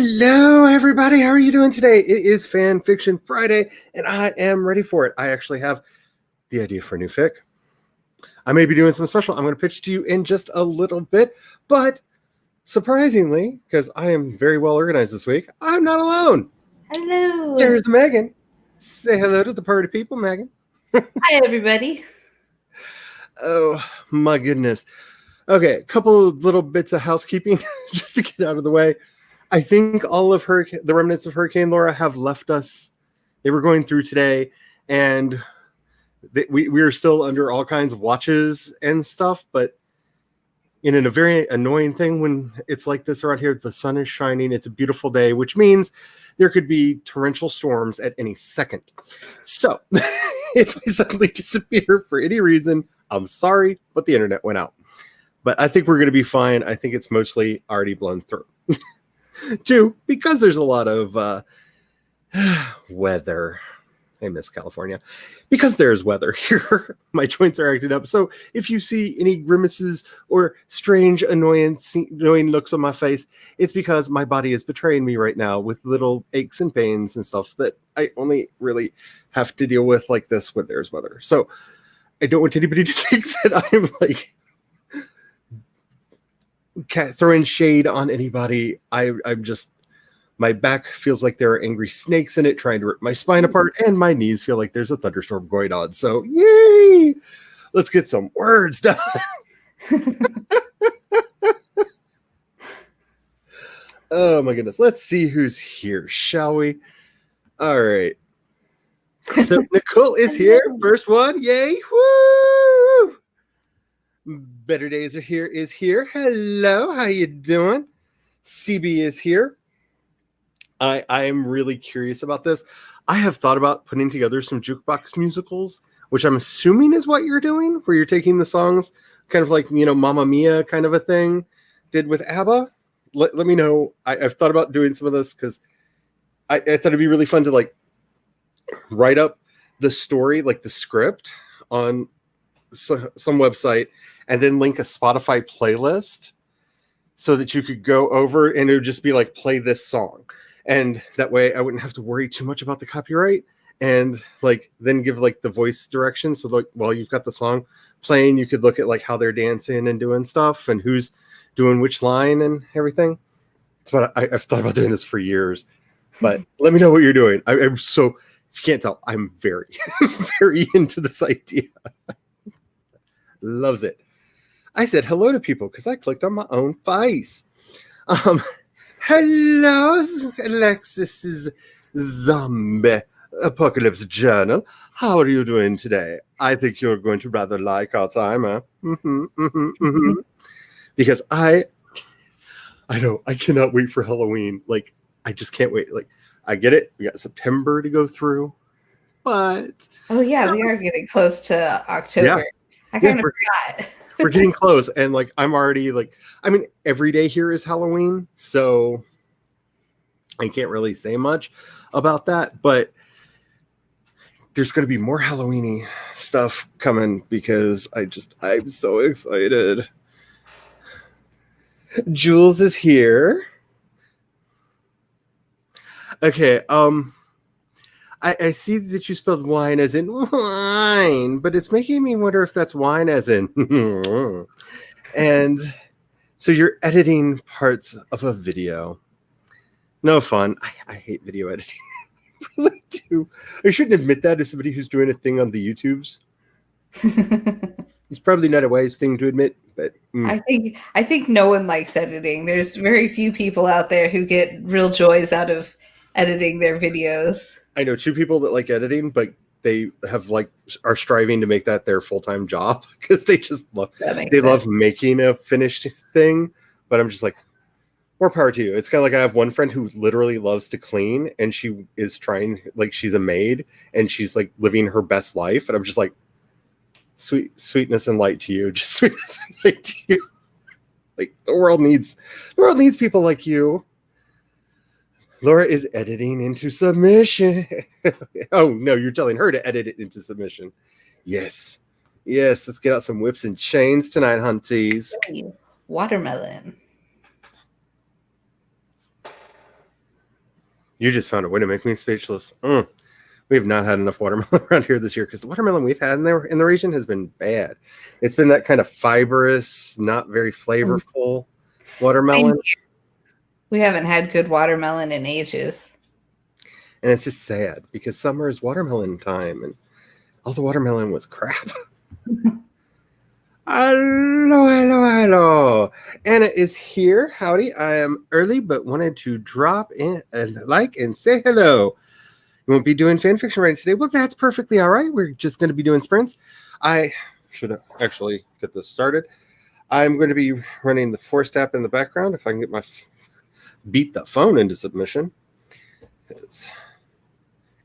Hello, everybody. How are you doing today? It is Fanfiction Friday, and I am ready for it. I actually have the idea for a new fic. I may be doing something special. I'm going to pitch to you in just a little bit, but surprisingly, because I am very well organized this week, I'm not alone. Hello. There's Megan. Say hello to the party people, Megan. Hi, everybody. Oh, my goodness. Okay, a couple of little bits of housekeeping just to get out of the way. I think all of the remnants of Hurricane Laura have left us. They were going through today, and we are still under all kinds of watches and stuff, but in a very annoying thing when it's like this around here, the sun is shining, it's a beautiful day, which means there could be torrential storms at any second. So if I suddenly disappear for any reason, I'm sorry, but the internet went out. But I think we're going to be fine. I think it's mostly already blown through. Two, because there's a lot of weather. I miss California. Because there's weather here, my joints are acting up. So if you see any grimaces or strange, annoying looks on my face, it's because my body is betraying me right now with little aches and pains and stuff that I only really have to deal with like this when there's weather. So I don't want anybody to think that I'm like throwing shade on anybody. I'm just, my back feels like there are angry snakes in it trying to rip my spine apart, and my knees feel like there's a thunderstorm going on. So yay, let's get some words done. Oh my goodness, let's see who's here, shall we? All right, so Nicole is here, first one. Yay, woo! Better Days Are Here is here. Hello, how you doing? CB is here. I am really curious about this. I have thought about putting together some jukebox musicals, which I'm assuming is what you're doing, where you're taking the songs, kind of like, Mamma Mia kind of a thing did with ABBA. Let me know. I've thought about doing some of this because I thought it'd be really fun to like write up the story, like the script on some website, and then link a Spotify playlist so that you could go over and it would just be like, play this song. And that way I wouldn't have to worry too much about the copyright, and like then give like the voice direction. So like while you've got the song playing, you could look at like how they're dancing and doing stuff and who's doing which line and everything. That's what I've thought about doing this for years, but let me know what you're doing. I'm so, if you can't tell, I'm very, very into this idea. Loves it. I said hello to people because I clicked on my own face. Hello, Alexis's Zombie Apocalypse Journal. How are you doing today? I think you're going to rather like our timer. Because I know, I cannot wait for Halloween. Like, I just can't wait. Like, I get it. We got September to go through. But oh yeah, we are getting close to October. Yeah. I kind of forgot. We're getting close, and like I'm already like, I mean, every day here is Halloween, so I can't really say much about that, but there's going to be more Halloweeny stuff coming because I'm so excited. Jules is here. Okay, I see that you spelled wine as in wine, but it's making me wonder if that's wine as in. And so you're editing parts of a video. No fun. I hate video editing. I really do. I shouldn't admit that as somebody who's doing a thing on the YouTubes. It's probably not a wise thing to admit, but I think no one likes editing. There's very few people out there who get real joys out of editing their videos. I know two people that like editing, but they are striving to make that their full-time job because they just love making a finished thing. But I'm just like, more power to you. It's kind of like I have one friend who literally loves to clean, and she is trying, like, she's a maid and she's like living her best life. And I'm just like, sweetness and light to you. Just sweetness and light to you. Like the world needs people like you. Laura is editing into submission. Oh, no, you're telling her to edit it into submission. Yes. Let's get out some whips and chains tonight, hunties. Watermelon. You just found a way to make me speechless. We have not had enough watermelon around here this year because the watermelon we've had in the region has been bad. It's been that kind of fibrous, not very flavorful watermelon. We haven't had good watermelon in ages. And it's just sad because summer is watermelon time and all the watermelon was crap. Hello. Anna is here. Howdy. I am early, but wanted to drop in and and say hello. We won't be doing Fanfiction Friday today. Well, that's perfectly all right. We're just going to be doing sprints. I should actually get this started. I'm going to be running the 4-step in the background if I can get beat the phone into submission.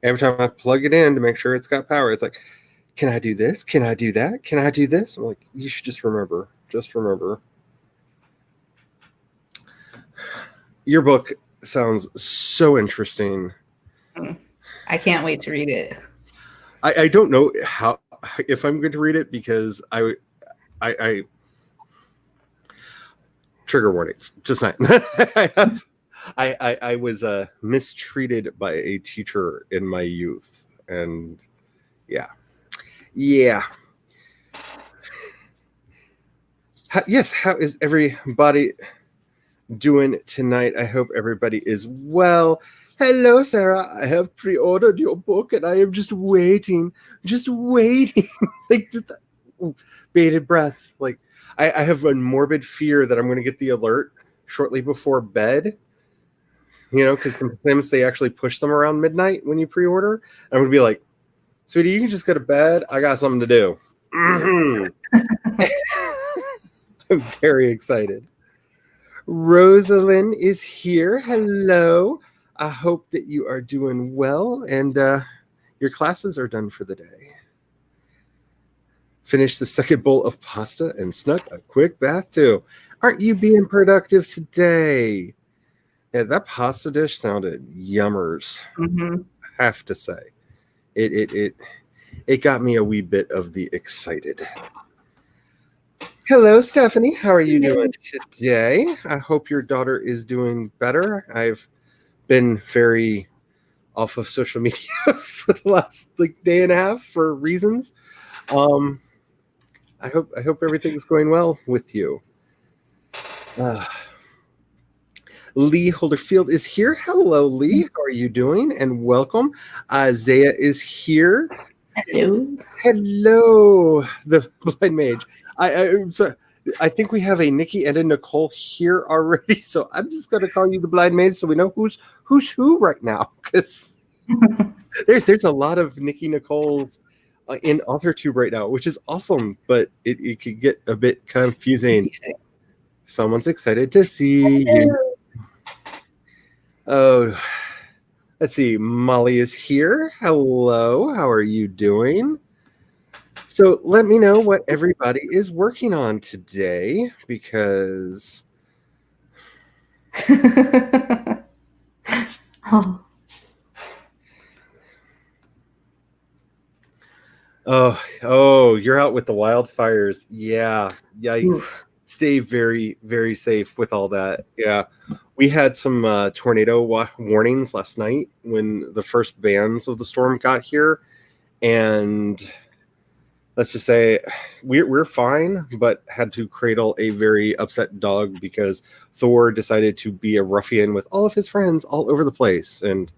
Every time I plug it in to make sure it's got power, it's like, can I do this? Can I do that? Can I do this? I'm like, you should just remember. Just remember. Your book sounds so interesting. I can't wait to read it. I don't know if I'm going to read it because I trigger warnings. Just saying. I was mistreated by a teacher in my youth, and yeah. Yes, how is everybody doing tonight? I hope everybody is well. Hello, Sarah. I have pre-ordered your book, and I am just waiting, like just bated breath. Like I have a morbid fear that I'm going to get the alert shortly before bed. You know, because sometimes they actually push them around midnight when you pre-order. I'm going to be like, sweetie, you can just go to bed. I got something to do. Mm-hmm. I'm very excited. Rosalind is here. Hello. I hope that you are doing well and your classes are done for the day. Finished the second bowl of pasta and snuck a quick bath too. Aren't you being productive today? Yeah, that pasta dish sounded yummers. Mm-hmm. I have to say. It got me a wee bit of the excited. Hello, Stephanie. How are you doing today? I hope your daughter is doing better. I've been very off of social media for the last day and a half for reasons. I hope everything's going well with you. Lee Holderfield is here. Hello, Lee. How are you doing? And welcome. Zaya is here. Hello, the blind mage. I think we have a Nikki and a Nicole here already, so I'm just going to call you the blind mage so we know who's who right now, because there's a lot of Nikki Nicoles in AuthorTube right now, which is awesome, but it could get a bit confusing. Someone's excited to see you. Oh, let's see. Molly is here. Hello. How are you doing? So let me know what everybody is working on today, because oh, you're out with the wildfires. Yeah. Yikes. Oof. Stay very, very safe with all that. Yeah. We had some tornado warnings last night when the first bands of the storm got here. And let's just say we're fine, but had to cradle a very upset dog because Thor decided to be a ruffian with all of his friends all over the place. And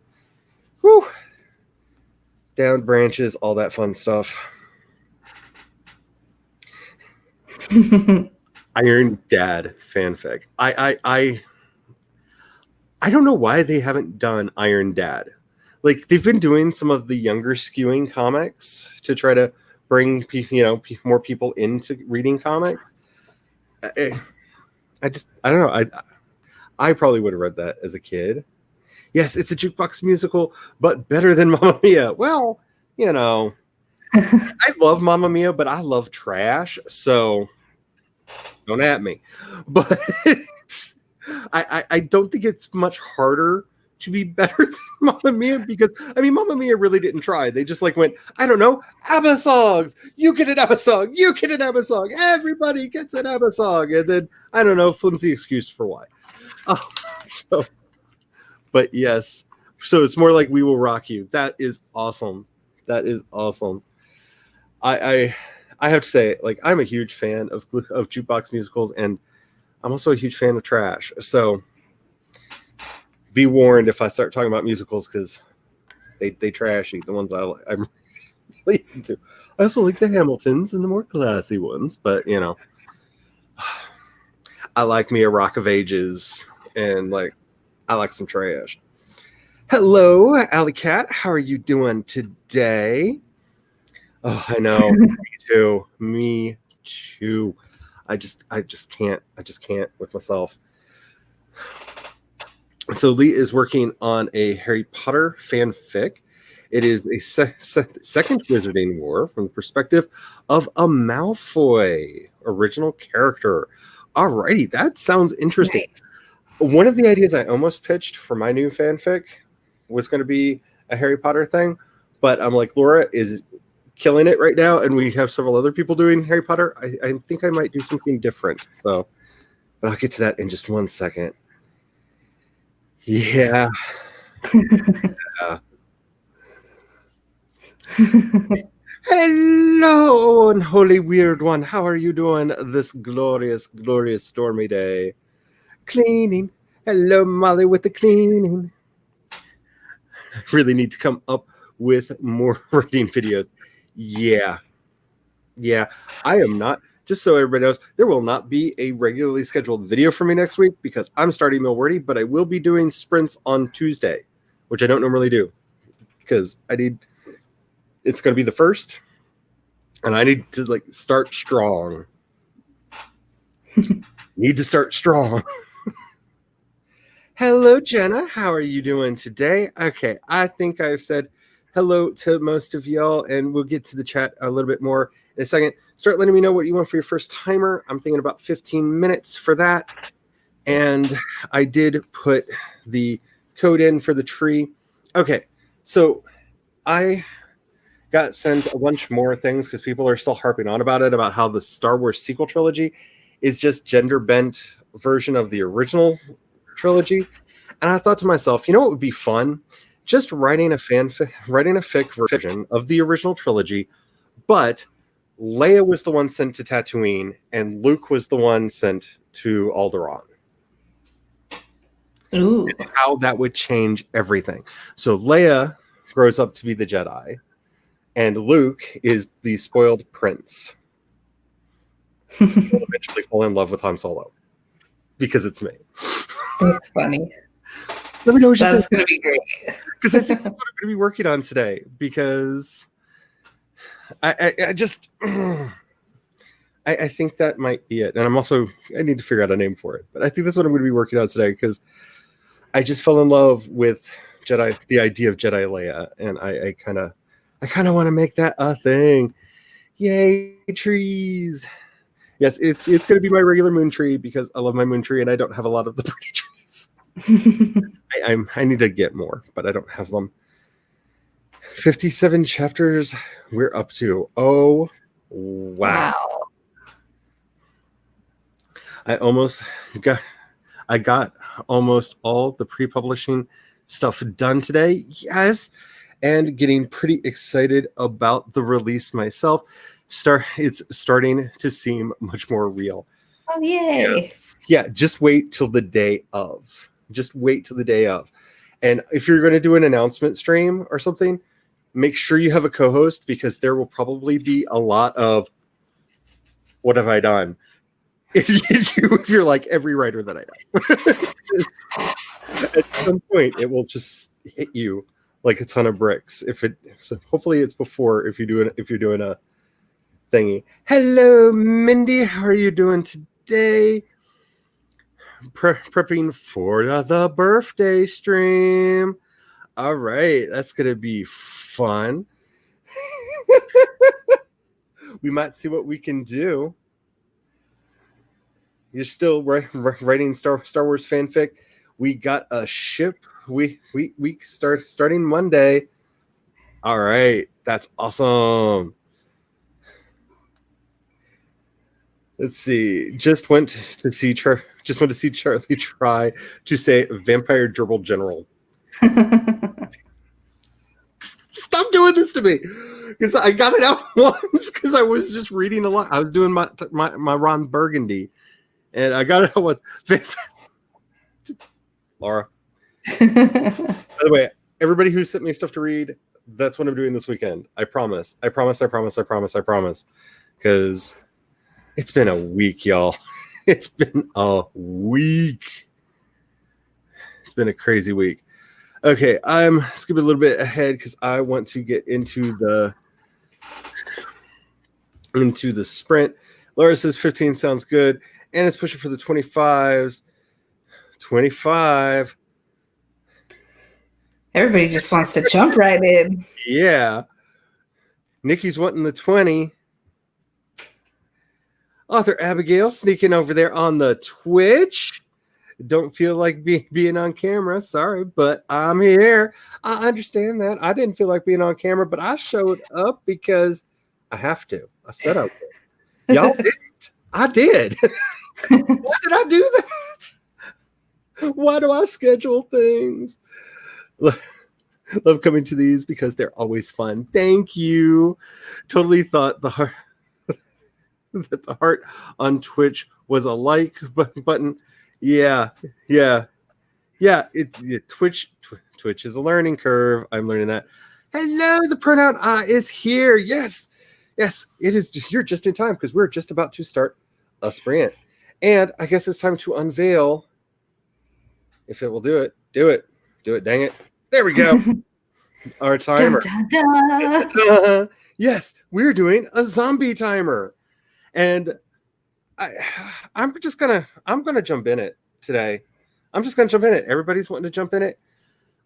whew, down branches, all that fun stuff. Iron Dad fanfic. I don't know why they haven't done Iron Dad. Like, they've been doing some of the younger skewing comics to try to bring more people into reading comics. I don't know. I probably would have read that as a kid. Yes, it's a jukebox musical, but better than Mamma Mia. Well, I love Mamma Mia, but I love trash, so don't at me. But I don't think it's much harder to be better than Mamma Mia, because Mamma Mia really didn't try. They just went, I don't know, ABBA songs. You get an ABBA song. You get an ABBA song. Everybody gets an ABBA song. And then, I don't know, flimsy excuse for why. But yes, So it's more like We Will Rock You. That is awesome. That is awesome. I have to say, like, I'm a huge fan of jukebox musicals, and I'm also a huge fan of trash. So be warned if I start talking about musicals, because they trashy, the ones I'm really into. I also like the Hamiltons and the more classy ones, but you know, I like me a Rock of Ages, and like I like some trash. Hello, Alley Cat. How are you doing today? Oh, I know. Me too. Me too. I just can't. I just can't with myself. So Lee is working on a Harry Potter fanfic. It is a second Wizarding War from the perspective of a Malfoy original character. Alrighty, that sounds interesting. Right. One of the ideas I almost pitched for my new fanfic was going to be a Harry Potter thing, but I'm like, Laura is killing it right now, and we have several other people doing Harry Potter. I think I might do something different. So, but I'll get to that in just 1 second. Yeah. Yeah. Hello, unholy weird one. How are you doing this glorious, glorious stormy day? Cleaning. Hello, Molly, with the cleaning. I really need to come up with more writing videos. Yeah. I am not. Just so everybody knows, there will not be a regularly scheduled video for me next week because I'm starting Millwordy, but I will be doing sprints on Tuesday, which I don't normally do because it's going to be the first, and I need to like start strong. Need to start strong. Hello, Jenna. How are you doing today? Okay, I think I've said hello to most of y'all, and we'll get to the chat a little bit more in a second. Start letting me know what you want for your first timer. I'm thinking about 15 minutes for that. And I did put the code in for the tree. Okay, so I got sent a bunch more things because people are still harping on about it, about how the Star Wars sequel trilogy is just gender-bent version of the original trilogy. And I thought to myself, you know what would be fun? Just writing a fic version of the original trilogy, but Leia was the one sent to Tatooine and Luke was the one sent to Alderaan. Ooh. And how that would change everything. So Leia grows up to be the Jedi, and Luke is the spoiled prince. He'll eventually fall in love with Han Solo because it's me. That's funny. Let me know what you think. That's going to be great. Because I think that's what I'm going to be working on today. Because I just I think that might be it. And I need to figure out a name for it. But I think that's what I'm going to be working on today because I just fell in love with the idea of Jedi Leia, and I kind of want to make that a thing. Yay, trees! Yes, it's going to be my regular moon tree because I love my moon tree, and I don't have a lot of the pretty trees. I need to get more, but I don't have them. 57 chapters we're up to. Oh, wow. I got almost all the pre-publishing stuff done today. Yes. And getting pretty excited about the release myself. It's starting to seem much more real. Oh, yay. Yeah, just wait till the day of. And if you're going to do an announcement stream or something, make sure you have a co-host because there will probably be a lot of what have I done? If you're like every writer that I know. At some point, it will just hit you like a ton of bricks. So hopefully it's before if you're doing a thingy. Hello, Mindy. How are you doing today? Prepping for the birthday stream. All right, that's gonna be fun. We might see what we can do. You're still writing Star Wars fanfic. We got a ship. We starting Monday. All right, that's awesome. Let's see. Just went to see Charlie try to say vampire gerbil general. Stop doing this to me, because I got it out once because I was just reading a lot. I was doing my Ron Burgundy, and I got it out with Laura. By the way, everybody who sent me stuff to read, that's what I'm doing this weekend. I promise. I promise. I promise. I promise. I promise. Because it's been a week, y'all. It's been a week. It's been a crazy week. Okay, I'm skipping a little bit ahead because I want to get into the sprint. Laura says 15 sounds good, and it's pushing for the 25s. 25. Everybody just wants to jump right in. Yeah. Nikki's wanting the 20. Author Abigail sneaking over there on the Twitch. Don't feel like being on camera. Sorry, but I'm here. I understand that. I didn't feel like being on camera, but I showed up because I have to. I said I would. Y'all didn't. I did. Why did I do that? Why do I schedule things? Love coming to these because they're always fun. Thank you. Totally thought that the heart on Twitch was a like button. Yeah. Twitch is a learning curve. I'm learning that. Hello, the pronoun is here. Yes, it is. You're just in time because we're just about to start a sprint, and I guess it's time to unveil. If it will do it. Dang it! There we go. Our timer. Dun, dun, dun. Yes, we're doing a zombie timer, and I'm gonna jump in it today. I'm just gonna jump in it. Everybody's wanting to jump in it.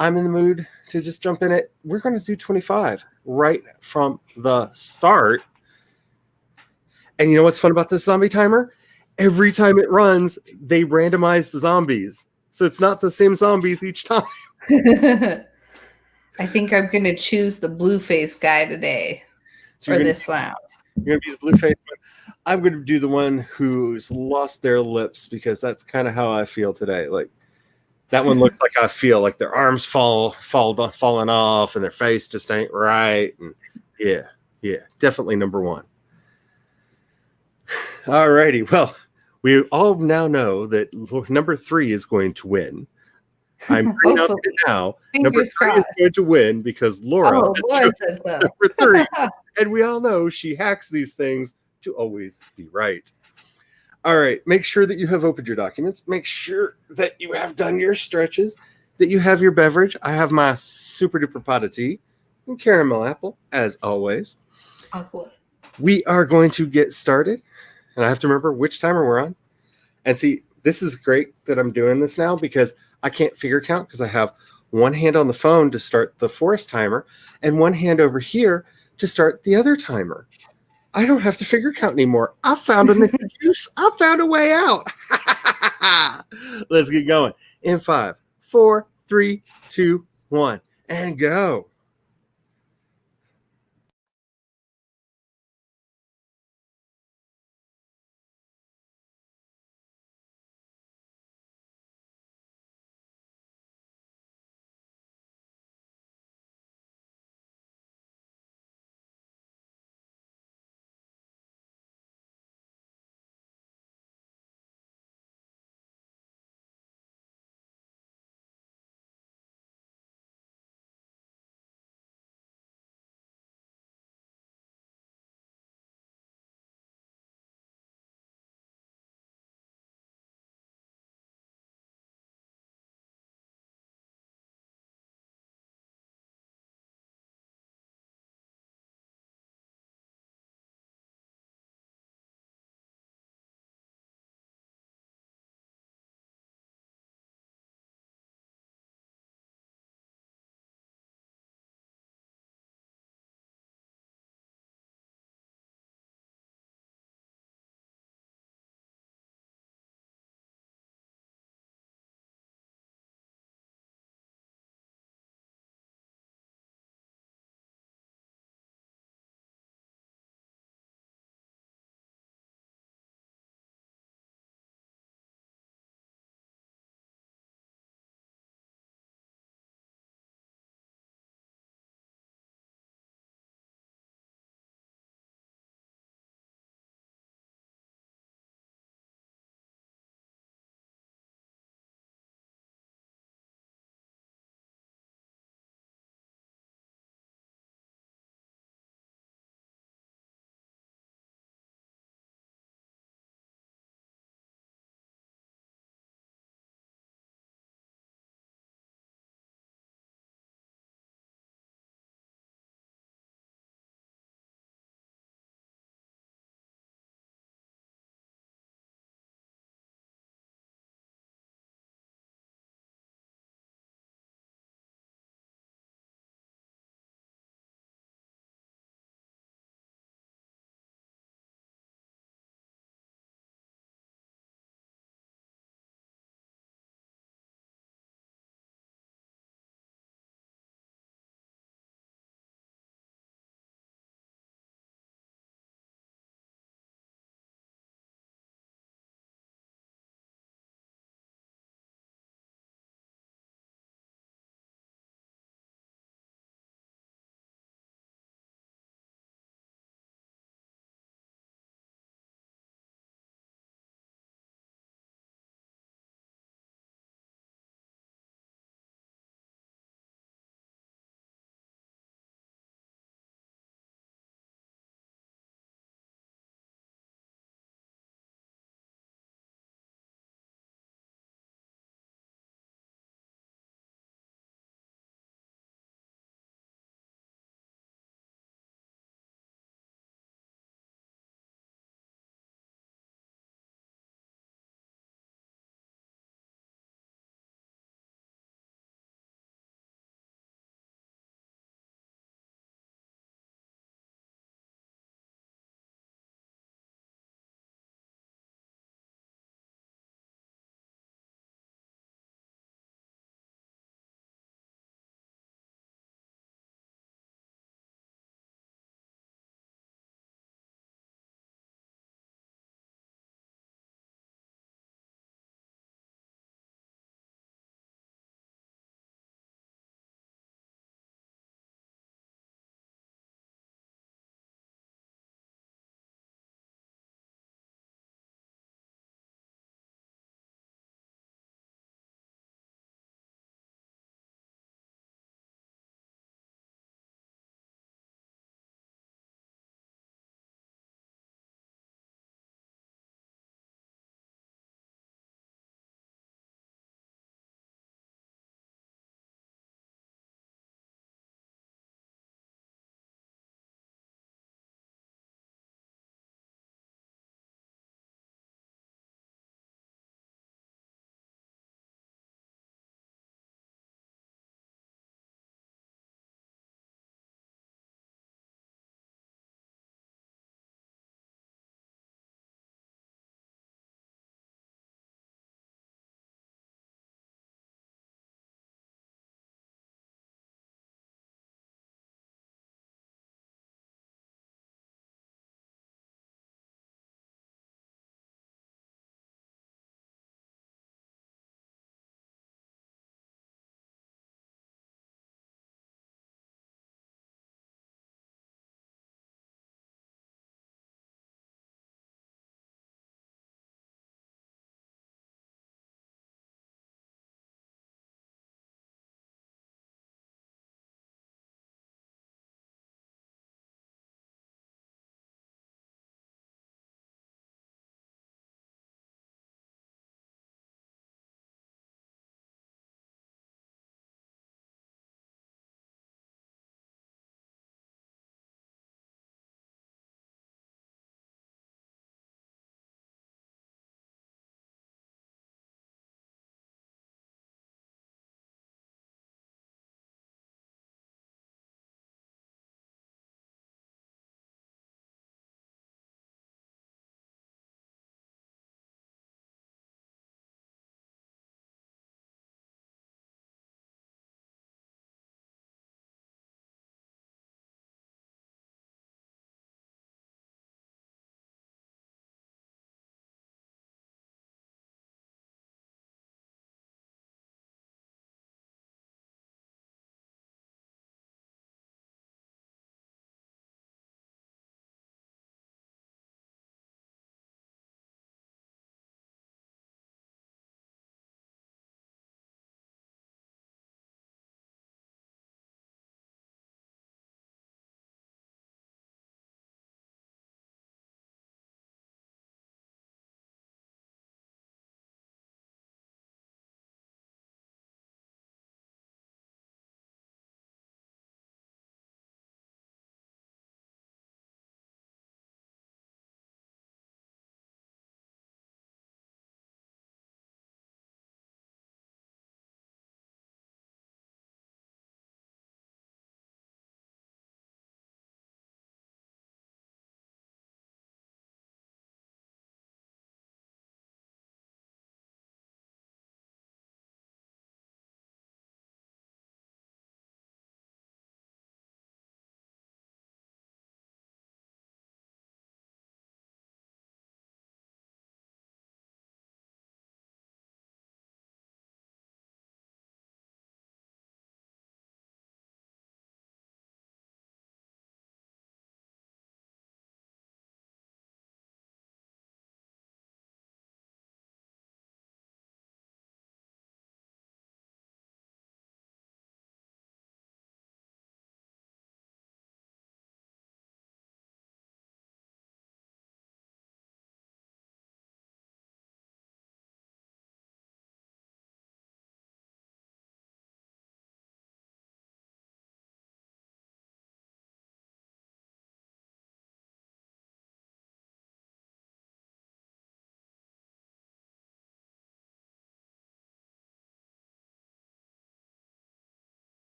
I'm in the mood to just jump in it. We're gonna do 25 right from the start. And you know what's fun about this zombie timer? Every time it runs, they randomize the zombies, so it's not the same zombies each time. I think I'm going to choose the blue face guy today for this round. You're gonna be the blue face one. I'm gonna do the one who's lost their lips because that's kind of how I feel today. Like that one looks like I feel like their arms falling off and their face just ain't right. And yeah, definitely number one. Alrighty, well, we all now know that number 3 is going to win. I'm announcing it now. Number 3 is going to win because Laura has chosen number 3. And we all know she hacks these things to always be right. All right, make sure that you have opened your documents. Make sure that you have done your stretches, that you have your beverage. I have my super duper pot of tea and caramel apple, as always. We are going to get started. And I have to remember which timer we're on. And see, this is great that I'm doing this now because I can't figure count because I have one hand on the phone to start the forest timer and one hand over here to start the other timer. I don't have to figure count anymore. I found an excuse. I found a way out. Let's get going. In 5, 4, 3, 2, 1, and go.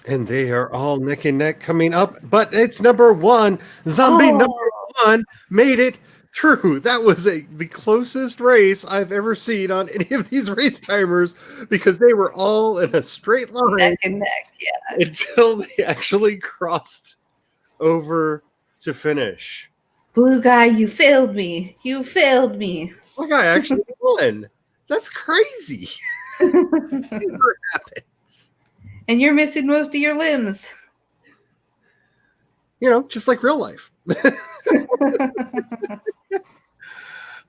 And they are all neck and neck coming up, but it's number one. Zombie number one made it through. That was the closest race I've ever seen on any of these race timers because they were all in a straight line neck and neck, yeah. until they actually crossed over to finish. Blue guy, you failed me. You failed me. Blue guy actually won. That's crazy. Never happens. And you're missing most of your limbs. You know, just like real life.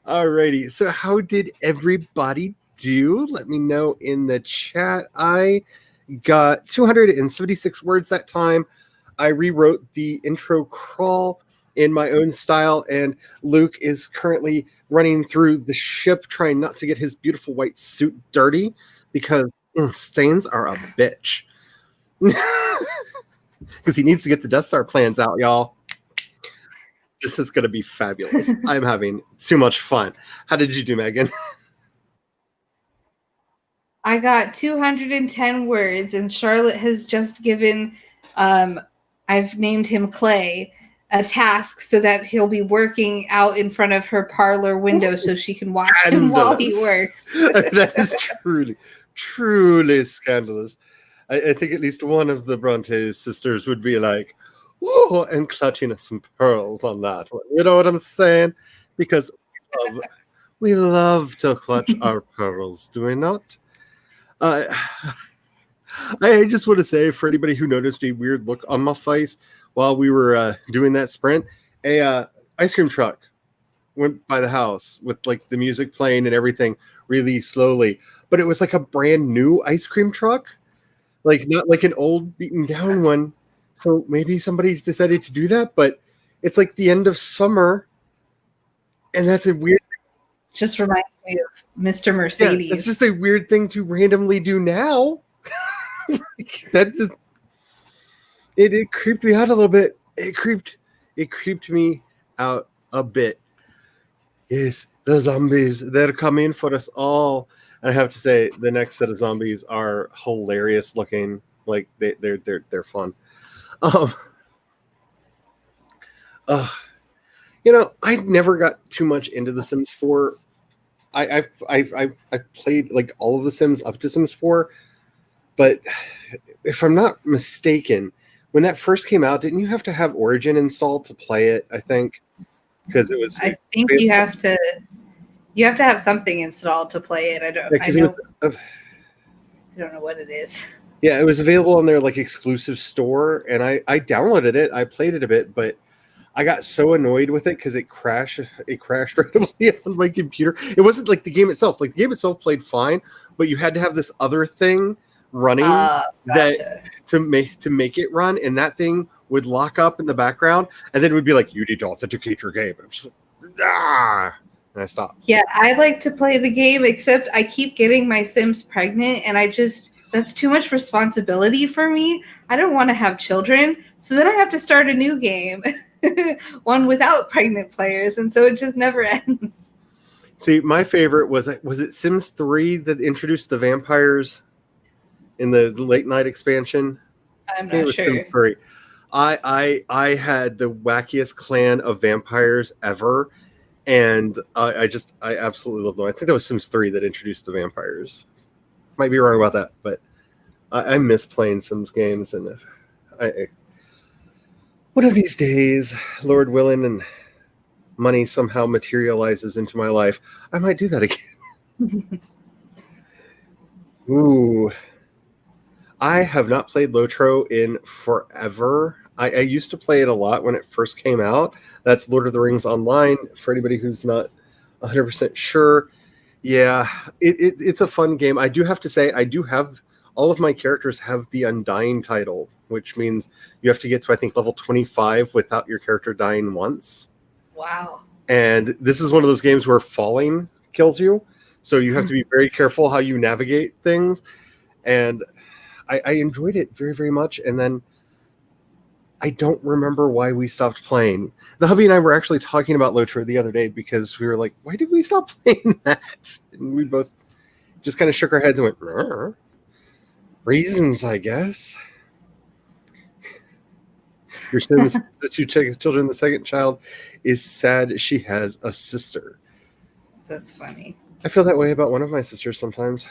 Alrighty, so how did everybody do? Let me know in the chat. I got 276 words that time. I rewrote the intro crawl in my own style, and Luke is currently running through the ship trying not to get his beautiful white suit dirty because stains are a bitch. Because he needs to get the Death Star plans out, y'all. This is going to be fabulous. I'm having too much fun. How did you do, Megan? I got 210 words, and Charlotte has just given, I've named him Clay, a task so that he'll be working out in front of her parlor window so she can watch him while he works. That is truly scandalous. I think at least one of the Bronte sisters would be like, "Whoa," and clutching some pearls on that one. You know what I'm saying? Because we love to clutch our pearls, do we not? I just want to say, for anybody who noticed a weird look on my face while we were doing that sprint, a ice cream truck went by the house with like the music playing and everything really slowly, but it was like a brand new ice cream truck. Like not like an old beaten down one. So maybe somebody's decided to do that, but it's like the end of summer. And that's a weird just reminds me of Mr. Mercedes. Yeah, it's just a weird thing to randomly do now. That just it creeped me out a little bit. It creeped me out a bit. Yes, the zombies, they're coming for us all. And I have to say, the next set of zombies are hilarious looking. Like they're fun. You know, I never got too much into The Sims 4. I played like all of The Sims up to Sims 4, but if I'm not mistaken, when that first came out, didn't you have to have Origin installed to play it? I think because it was. I think you have to have something installed to play it. I don't know what it is. Yeah, it was available on their like exclusive store, and I downloaded it. I played it a bit, but I got so annoyed with it because it crashed randomly on my computer. It wasn't like the game itself. Like the game itself played fine, but you had to have this other thing running that to make it run, and that thing would lock up in the background, and then it would be like, you need to authenticate your game. I'm just like, and I stopped. Yeah, I like to play the game, except I keep getting my Sims pregnant, and that's too much responsibility for me. I don't want to have children, so then I have to start a new game. One without pregnant players, and so it just never ends. See, my favorite was it Sims 3 that introduced the vampires in the late night expansion? I'm not sure. Sims 3. I had the wackiest clan of vampires ever, and I absolutely loved them. I think that was Sims 3 that introduced the vampires. Might be wrong about that, but I miss playing Sims games, and one of these days, Lord willing, and money somehow materializes into my life, I might do that again. Ooh. I have not played Lotro in forever. I used to play it a lot when it first came out. That's Lord of the Rings Online, for anybody who's not 100% sure. Yeah, it's a fun game. I do have to say, all of my characters have the Undying title, which means you have to get to, I think, level 25 without your character dying once. Wow. And this is one of those games where falling kills you. So you have to be very careful how you navigate things. And I enjoyed it very, very much. And then I don't remember why we stopped playing. The hubby and I were actually talking about Lotro the other day because we were like, why did we stop playing that? And we both just kind of shook our heads and went, reasons, I guess. Your Sims, the two children, the second child is sad she has a sister. That's funny. I feel that way about one of my sisters sometimes.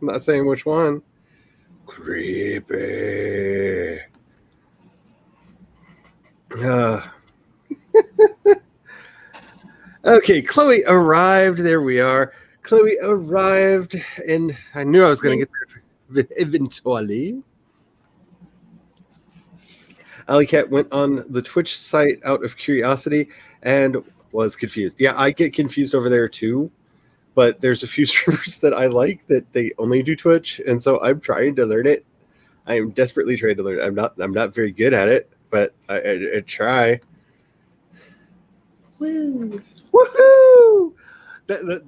I'm not saying which one. Creepy. Okay, Chloe arrived. There we are. Chloe arrived, and I knew I was going to get there eventually. Alley Cat went on the Twitch site out of curiosity and was confused. Yeah, I get confused over there too, but there's a few streamers that I like that they only do Twitch, and so I'm trying to learn it. I am desperately trying to learn it. I'm not very good at it, but I try. Woo! Woohoo!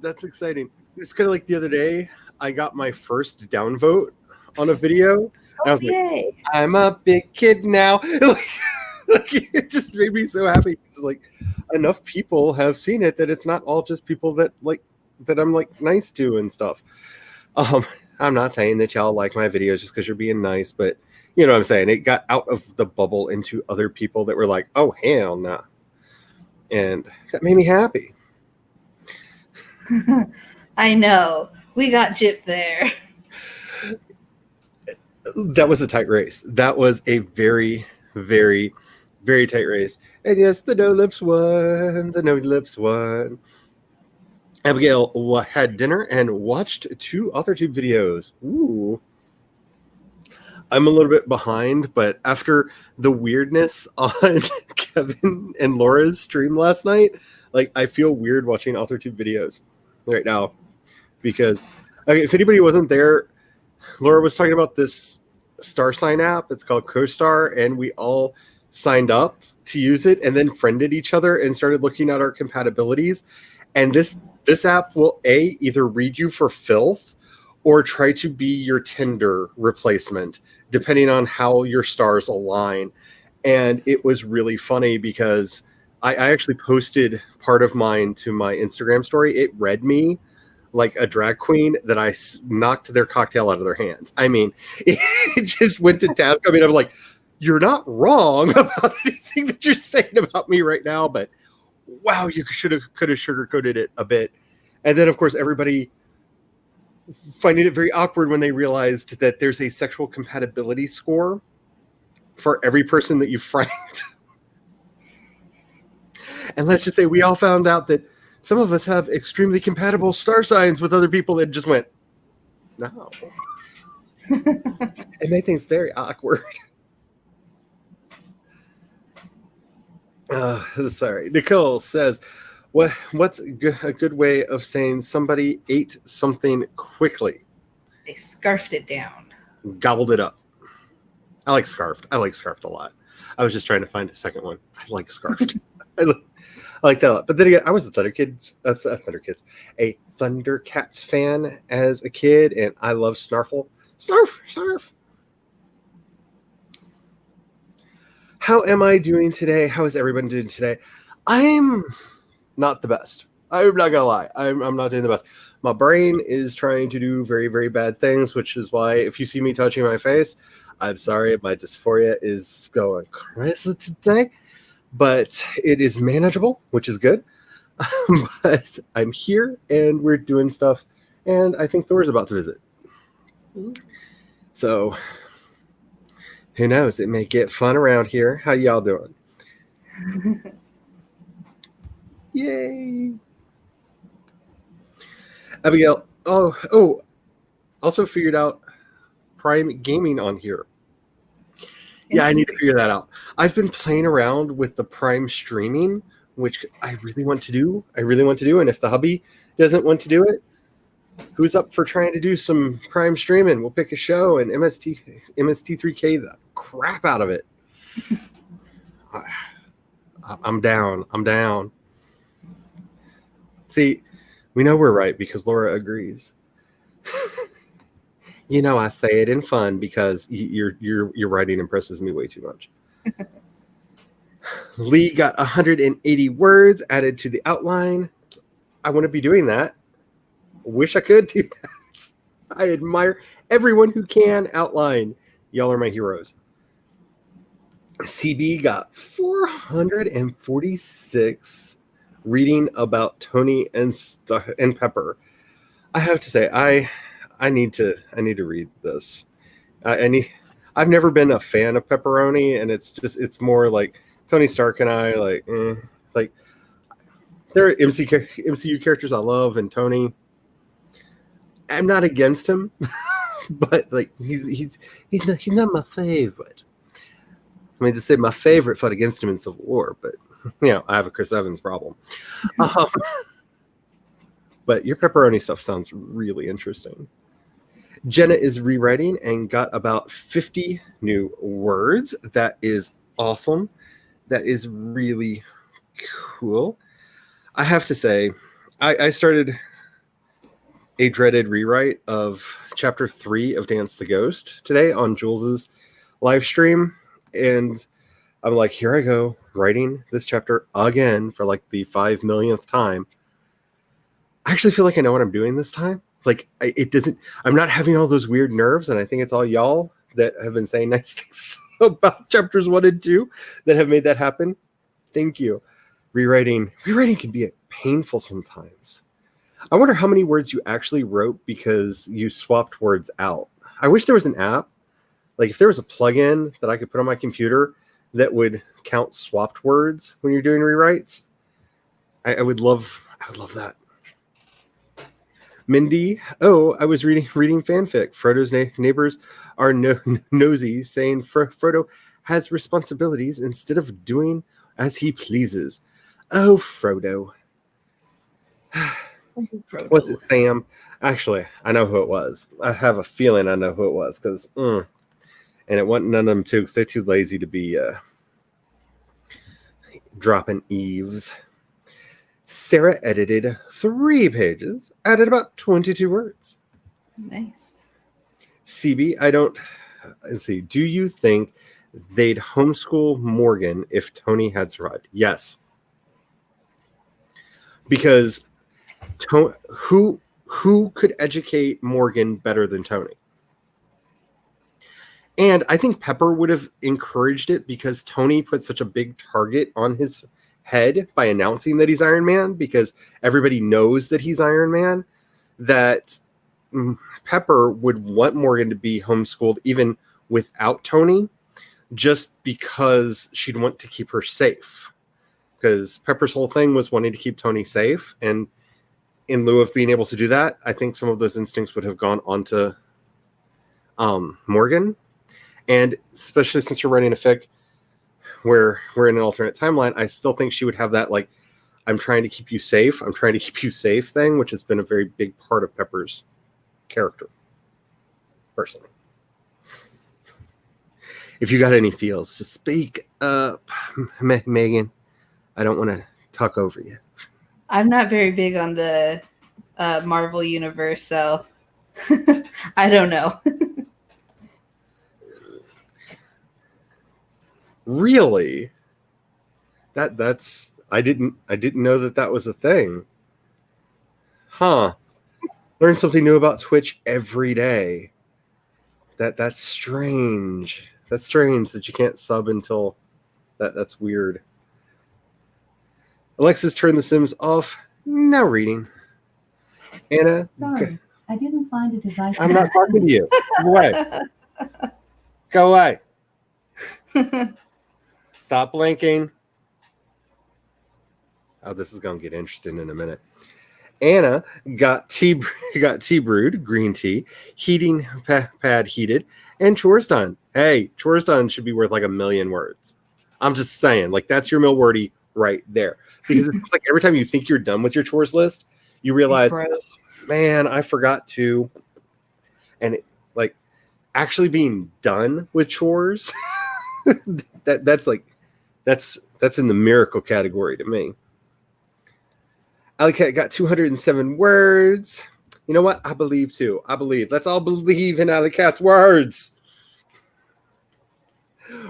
That's exciting. It's kind of like the other day, I got my first downvote on a video. And I was Yay. like, I'm a big kid now. Like, it just made me so happy. It's like enough people have seen it that it's not all just people that I'm like nice to and stuff. I'm not saying that y'all like my videos just because you're being nice, but you know what I'm saying? It got out of the bubble into other people that were like, oh, hell no. Nah. And that made me happy. I know. We got Jip there. That was a tight race. That was a very, very, very tight race. And yes, the no lips won. The no lips won. Abigail had dinner and watched 2 AuthorTube videos. Ooh. I'm a little bit behind, but after the weirdness on Kevin and Laura's stream last night, like I feel weird watching AuthorTube videos right now. Because if anybody wasn't there, Laura was talking about this star sign app. It's called CoStar, and we all signed up to use it and then friended each other and started looking at our compatibilities. And this app will either read you for filth or try to be your Tinder replacement, depending on how your stars align. And it was really funny because I actually posted part of mine to my Instagram story. It read me like a drag queen that I knocked their cocktail out of their hands. I mean, it just went to task. I mean, I'm like, you're not wrong about anything that you're saying about me right now, but wow, you could have sugarcoated it a bit. And then, of course, everybody finding it very awkward when they realized that there's a sexual compatibility score for every person that you friend. And let's just say we all found out that some of us have extremely compatible star signs with other people that just went, no. It made things very awkward. Sorry. Nicole says, what's a good way of saying somebody ate something quickly? They scarfed it down. Gobbled it up. I like scarfed. I like scarfed a lot. I was just trying to find a second one. I like scarfed. I like that a lot. But then again, I was a Thundercats fan as a kid, and I love Snarfle. Snarf. How am I doing today? How is everyone doing today? I'm not the best. I'm not gonna lie. I'm not doing the best. My brain is trying to do very, very bad things, which is why if you see me touching my face, I'm sorry. My dysphoria is going crazy today, but it is manageable, which is good. But I'm here and we're doing stuff, and I think Thor's about to visit. So who knows? It may get fun around here. How y'all doing? Yay! Abigail. Oh! Also figured out Prime Gaming on here. Yeah, I need to figure that out. I've been playing around with the Prime streaming, which I really want to do. And if the hubby doesn't want to do it, who's up for trying to do some Prime streaming? We'll pick a show and MST3K the crap out of it. I'm down. See, we know we're right because Laura agrees. You know, I say it in fun because your writing impresses me way too much. Lee got 180 words added to the outline. I want to be doing that. Wish I could do that. I admire everyone who can outline. Y'all are my heroes. CB got 446 reading about Tony and Pepper. I have to say, I need to read this. I've never been a fan of pepperoni, and it's more like Tony Stark and I like there are MCU characters I love, and Tony. I'm not against him, but like he's not my favorite. I mean, to say my favorite fought against him in Civil War, but I have a Chris Evans problem. But your pepperoni stuff sounds really interesting. Jenna is rewriting and got about 50 new words. That is awesome. That is really cool. I have to say, I started a dreaded rewrite of chapter 3 of Dance the Ghost today on Jules's live stream. And I'm like, here I go, writing this chapter again for like the 5 millionth time. I actually feel like I know what I'm doing this time. Like, I'm not having all those weird nerves, and I think it's all y'all that have been saying nice things about chapters 1 and 2 that have made that happen. Thank you. Rewriting can be painful sometimes. I wonder how many words you actually wrote because you swapped words out. I wish there was an app. Like, if there was a plugin that I could put on my computer that would count swapped words when you're doing rewrites, I would love that. Mindy, I was reading fanfic. Frodo's neighbors are nosy, saying Frodo has responsibilities instead of doing as he pleases. Oh, Frodo. Was it Sam? Actually, I know who it was. I have a feeling I know who it was because, and it wasn't none of them too, because they're too lazy to be dropping eaves. Sarah edited 3 pages, added about 22 words. Nice. CB, let's see. Do you think they'd homeschool Morgan if Tony had survived? Yes. Because who could educate Morgan better than Tony? And I think Pepper would have encouraged it because Tony put such a big target on his head by announcing that he's Iron Man, because everybody knows that he's Iron Man, that Pepper would want Morgan to be homeschooled even without Tony, just because she'd want to keep her safe. Because Pepper's whole thing was wanting to keep Tony safe, and in lieu of being able to do that, I think some of those instincts would have gone onto Morgan. And especially since you're writing a fic where we're in an alternate timeline, I still think she would have that, like, I'm trying to keep you safe thing, which has been a very big part of Pepper's character, personally. If you got any feels, just speak up, Megan. I don't want to talk over you. I'm not very big on the Marvel universe, so I don't know. Really? That's I didn't know that was a thing. Huh. Learn something new about Twitch every day. That's strange. That's strange that you can't sub until that's weird. Alexis turned the Sims off. Now reading. Anna. Sorry, I didn't find a device. I'm not talking to you. Go away. Go away. Stop blinking. Oh, this is gonna get interesting in a minute. Anna got tea brewed, green tea, heating pad heated, and chores done. Hey, chores done should be worth like 1 million words. I'm just saying, like, that's your Milwordy right there. Because it's like every time you think you're done with your chores list, you realize, man, I forgot to. And like actually being done with chores, that's in the miracle category to me. Alley Cat got 207 words. You know what? I believe too. Let's all believe in Alley Cat's words.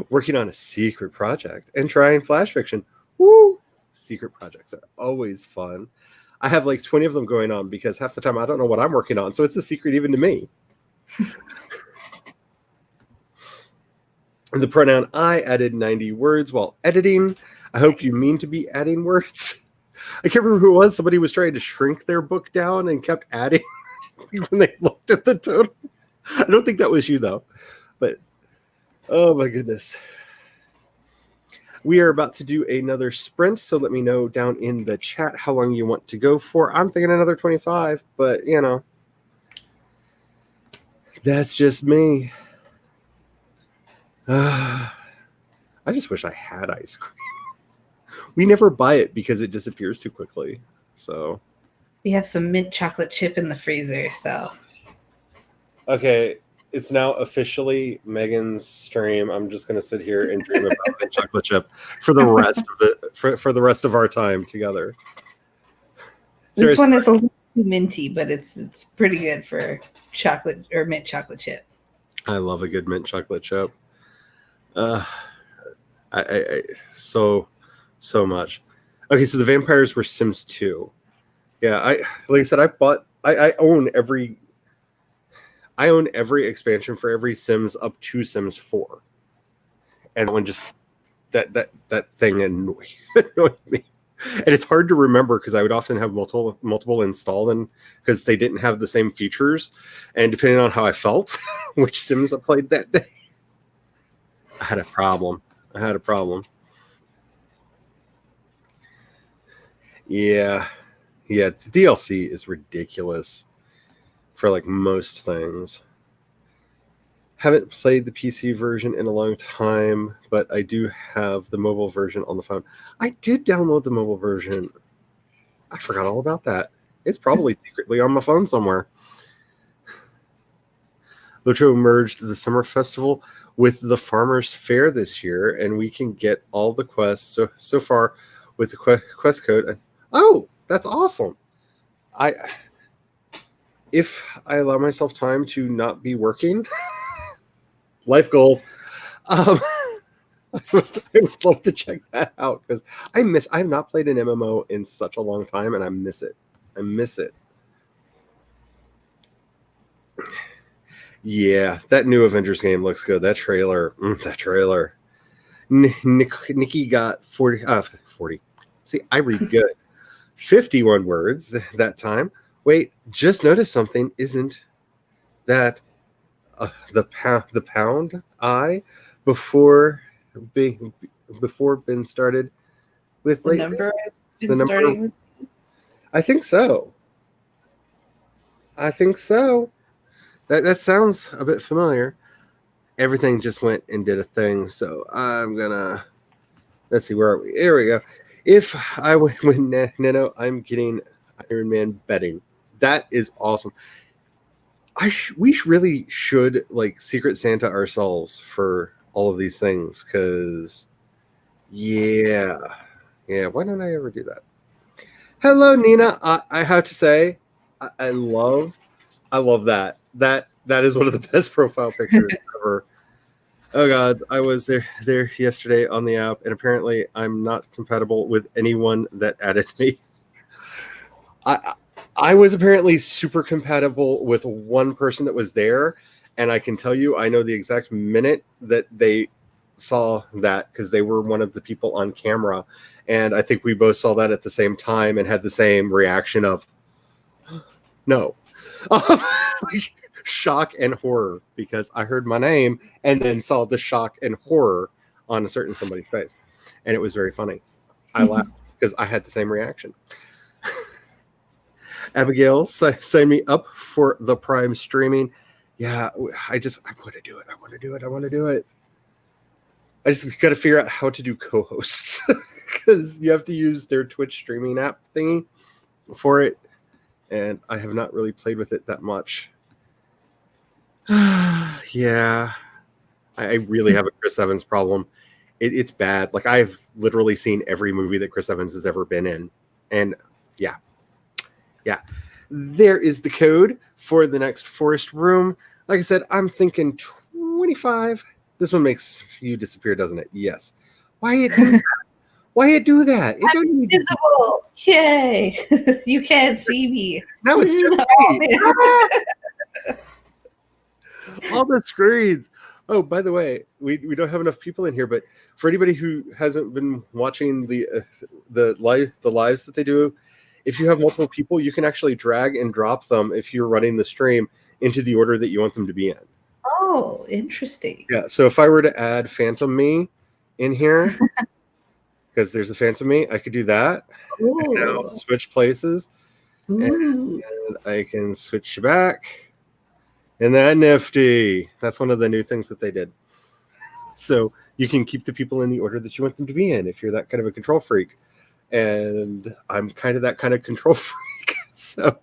Working on a secret project and trying flash fiction. Woo! Secret projects are always fun. I have like 20 of them going on because half the time I don't know what I'm working on, so it's a secret even to me. The pronoun I added 90 words while editing. I hope you mean to be adding words. I can't remember who it was. Somebody was trying to shrink their book down and kept adding when they looked at the total. I don't think that was you, though. But, oh my goodness. We are about to do another sprint, so let me know down in the chat how long you want to go for. I'm thinking another 25, but, you know, that's just me. I just wish I had ice cream. We never buy it because it disappears too quickly. So We have some mint chocolate chip in the freezer, so. okay, it's now officially Megan's stream. I'm just gonna sit here and dream about mint chocolate chip for the rest of for the rest of our time together. This one is a little too minty, but it's pretty good for chocolate or mint chocolate chip. I love a good mint chocolate chip. I so much. Okay, so the vampires were Sims 2. Yeah, like I said, I own every expansion for every Sims up to Sims 4. And when just that thing annoyed me. And it's hard to remember because I would often have multiple installed in because they didn't have the same features. And depending on how I felt, which Sims I played that day, I had a problem. Yeah, the DLC is ridiculous for like most things. Haven't played the PC version in a long time, but I do have the mobile version on the phone. I did download the mobile version. I forgot all about that. It's probably secretly on my phone somewhere. Locho merged the summer festival with the farmers fair this year, and we can get all the quests so far with the quest code. Oh, that's awesome. If I allow myself time to not be working, life goals, I would love to check that out because I've not played an MMO in such a long time and I miss it. Yeah, that new Avengers game looks good. That trailer. Nikki got 40. See, I read good. 51 words that time. Wait, just noticed something. Isn't that the pound I before been started with The lately? number I've been starting with? I think so. That sounds a bit familiar. Everything just went and did a thing, so I'm gonna let's see, where are we? Here we go. If I win Nano, I'm getting Iron Man betting. That is awesome. We really should like Secret Santa ourselves for all of these things because yeah, why don't I ever do that? Hello, Nina. I have to say, I love that. That is one of the best profile pictures ever. Oh God, I was there yesterday on the app, and apparently I'm not compatible with anyone that added me. I was apparently super compatible with one person that was there, and I can tell you, I know the exact minute that they saw that because they were one of the people on camera, and I think we both saw that at the same time and had the same reaction of no. Shock and horror because I heard my name and then saw the shock and horror on a certain somebody's face, and it was very funny. I laughed because I had the same reaction. Abigail, sign me up for the Prime streaming. Yeah, I want to do it. I want to do it. I just got to figure out how to do co-hosts because you have to use their Twitch streaming app thingy for it, and I have not really played with it that much. Yeah, I really have a Chris Evans problem. It's bad. Like I've literally seen every movie that Chris Evans has ever been in, and yeah. There is the code for the next forest room. Like I said, I'm thinking 25. This one makes you disappear, doesn't it? Yes. Why it do that? It don't need to Invisible! Yay! You can't see me. No, it's just me. All the screens. Oh, by the way, we don't have enough people in here, but for anybody who hasn't been watching the lives that they do, if you have multiple people, you can actually drag and drop them if you're running the stream into the order that you want them to be in. Oh, interesting. Yeah. So if I were to add Phantom Me in here, because there's a Phantom Me, I could do that. And now switch places, and I can switch you back. And that nifty. That's one of the new things that they did. So you can keep the people in the order that you want them to be in if you're that kind of a control freak. And I'm kind of that kind of control freak. So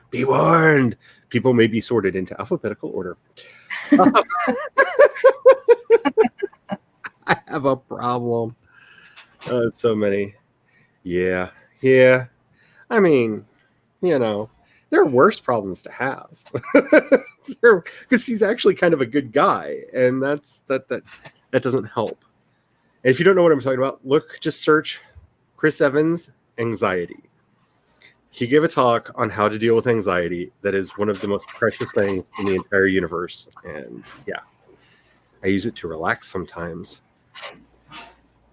be warned. People may be sorted into alphabetical order. I have a problem. So many. Yeah. I mean, there are worse problems to have. Because he's actually kind of a good guy, and that doesn't help. And if you don't know what I'm talking about, just search Chris Evans anxiety. He gave a talk on how to deal with anxiety. That is one of the most precious things in the entire universe. And yeah, I use it to relax sometimes.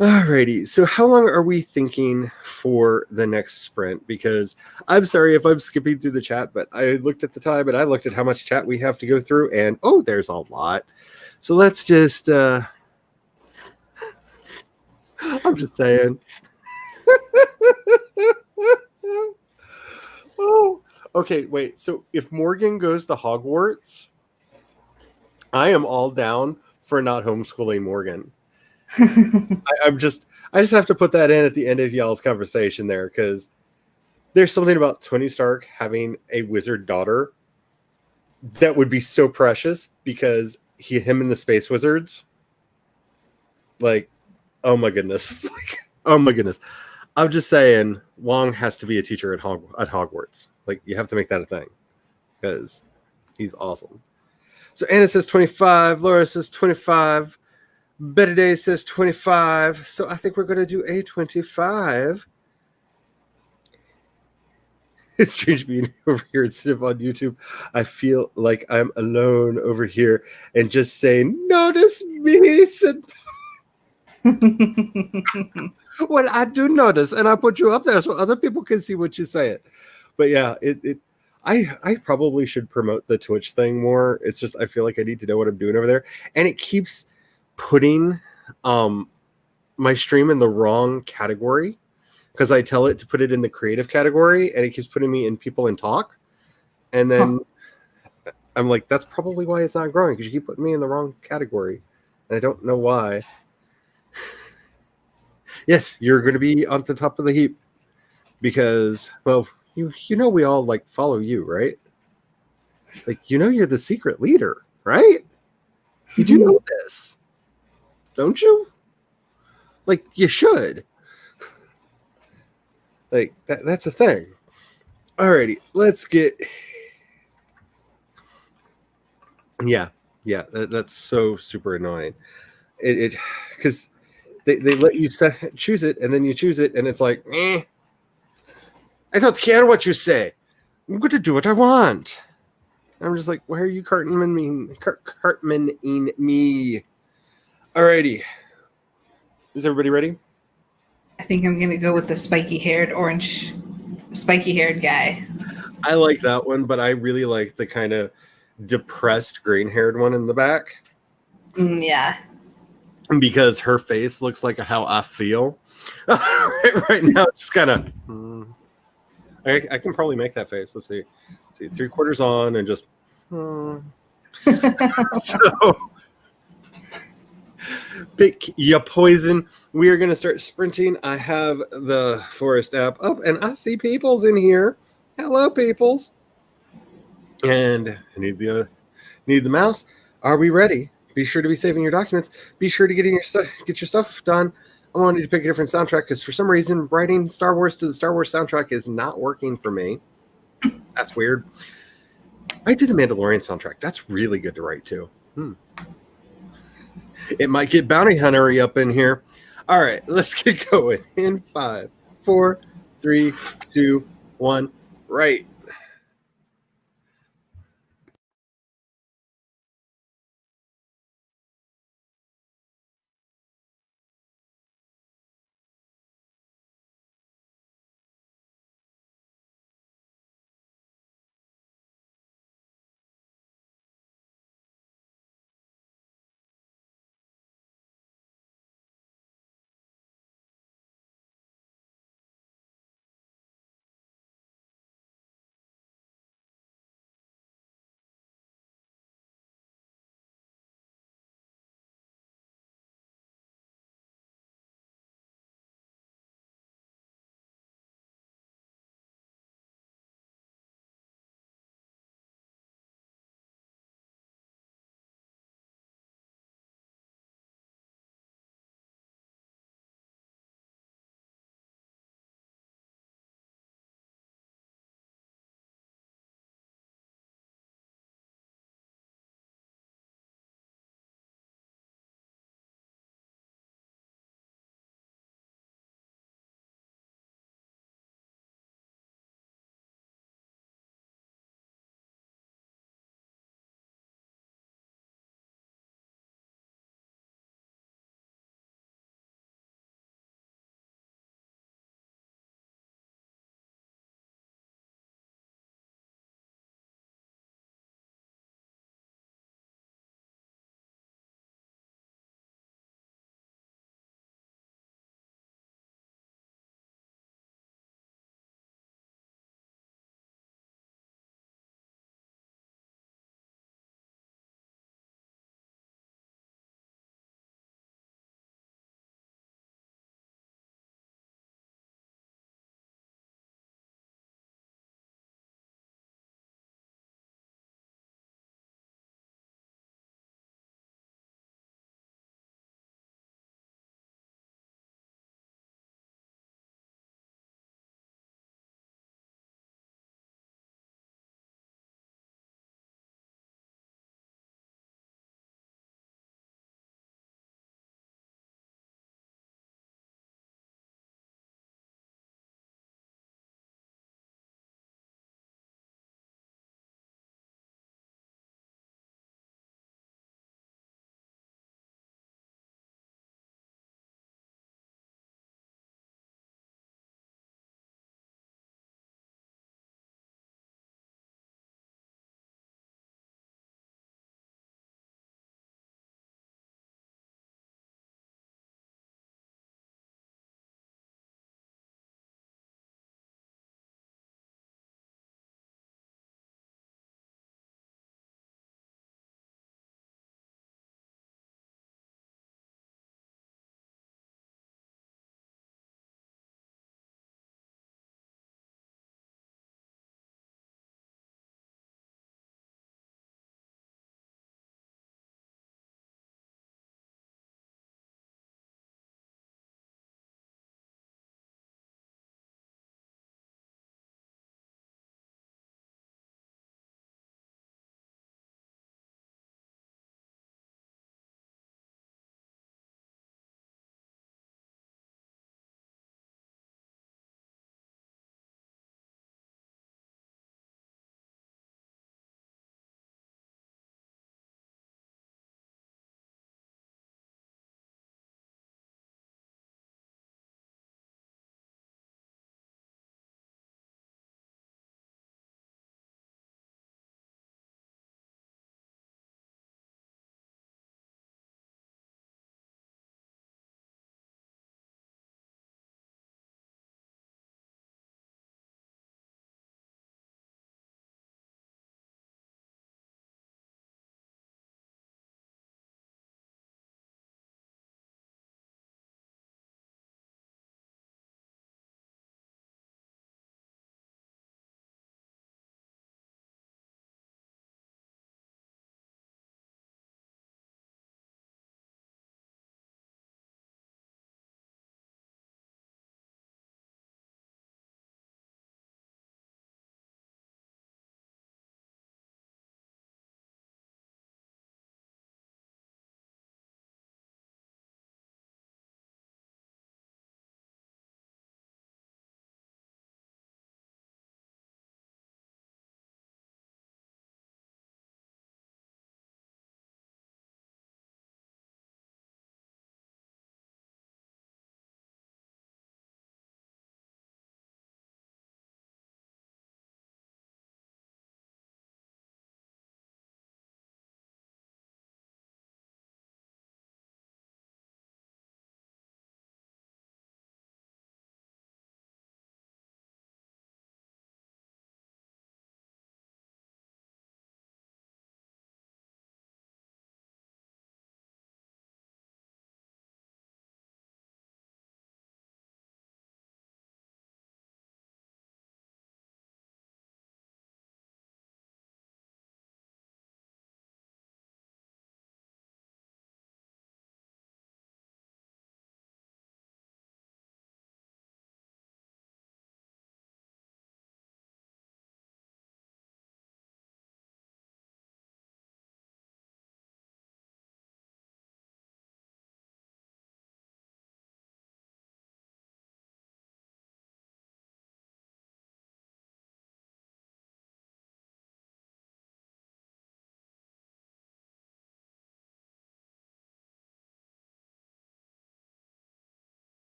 Alrighty, so how long are we thinking for the next sprint? Because I'm sorry if I'm skipping through the chat, but I looked at the time and I looked at how much chat we have to go through, and there's a lot. So let's just, I'm just saying. Okay, wait, so if Morgan goes to Hogwarts, I am all down for not homeschooling Morgan. I just have to put that in at the end of y'all's conversation there, because there's something about Tony Stark having a wizard daughter that would be so precious, because him and the Space Wizards, like, oh my goodness. Oh my goodness. I'm just saying, Wong has to be a teacher at Hogwarts. Like, you have to make that a thing, because he's awesome. So Anna says 25, Laura says 25. Better Day says 25, so I think we're going to do a 25. It's strange being over here instead of on YouTube. I feel like I'm alone over here and just saying, notice me. Well, I do notice, and I put you up there so other people can see what you say it. But yeah, I probably should promote the Twitch thing more. It's just I feel like I need to know what I'm doing over there, and it keeps putting my stream in the wrong category, because I tell it to put it in the creative category, and it keeps putting me in people and talk, and then I'm like, that's probably why it's not growing, because you keep putting me in the wrong category, and I don't know why. Yes, you're going to be on the top of the heap, because, well, you know we all like follow you, right? Like, you're the secret leader, right? You do know this, don't you? Like, you should. Like, that's a thing. Alrighty, let's get... Yeah, that's so super annoying. It because they let you choose it, and then you choose it, and it's like, I don't care what you say. I'm going to do what I want. I'm just like, why are you Cartmaning me? Alrighty. Is everybody ready? I think I'm going to go with the spiky-haired guy. I like that one, but I really like the kind of depressed green-haired one in the back. Yeah. Because her face looks like how I feel right now. Just kind of. I can probably make that face. Let's see. 3/4 on and just. So, pick your poison. We are going to start sprinting. I have the Forest app up, and I see Peoples in here. Hello, Peoples. And I need the mouse. Are we ready? Be sure to be saving your documents. Be sure to get your stuff done. I wanted to pick a different soundtrack because for some reason writing Star Wars to the Star Wars soundtrack is not working for me. That's weird. I do the Mandalorian soundtrack. That's really good to write to. It might get Bounty Hunter-y up in here. All right, let's get going. In 5, 4, 3, 2, 1, right.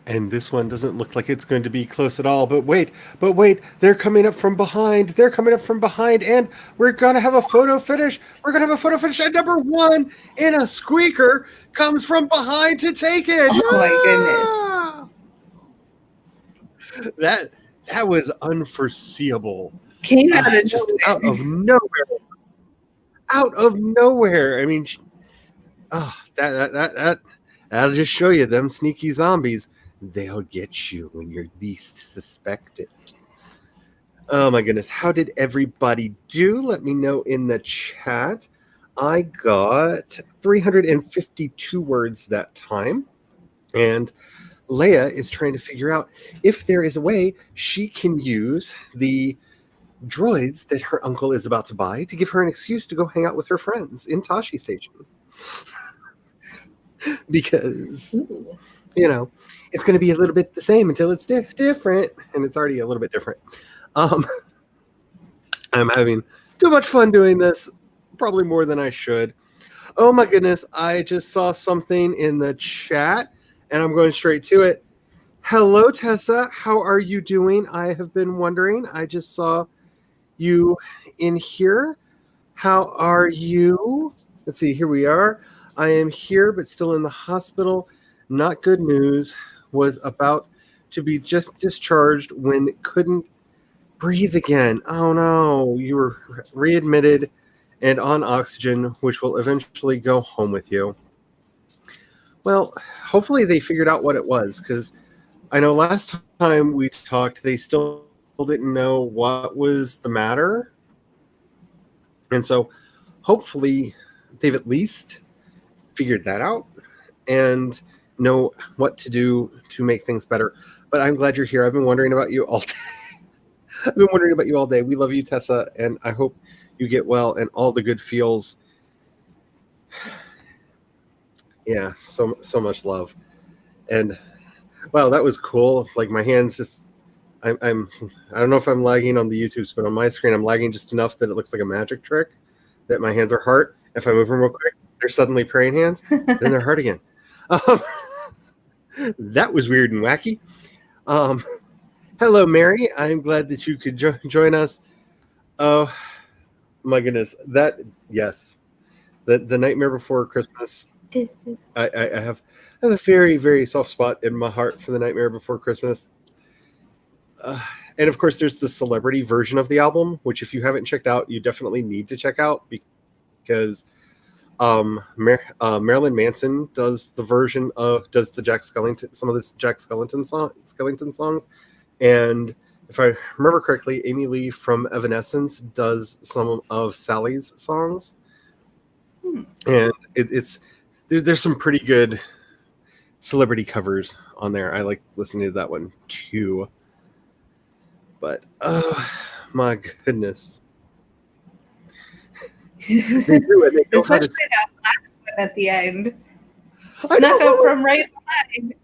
And this one doesn't look like it's going to be close at all. But wait, they're coming up from behind. And we're going to have a photo finish. And number one in a squeaker comes from behind to take it. Oh my goodness. That was unforeseeable. Came out of just nowhere. Out of nowhere. I mean, that'll just show you them sneaky zombies. They'll get you when you're least suspected. Oh my goodness. How did everybody do? Let me know in the chat. I got 352 words that time. And Leia is trying to figure out if there is a way she can use the droids that her uncle is about to buy to give her an excuse to go hang out with her friends in Tashi Station. Because, it's going to be a little bit the same until it's different, and it's already a little bit different. I'm having too much fun doing this, probably more than I should. Oh my goodness, I just saw something in the chat, and I'm going straight to it. Hello, Tessa. How are you doing? I have been wondering. I just saw you in here. How are you? Let's see, here we are. I am here, but still in the hospital. Not good news. Was about to be just discharged when couldn't breathe again. Oh no, you were readmitted and on oxygen, which will eventually go home with you. Well, hopefully they figured out what it was, because I know last time we talked, they still didn't know what was the matter. And so hopefully they've at least figured that out and know what to do to make things better. But I'm glad you're here. I've been wondering about you all day. We love you, Tessa, and I hope you get well and all the good feels. Yeah, so much love. And wow, that was cool. Like my hands just I don't know if I'm lagging on the YouTubes, but on my screen I'm lagging just enough that it looks like a magic trick that my hands are heart. If I move them real quick, they're suddenly praying hands, then they're heart again. That was weird and wacky. Hello, Mary. I'm glad that you could join us. Oh my goodness, yes, the Nightmare Before Christmas. I have a very, very soft spot in my heart for the Nightmare Before Christmas. And of course, there's the celebrity version of the album, which if you haven't checked out, you definitely need to check out, because Marilyn Manson does the version of some of the Jack Skellington songs, and if I remember correctly, Amy Lee from Evanescence does some of Sally's songs, and there's some pretty good celebrity covers on there. I like listening to that one too. But oh my goodness. They do it. Especially that last one at the end. Snuck up from right behind.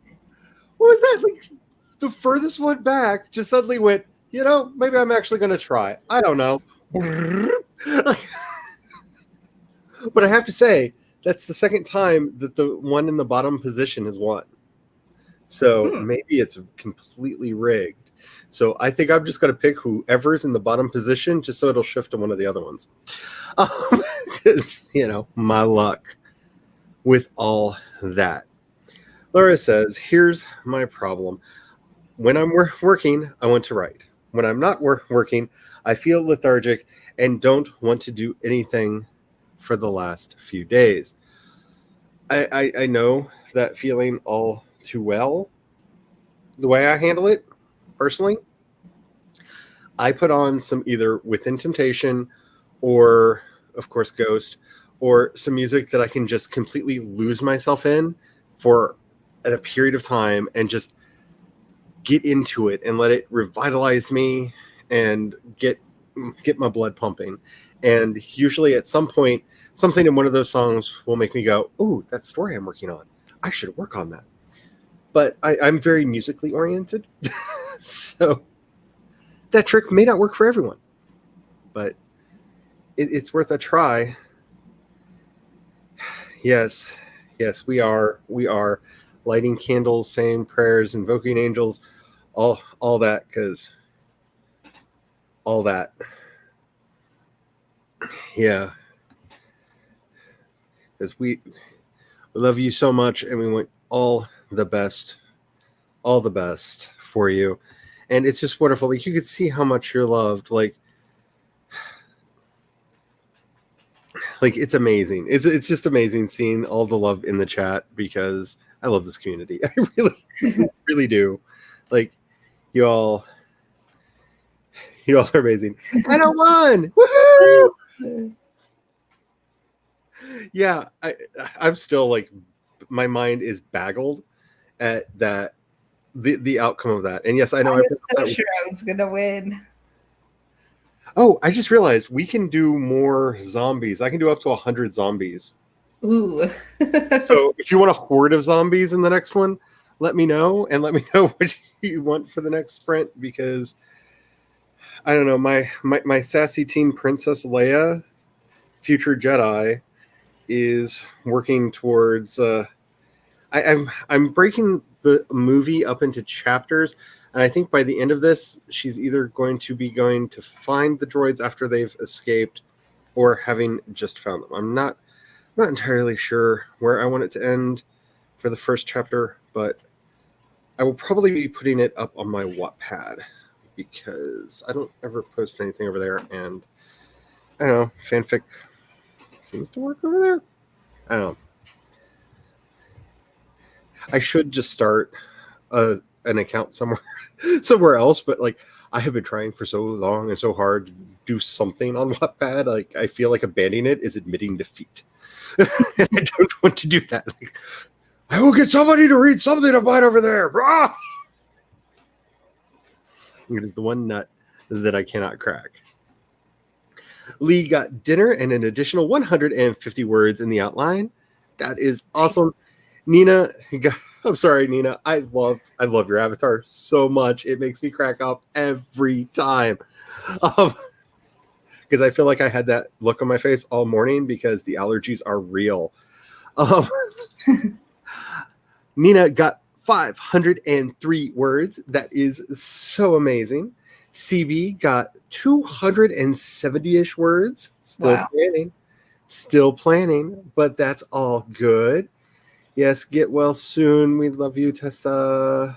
What was that? Like the furthest one back just suddenly went, maybe I'm actually going to try. I don't know. But I have to say, that's the second time that the one in the bottom position has won. So maybe it's completely rigged. So I think I'm just going to pick whoever's in the bottom position just so it'll shift to one of the other ones. Because, my luck with all that. Laura says, here's my problem. When I'm working, I want to write. When I'm not working, I feel lethargic and don't want to do anything for the last few days. I know that feeling all too well. The way I handle it, personally, I put on some either Within Temptation or, of course, Ghost, or some music that I can just completely lose myself in for a period of time and just get into it and let it revitalize me and get my blood pumping. And usually at some point, something in one of those songs will make me go, "Ooh, that story I'm working on, I should work on that." But I'm very musically oriented, so that trick may not work for everyone, but it's worth a try. Yes, we are. lighting candles, saying prayers, invoking angels, all that, because all that. Yeah. Because we love you so much, and we want all the best for you. And it's just wonderful. Like, you could see how much you're loved. Like it's amazing. It's just amazing seeing all the love in the chat, because I love this community. I really do. Like, you all are amazing. And I won! Woohoo! Yeah, I'm still like, my mind is baggled at that, the outcome of that. And yes, I know I was so sure I was gonna win. Oh, I just realized we can do more zombies. I can do up to 100 zombies. Ooh. So if you want a horde of zombies in the next one, let me know, and let me know what you want for the next sprint, because I don't know, my sassy teen princess Leia, future Jedi, is working towards I'm breaking the movie up into chapters, and I think by the end of this, she's either going to find the droids after they've escaped, or having just found them. I'm not entirely sure where I want it to end for the first chapter, but I will probably be putting it up on my Wattpad, because I don't ever post anything over there, and I don't know, fanfic seems to work over there. I don't know. I should just start an account somewhere else, but like, I have been trying for so long and so hard to do something on Wattpad. Like, I feel like abandoning it is admitting defeat. And I don't want to do that. Like, I will get somebody to read something of mine over there. Brah! It is the one nut that I cannot crack. Lee got dinner and an additional 150 words in the outline. That is awesome. Nina, I'm sorry, Nina. I love your avatar so much. It makes me crack up every time. Because I feel like I had that look on my face all morning, because the allergies are real. Nina got 503 words. That is so amazing. CB got 270-ish words. Still planning, but that's all good. Yes, get well soon. We love you, Tessa.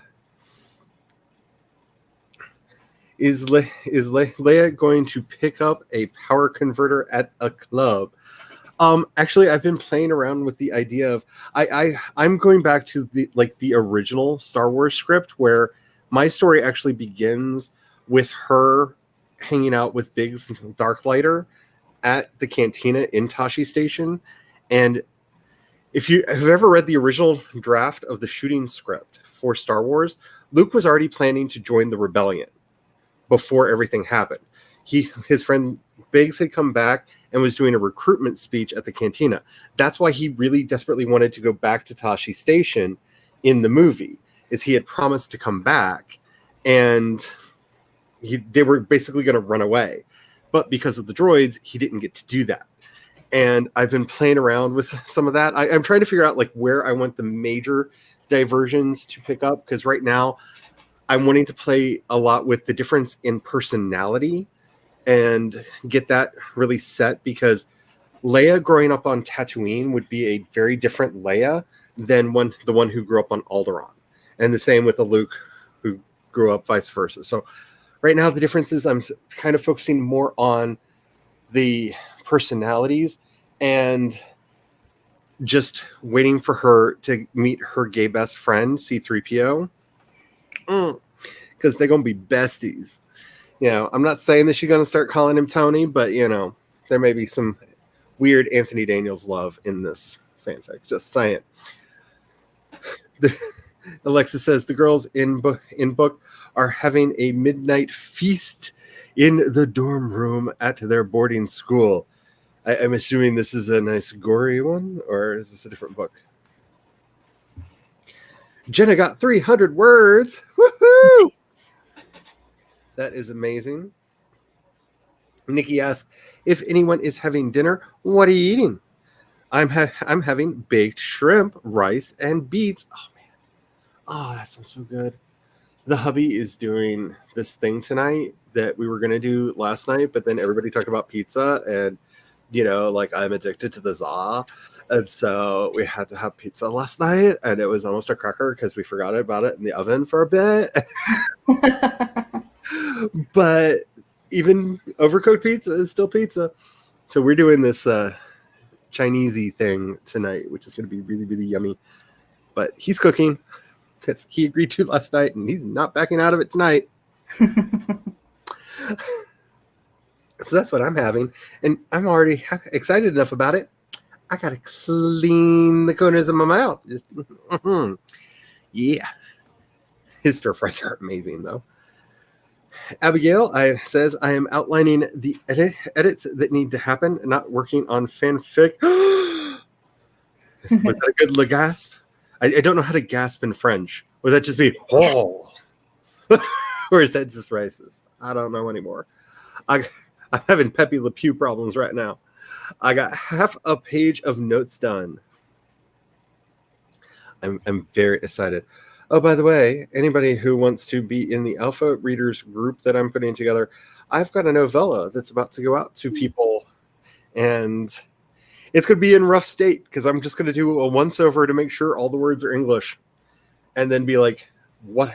Is Leia going to pick up a power converter at a club? Actually, I've been playing around with the idea of I'm going back to the original Star Wars script, where my story actually begins with her hanging out with Biggs Darklighter at the cantina in Tashi Station. And if you have ever read the original draft of the shooting script for Star Wars, Luke was already planning to join the rebellion before everything happened. His friend Biggs had come back and was doing a recruitment speech at the cantina. That's why he really desperately wanted to go back to Tashi Station in the movie, is he had promised to come back, and they were basically going to run away. But because of the droids, he didn't get to do that. And I've been playing around with some of that. I'm trying to figure out like where I want the major diversions to pick up, because right now I'm wanting to play a lot with the difference in personality and get that really set, because Leia growing up on Tatooine would be a very different Leia than the one who grew up on Alderaan. And the same with the Luke who grew up vice versa. So right now the difference is I'm kind of focusing more on the personalities and just waiting for her to meet her gay best friend, C-3PO. Because they're going to be besties. You know, I'm not saying that she's going to start calling him Tony, but, you know, there may be some weird Anthony Daniels love in this fanfic. Just saying. Alexis says the girls in book are having a midnight feast in the dorm room at their boarding school. I'm assuming this is a nice gory one, or is this a different book? Jenna got 300 words. Woohoo! That is amazing. Nikki asked if anyone is having dinner. What are you eating? I'm having baked shrimp, rice, and beets. Oh man, Oh, that sounds so good. The hubby is doing this thing tonight that we were going to do last night, but then everybody talked about pizza, and like I'm addicted to the za. And so we had to have pizza last night, and it was almost a cracker because we forgot about it in the oven for a bit. But even overcooked pizza is still pizza. So we're doing this Chinesey thing tonight, which is going to be really, really yummy. But he's cooking because he agreed to last night, and he's not backing out of it tonight. So that's what I'm having, and I'm already excited enough about it. I gotta clean the corners of my mouth. Just, yeah. His stir fries are amazing, though. Abigail says, I am outlining the edits that need to happen, not working on fanfic. Was that a good gasp? I don't know how to gasp in French. Would that just be, oh? Or is that just racist? I don't know anymore. I'm having Pepe Le Pew problems right now. I got half a page of notes done. I'm very excited. Oh, by the way, anybody who wants to be in the Alpha Readers group that I'm putting together, I've got a novella that's about to go out to people, and it's going to be in rough state because I'm just going to do a once-over to make sure all the words are English, and then be like, what?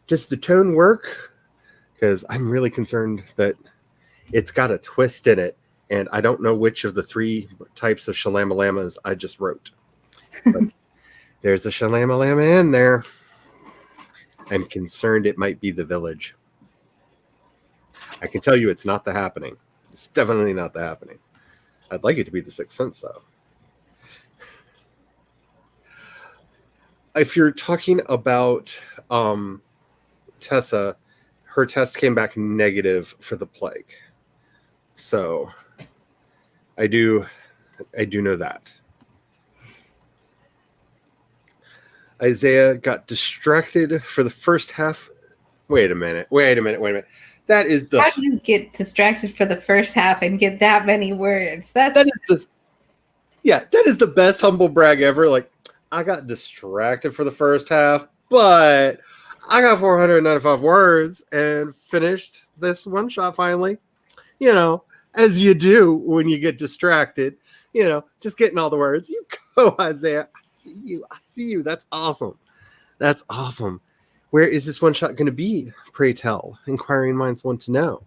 Does the tone work? Because I'm really concerned that it's got a twist in it, and I don't know which of the 3 types of shalamalamas I just wrote. But there's a shalamalama in there. I'm concerned it might be the village. I can tell you it's not the happening. It's definitely not the happening. I'd like it to be the Sixth Sense, though. If you're talking about Tessa, her test came back negative for the plague. So I do know that. Isaiah got distracted for the first half. Wait a minute. That is the. How do you get distracted for the first half and get that many words? That is the best humble brag ever. Like, I got distracted for the first half, but I got 495 words and finished this one shot finally. As you do when you get distracted. Just getting all the words. You go, Isaiah. I see you. That's awesome. Where is this one shot going to be? Pray tell. Inquiring minds want to know.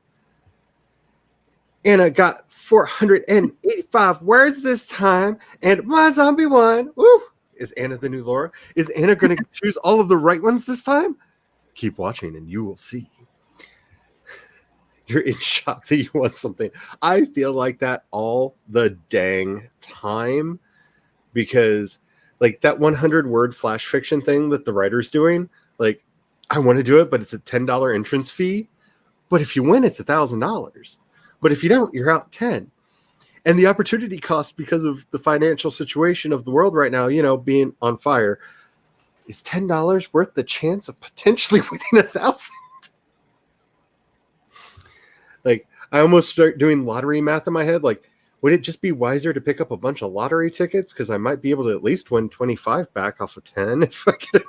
Anna got 485 words this time, and my zombie won. Woo! Is Anna the new Laura? Is Anna going to choose all of the right ones this time? Keep watching, and you will see. You're in shock that you want something. I feel like that all the dang time, because like that 100-word flash fiction thing that the writer's doing, like I want to do it, but it's a $10 entrance fee. But if you win, it's $1,000. But if you don't, you're out 10. And the opportunity cost, because of the financial situation of the world right now, being on fire, is $10 worth the chance of potentially winning 1,000? Like, I almost start doing lottery math in my head. Like, would it just be wiser to pick up a bunch of lottery tickets? Because I might be able to at least win 25 back off of 10 if I get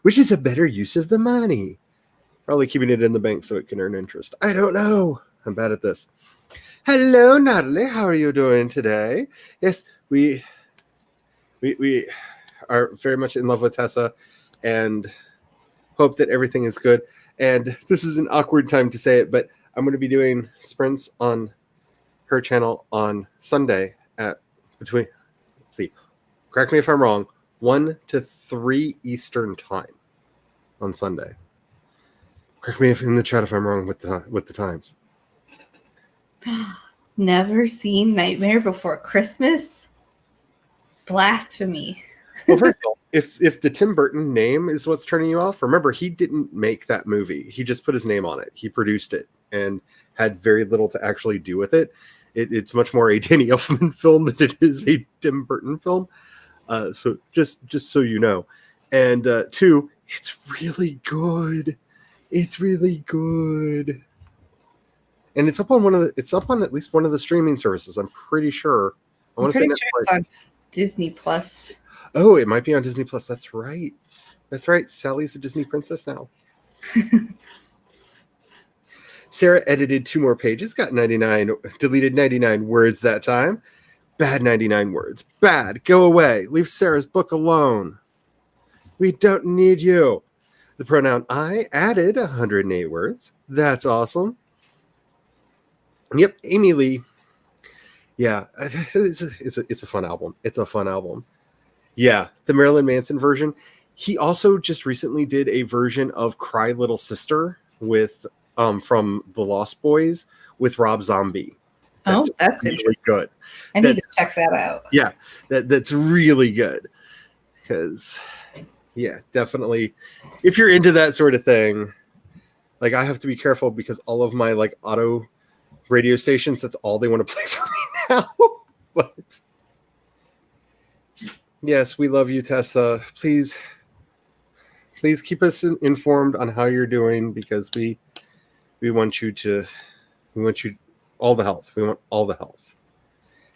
which is a better use of the money? Probably keeping it in the bank so it can earn interest. I don't know. I'm bad at this. Hello, Natalie. How are you doing today? Yes, we are very much in love with Tessa and hope that everything is good. And this is an awkward time to say it, but I'm going to be doing sprints on her channel on Sunday at between, correct me if I'm wrong, 1 to 3 Eastern time on Sunday. Correct me in the chat if I'm wrong with the times. Never seen Nightmare Before Christmas? Blasphemy. Well, first of all, if the Tim Burton name is what's turning you off, remember, he didn't make that movie. He just put his name on it. He produced it and had very little to actually do with it. It's much more a Danny Elfman film than it is a Tim Burton film. So just so you know. And 2, it's really good. It's really good. And it's up on at least one of the streaming services. I'm pretty sure. I want to say Netflix. It's on Disney Plus. Oh, it might be on Disney Plus. That's right. That's right. Sally's a Disney princess now. Sarah edited 2 more pages, got 99, deleted 99 words that time. Bad 99 words. Bad. Go away. Leave Sarah's book alone. We don't need you. The pronoun I added 108 words. That's awesome. Yep, Amy Lee. Yeah, it's a fun album. It's a fun album. Yeah, the Marilyn Manson version. He also just recently did a version of Cry Little Sister with from The Lost Boys with Rob Zombie. That's really interesting. good. I need to check that out. Yeah, that's really good. Because, yeah, definitely, if you're into that sort of thing, like I have to be careful because all of my like auto radio stations, that's all they want to play for me now. But yes, we love you, Tessa. Please keep us informed on how you're doing because we want you all the health. We want all the health.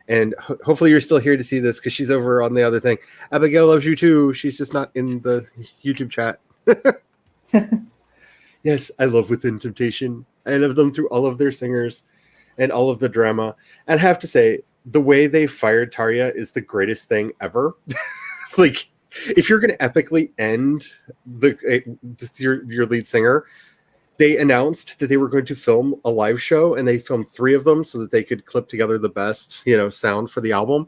And hopefully you're still here to see this because she's over on the other thing. Abigail loves you too. She's just not in the YouTube chat. Yes, I love Within Temptation. I love them through all of their singers and all of the drama. And I have to say, the way they fired Tarja is the greatest thing ever. Like, if you're going to epically end your lead singer, they announced that they were going to film a live show, and they filmed 3 of them so that they could clip together the best, sound for the album.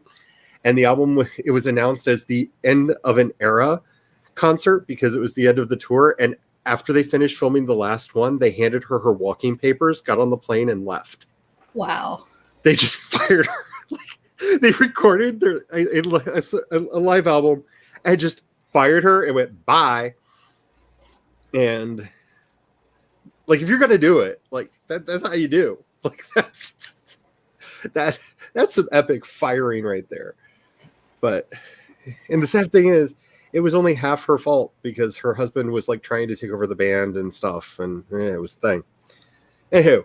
And the album, it was announced as the end of an era concert because it was the end of the tour. And after they finished filming the last one, they handed her walking papers, got on the plane, and left. Wow. They just fired her. Like, they recorded a live album and just fired her and went, bye. And like, if you're going to do it, like that's how you do. Like that's some epic firing right there. But, and the sad thing is, it was only half her fault because her husband was like trying to take over the band and stuff. And it was a thing. Anywho,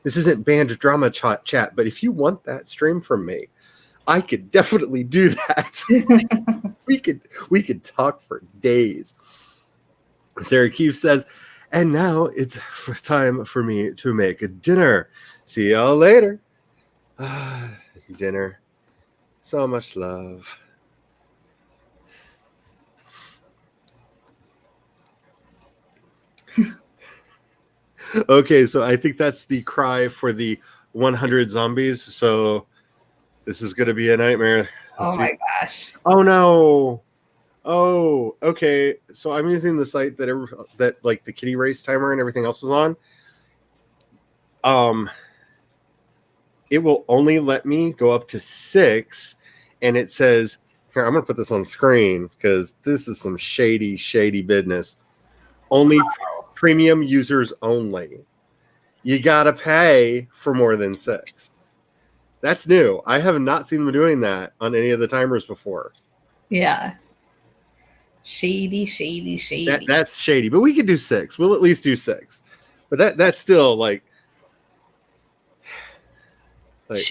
this isn't band drama chat, but if you want that stream from me, I could definitely do that. we could talk for days. Sarah Keefe says, and now it's time for me to make a dinner. See y'all later. Dinner. So much love. Okay, so I think that's the cry for the 100 zombies. So this is going to be a nightmare. Oh my gosh. Oh no. Oh, okay. So I'm using the site that like the kitty race timer and everything else is on. It will only let me go up to 6, and it says, here, I'm gonna put this on screen because this is some shady business. Only premium users only. You gotta pay for more than 6. That's new. I have not seen them doing that on any of the timers before. Yeah. Shady. That's shady, but we could do 6. We'll at least do 6. But that's still like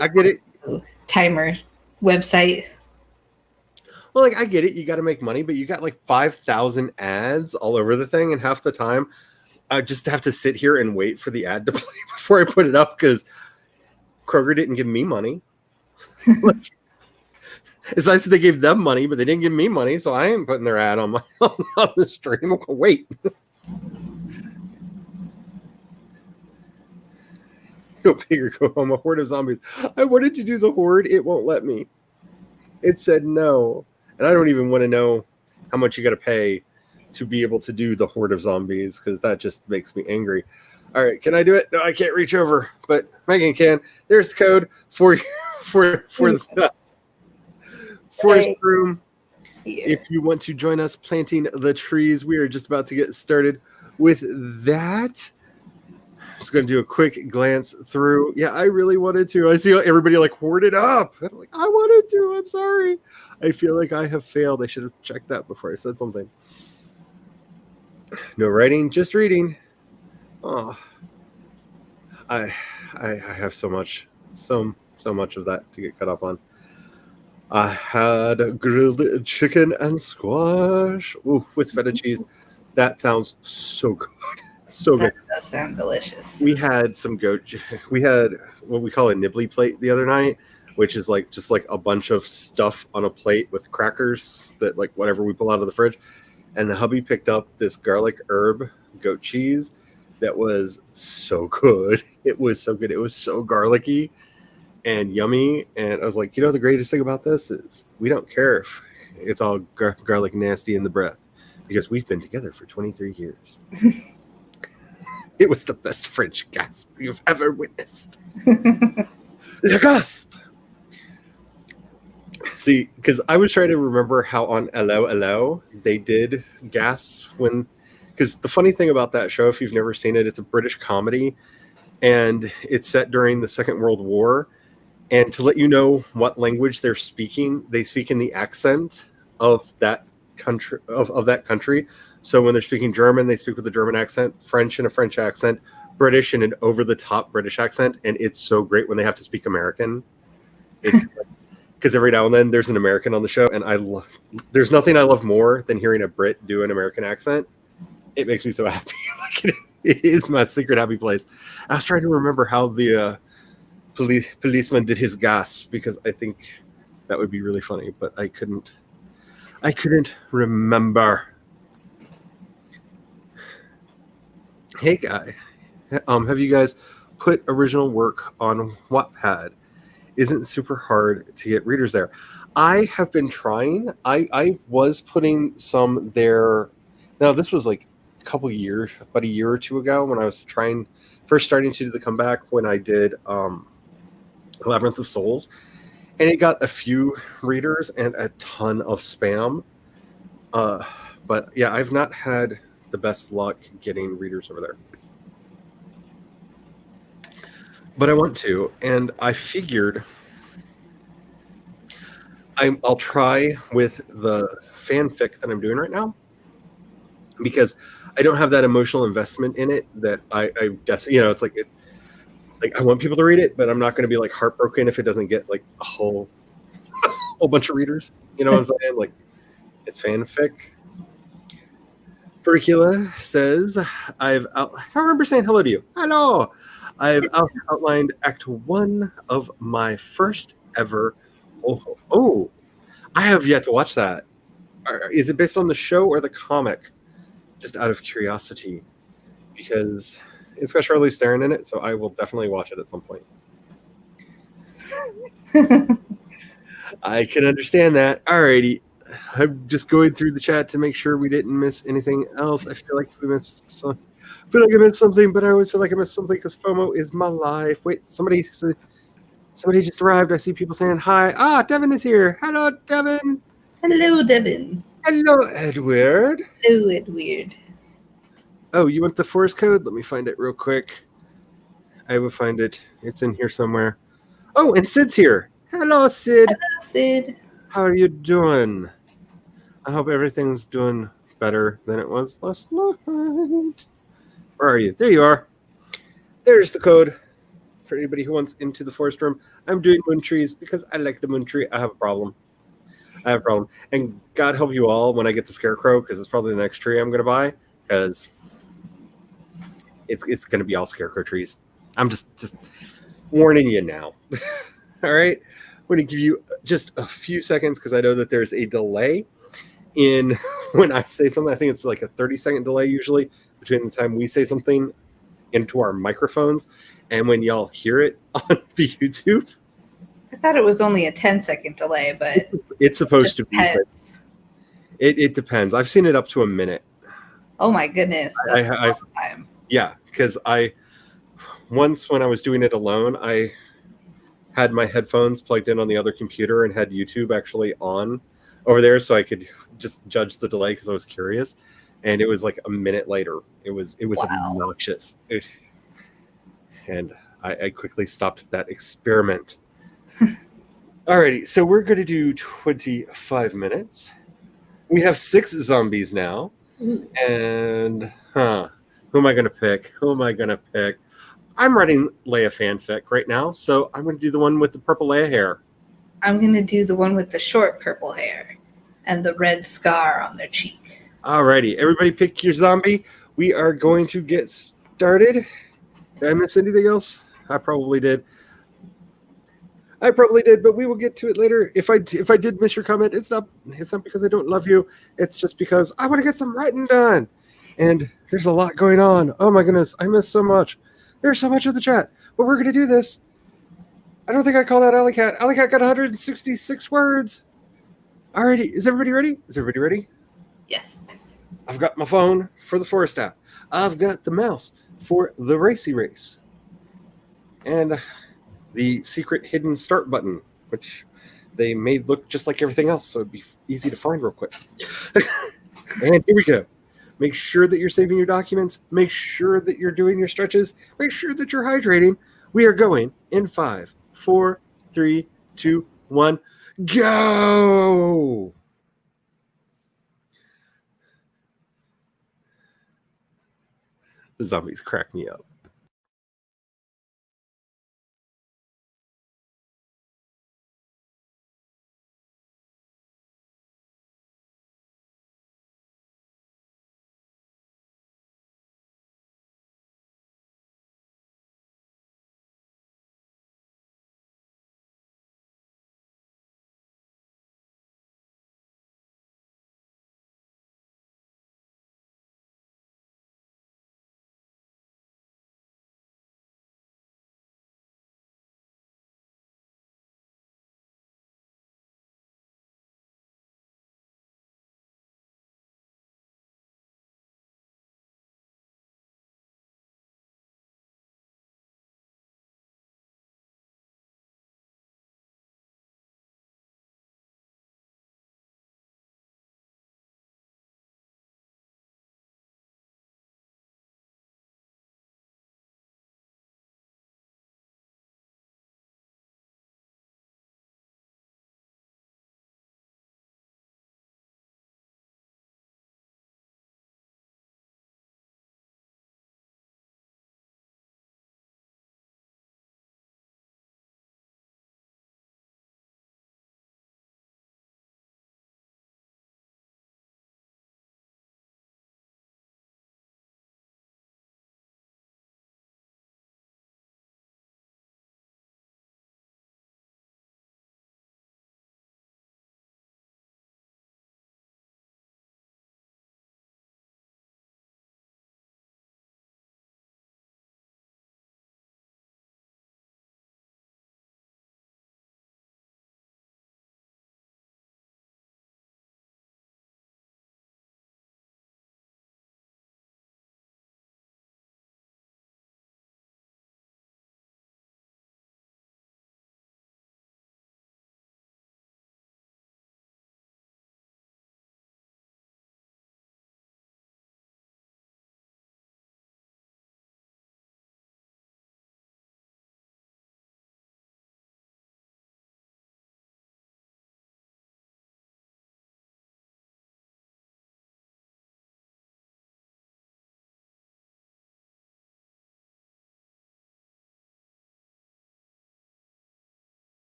I get it. Timer website. Well, like I get it. You got to make money, but you got like 5,000 ads all over the thing, and half the time I just have to sit here and wait for the ad to play before I put it up because Kroger didn't give me money. Like, it's nice that they gave them money, but they didn't give me money, so I ain't putting their ad on on the stream. I'll wait. Go big or go home. A horde of zombies. I wanted to do the horde. It won't let me. It said no. And I don't even want to know how much you got to pay to be able to do the horde of zombies because that just makes me angry. All right, can I do it? No, I can't reach over, but Megan can. There's the code for the forest room. If you want to join us planting the trees, we are just about to get started with that. Just going to do a quick glance through. Yeah, I really wanted to. I see everybody like hoarded up. I'm like, I wanted to. I'm sorry. I feel like I have failed. I should have checked that before I said something. No writing, just reading. Oh, I have so much of that to get caught up on. I had grilled chicken and squash. Ooh, with feta cheese. That sounds so good. So good. That does sound delicious. We had some we had what we call a nibbly plate the other night, which is like just like a bunch of stuff on a plate with crackers that like whatever we pull out of the fridge. And the hubby picked up this garlic herb goat cheese that was so good. It was so good. It was so garlicky and yummy. And I was like, the greatest thing about this is we don't care if it's all garlic nasty in the breath because we've been together for 23 years. It was the best French gasp you've ever witnessed. Le gasp! See, because I was trying to remember how on Hello, Hello they did gasps when... Because the funny thing about that show, if you've never seen it, it's a British comedy, and it's set during the Second World War. And to let you know what language they're speaking, they speak in the accent of that country. Of that country. So when they're speaking German, they speak with a German accent, French in a French accent, British in an over-the-top British accent, and it's so great when they have to speak American. Because every now and then there's an American on the show, and there's nothing I love more than hearing a Brit do an American accent. It makes me so happy. It is my secret happy place. I was trying to remember how the policeman did his gasp because I think that would be really funny, but I couldn't remember. Hey guy, have you guys put original work on Wattpad? Isn't super hard to get readers there. I have been trying. I was putting some there. Now this was like about a year or two ago when I was first starting to do the comeback when I did Labyrinth of Souls, and it got a few readers and a ton of spam. But yeah, I've not had the best luck getting readers over there. But I want to, and I figured I'll try with the fanfic that I'm doing right now because I don't have that emotional investment in it that I guess, it's like I want people to read it, but I'm not going to be like heartbroken if it doesn't get like a whole bunch of readers. You know what I'm saying? Like, it's fanfic. Pericula says, I remember saying hello to you. Hello. I've outlined Act 1 of my first ever. Oh, I have yet to watch that. Is it based on the show or the comic? Just out of curiosity, because it's got Charlize Theron in it, so I will definitely watch it at some point. I can understand that. Alrighty. I'm just going through the chat to make sure we didn't miss anything else. I feel like we missed some. I feel like I missed something, but I always feel like I missed something because FOMO is my life. Wait, somebody just arrived. I see people saying hi. Ah, Devin is here. Hello, Devin. Hello, Devin. Hello, Edward. Hello, Edward. Oh, you want the force code? Let me find it real quick. I will find it. It's in here somewhere. Oh, and Sid's here. Hello, Sid. Hello, Sid. How are you doing? I hope everything's doing better than it was last night. Where are you? There you are. There's the code for anybody who wants into the forest room. I'm doing moon trees because I like the moon tree. I have a problem. And God help you all when I get the scarecrow, because it's probably the next tree I'm going to buy, because it's going to be all scarecrow trees. I'm just warning you now. All right? I'm going to give you just a few seconds because I know that there's a delay in when I say something. I think it's like a 30-second delay usually between the time we say something into our microphones and when y'all hear it on the YouTube. I thought it was only a 10-second delay, but it's supposed to be. It depends. I've seen it up to a minute. Oh my goodness. That's a long time. Yeah, because once when I was doing it alone, I had my headphones plugged in on the other computer and had YouTube actually on over there so I could just judge the delay because I was curious. And it was like a minute later. It was Wow. obnoxious. And I quickly stopped that experiment. Alrighty, so we're going to do 25 minutes. We have 6 zombies now. And, who am I going to pick? I'm writing Leia fanfic right now, so I'm going to do the one with the purple Leia hair. I'm going to do the one with the short purple hair and the red scar on their cheek. Alrighty, everybody pick your zombie. We are going to get started. Did I miss anything else? I probably did. But we will get to it later. If I did miss your comment, it's not because I don't love you. It's just because I want to get some writing done. And there's a lot going on. Oh my goodness, I missed so much. There's so much in the chat. But we're gonna do this. I don't think I called out Alley Cat. Alley Cat got 166 words. Alrighty, is everybody ready? Yes. I've got my phone for the Forest app. I've got the mouse for the Racy Race. And the secret hidden start button, which they made look just like everything else, so it'd be easy to find real quick. And here we go. Make sure that you're saving your documents. Make sure that you're doing your stretches. Make sure that you're hydrating. We are going in 5, 4, 3, 2, 1, go! The zombies crack me up.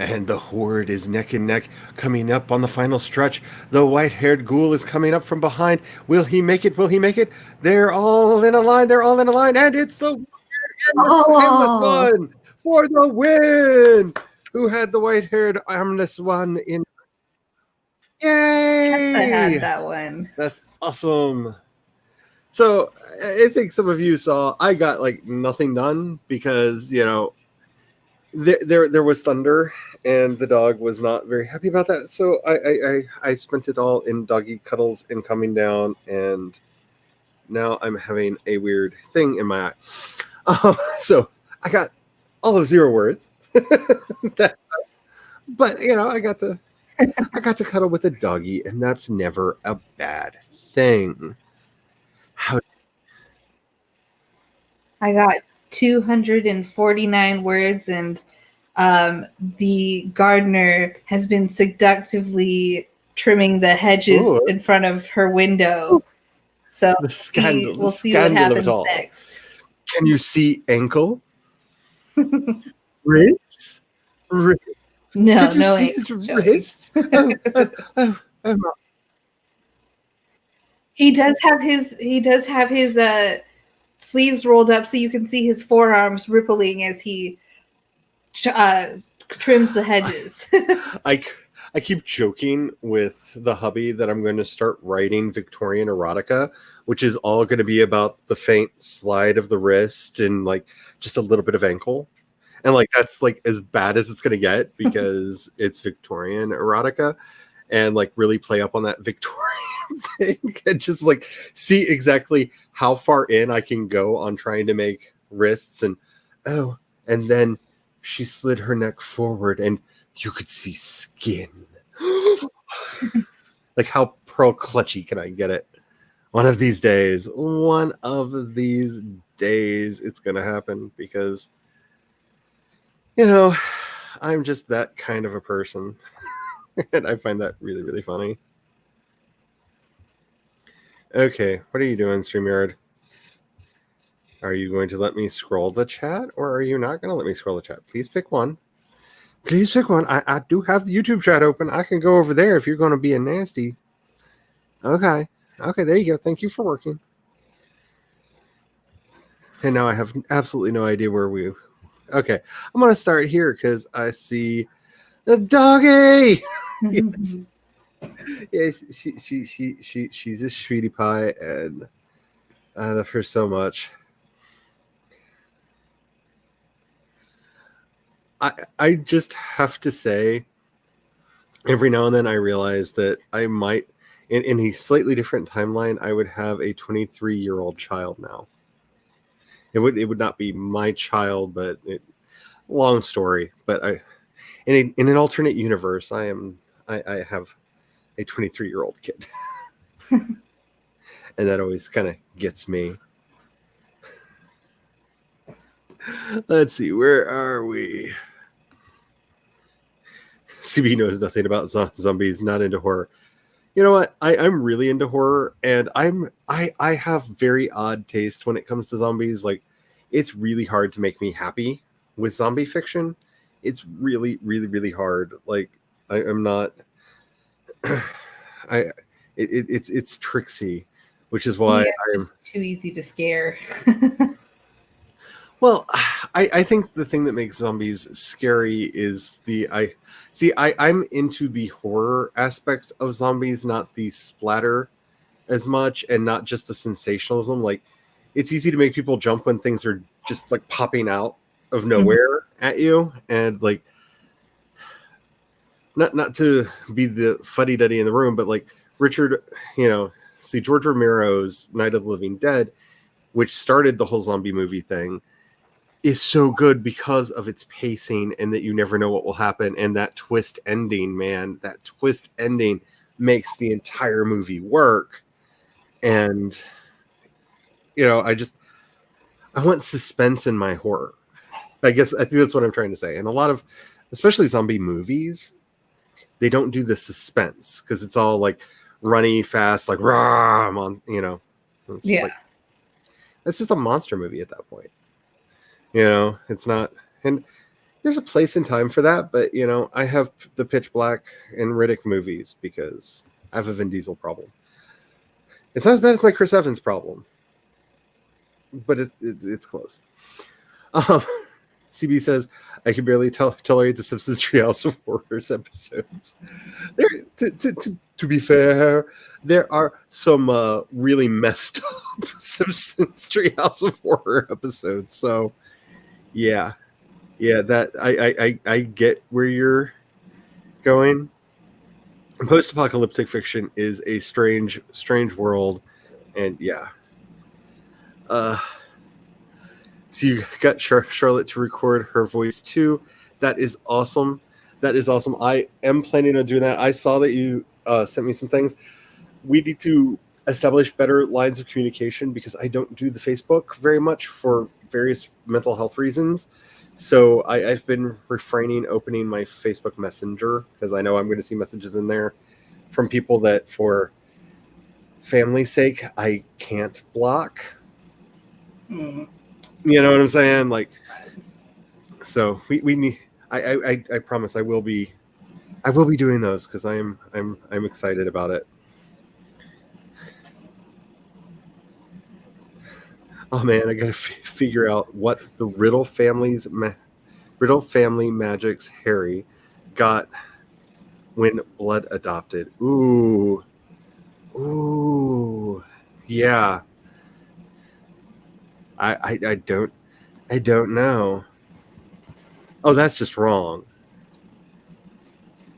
And the horde is neck and neck, coming up on the final stretch. The white-haired ghoul is coming up from behind. Will he make it? Will he make it? They're all in a line. They're all in a line. And it's the armless one for the win. Who had the white-haired armless one in? Yay! Yes, I had that one. That's awesome. So I think some of you saw I got like nothing done because, you know, there was thunder and the dog was not very happy about that. So I spent it all in doggy cuddles and coming down, and now I'm having a weird thing in my eye. So I got all of 0 words. But you know, I got to cuddle with a doggy, and that's never a bad thing. I got 249 words, and the gardener has been seductively trimming the hedges in front of her window. So the scandal, we'll see what happens next. Can you see ankle? Wrists? Wrists? No, Can you no see his wrists? He does have his sleeves rolled up so you can see his forearms rippling as he trims the hedges. I keep joking with the hubby that I'm going to start writing Victorian erotica, which is all going to be about the faint slide of the wrist and like just a little bit of ankle. And like that's like as bad as it's going to get because it's Victorian erotica, and like really play up on that Victorian thing and just like see exactly how far in I can go on trying to make wrists. And and then she slid her neck forward and you could see skin. Like how pearl clutchy can I get it? One of these days it's gonna happen because, you know, I'm just that kind of a person. And I find that really, really funny. Okay, what are you doing, StreamYard? Are you going to let me scroll the chat, or are you not going to let me scroll the chat? Please pick one. Please pick one. I do have the YouTube chat open. I can go over there if you're going to be a nasty. Okay. Okay, there you go. Thank you for working. And now I have absolutely no idea where we... Okay, I'm going to start here because I see the doggy! Yes. Yes, she's a sweetie pie, and I love her so much. I just have to say, every now and then I realize that I might, in a slightly different timeline, I would have a 23-year-old child now. It would not be my child, but long story. But in an alternate universe, I have a 23-year-old kid. And that always kind of gets me. Let's see, where are we? CB knows nothing about zombies, not into horror. You know what? I'm really into horror, and I have very odd taste when it comes to zombies. Like, it's really hard to make me happy with zombie fiction. It's really, really, really hard. Like, I'm not... It's tricksy, which is why I'm too easy to scare. Well, I think the thing that makes zombies scary is I'm into the horror aspects of zombies, not the splatter as much, and not just the sensationalism. Like, it's easy to make people jump when things are just like popping out of nowhere at you, and like not to be the fuddy-duddy in the room, but like Richard, George Romero's Night of the Living Dead, which started the whole zombie movie thing, is so good because of its pacing and that you never know what will happen. And that twist ending, man, that twist ending makes the entire movie work. And, I want suspense in my horror. I think that's what I'm trying to say. And a lot of, especially zombie movies, they don't do the suspense because it's all like runny, fast, like, rah, it's just like, it's just a monster movie at that point. It's not, and there's a place and time for that, but you know, I have the Pitch Black and Riddick movies because I have a Vin Diesel problem. It's not as bad as my Chris Evans problem, but it's close. CB says, I can barely tolerate the Simpsons Treehouse of Horrors episodes. To be fair, there are some really messed up Simpsons Treehouse of Horror episodes. So, yeah, that I get where you're going. Post-apocalyptic fiction is a strange world, and yeah. So you got Charlotte to record her voice too. That is awesome. I am planning on doing that. I saw that you sent me some things. We need to establish better lines of communication because I don't do the Facebook very much for various mental health reasons. So I've been refraining opening my Facebook Messenger because I know I'm going to see messages in there from people that for family's sake I can't block. You know what I'm saying? Like, so we need. I promise I will be doing those because I'm excited about it. Oh man, I gotta figure out what the Riddle family magic's Harry got when blood adopted. Ooh, yeah. I don't know. Oh, that's just wrong.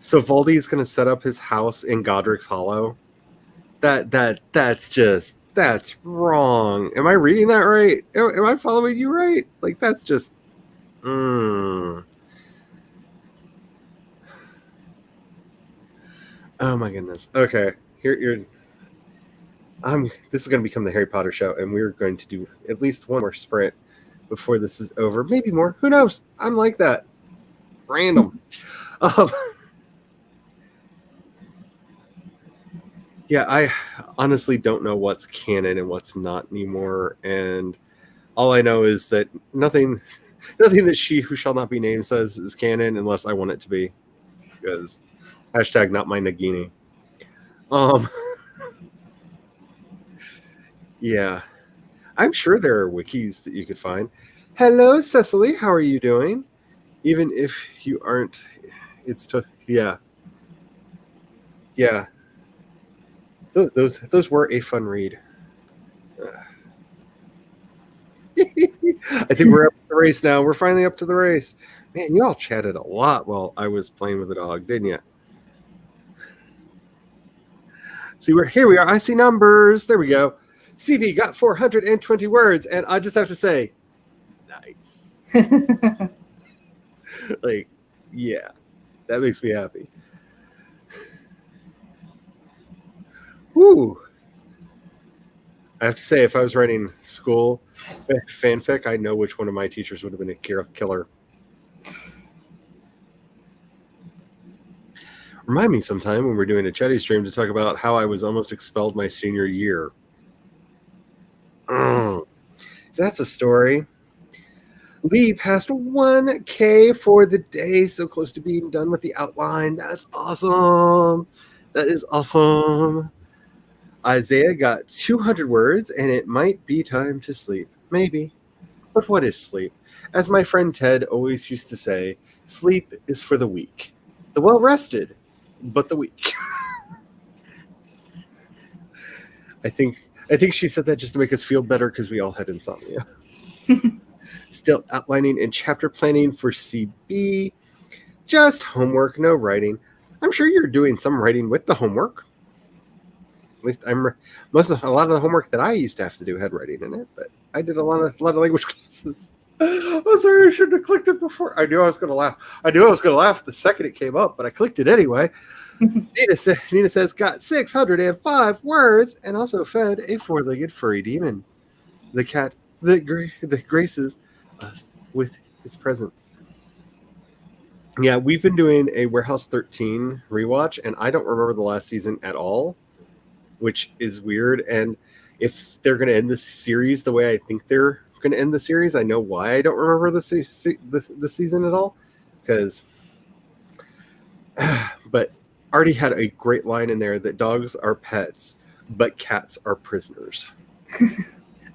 So Voldy's gonna set up his house in Godric's Hollow. That's wrong. Am I reading that right? Am I following you right? Like that's just. Oh my goodness. Okay, here. This is going to become the Harry Potter show, and we're going to do at least one more sprint before this is over. Maybe more. Who knows? I'm like that. Random. Yeah, I honestly don't know what's canon and what's not anymore, and all I know is that nothing that she who shall not be named says is canon unless I want it to be, because hashtag not my Nagini. Yeah, I'm sure there are wikis that you could find. Hello, Cecily. How are you doing? Even if you aren't, yeah. Those were a fun read. I think we're up to the race now. We're finally up to the race. Man, you all chatted a lot while I was playing with the dog, didn't you? See, here we are. I see numbers. There we go. CB got 420 words, and I just have to say, nice. Like, yeah, that makes me happy. Woo! I have to say, if I was writing school fanfic, I know which one of my teachers would have been a killer. Remind me sometime when we're doing a chatty stream to talk about how I was almost expelled my senior year. That's a story. Lee passed 1K for the day, so close to being done with the outline. That's awesome. That is awesome. Isaiah got 200 words, and it might be time to sleep. Maybe. But what is sleep? As my friend Ted always used to say, sleep is for the weak. The well-rested, but the weak. I think she said that just to make us feel better because we all had insomnia. Still outlining and chapter planning for CB. Just homework, no writing. I'm sure you're doing some writing with the homework. At least a lot of the homework that I used to have to do had writing in it, but I did a lot of language classes. I'm sorry, I shouldn't have clicked it before. I knew I was going to laugh the second it came up, but I clicked it anyway. Nina says, got 605 words and also fed a four-legged furry demon. The cat that graces us with his presence. Yeah, we've been doing a Warehouse 13 rewatch, and I don't remember the last season at all, which is weird. And if they're going to end this series the way I think they're going to end the series, I know why I don't remember the season at all. because, but Artie had a great line in there that dogs are pets, but cats are prisoners.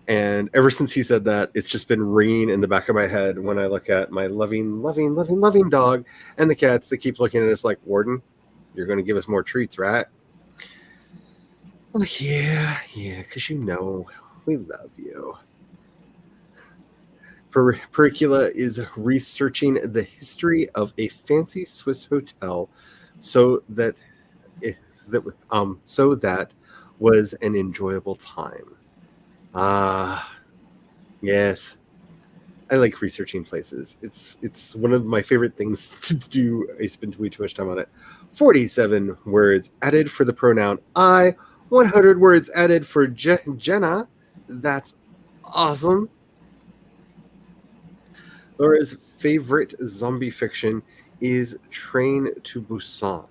And ever since he said that, it's just been ringing in the back of my head when I look at my loving, loving, loving, loving dog and the cats that keep looking at us like, Warden, you're going to give us more treats, right? I'm like, yeah, because you know we love you. Pericula is researching the history of a fancy Swiss hotel, so that was an enjoyable time. Yes, I like researching places. It's one of my favorite things to do. I spend way too much time on it. 47 words added for the pronoun I. 100 words added for Jenna. That's awesome. Laura's favorite zombie fiction is Train to Busan.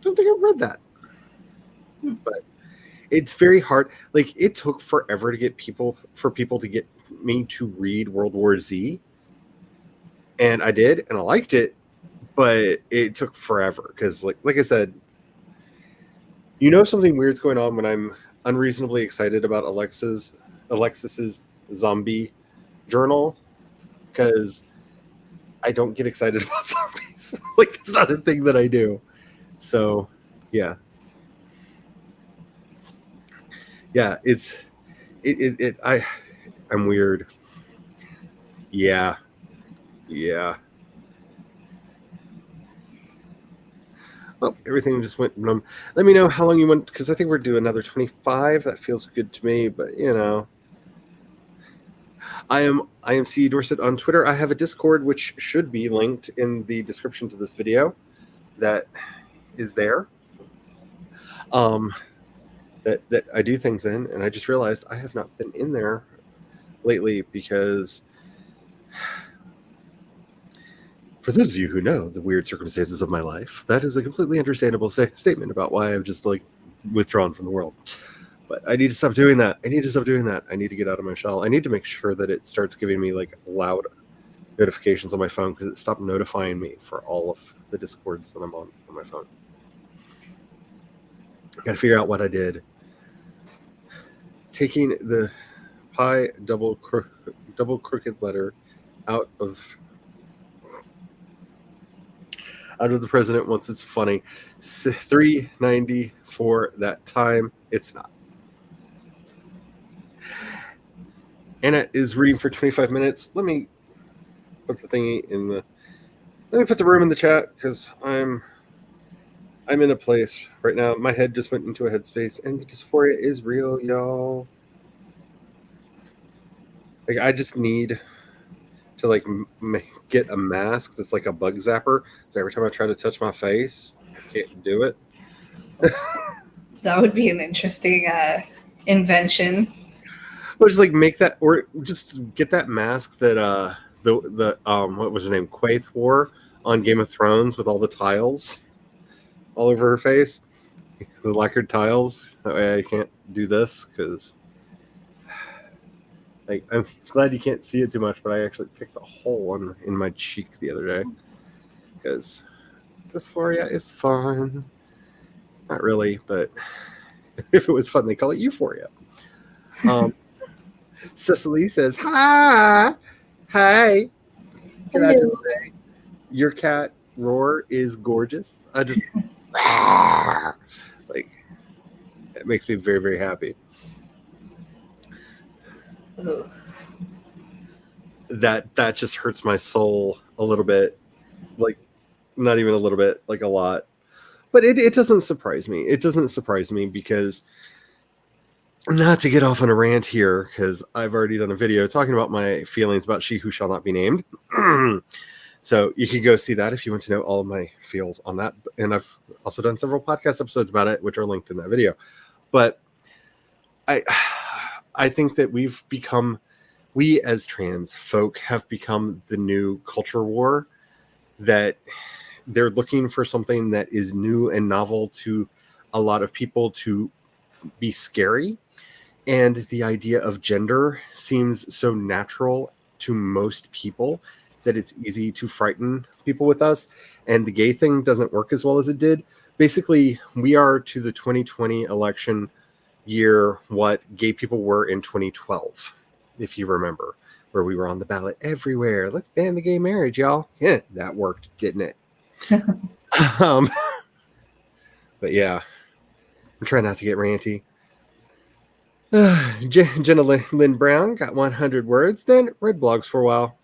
Don't think I've read that. But it's very hard. Like, it took forever to get people to get me to read World War Z. And I did, and I liked it, but it took forever because like I said, something weird's going on when I'm unreasonably excited about Alexis's zombie journal, because I don't get excited about zombies. Like, that's not a thing that I do. So, yeah. Yeah, I'm weird. Yeah. Well, everything just went numb. Let me know how long you want, because I think we're doing another 25. That feels good to me, but I am C Dorset on Twitter. I have a Discord which should be linked in the description to this video. That is there. That I do things in, and I just realized I have not been in there lately because, for those of you who know the weird circumstances of my life, that is a completely understandable statement about why I've just withdrawn from the world. But I need to stop doing that. I need to get out of my shell. I need to make sure that it starts giving me loud notifications on my phone, because it stopped notifying me for all of the Discords that I'm on my phone. I got to figure out what I did. Taking the pi double crooked letter out of the president once it's funny. 390 for that time. It's not. Anna is reading for 25 minutes. Let me put the thingy let me put the room in the chat, because I'm in a place right now. My head just went into a headspace, and the dysphoria is real, y'all. I just need to get a mask that's like a bug zapper. So every time I try to touch my face, I can't do it. That would be an interesting invention. Or just make that, or just get that mask that the what was her name, Quaithe wore on Game of Thrones, with all the tiles all over her face, the lacquered tiles. That way I can't do this, because I'm glad you can't see it too much, but I actually picked a hole in my cheek the other day, because dysphoria is fun. Not really, but if it was fun, they call it euphoria. Cecily says, hi. Can I just say, your cat Roar is gorgeous. I just it makes me very, very happy. Ugh. That just hurts my soul a little bit. Not even a little bit, a lot. But it doesn't surprise me. It doesn't surprise me, because, not to get off on a rant here, because I've already done a video talking about my feelings about She Who Shall Not Be Named. So you can go see that if you want to know all of my feels on that. And I've also done several podcast episodes about it, which are linked in that video. But I think that we as trans folk have become the new culture war, that they're looking for something that is new and novel to a lot of people to be scary. And the idea of gender seems so natural to most people that it's easy to frighten people with us, and the gay thing doesn't work as well as it did. Basically, we are to the 2020 election year what gay people were in 2012, if you remember, where we were on the ballot everywhere. Let's ban the gay marriage, y'all. Yeah, that worked, didn't it? But yeah, I'm trying not to get ranty. Jenna Lynn Brown got 100 words, then read blogs for a while.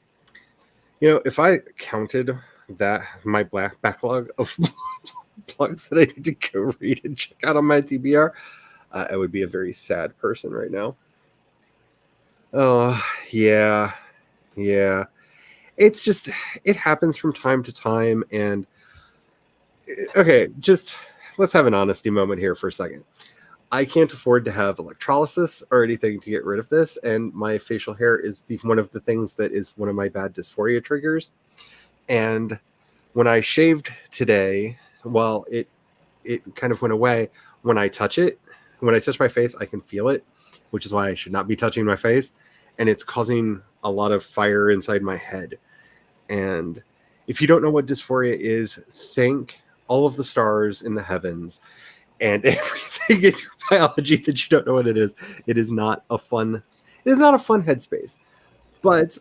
You know, if I counted that, my black backlog of blogs that I need to go read and check out on my TBR, I would be a very sad person right now. Oh, yeah. It's just, it happens from time to time. And okay, just let's have an honesty moment here for a second. I can't afford to have electrolysis or anything to get rid of this, and my facial hair is one of the things that is one of my bad dysphoria triggers. And when I shaved today, well, it kind of went away. When I touch my face, I can feel it, which is why I should not be touching my face, and it's causing a lot of fire inside my head. And if you don't know what dysphoria is, think all of the stars in the heavens and everything in your biology that you don't know what it is. It is not a fun headspace. But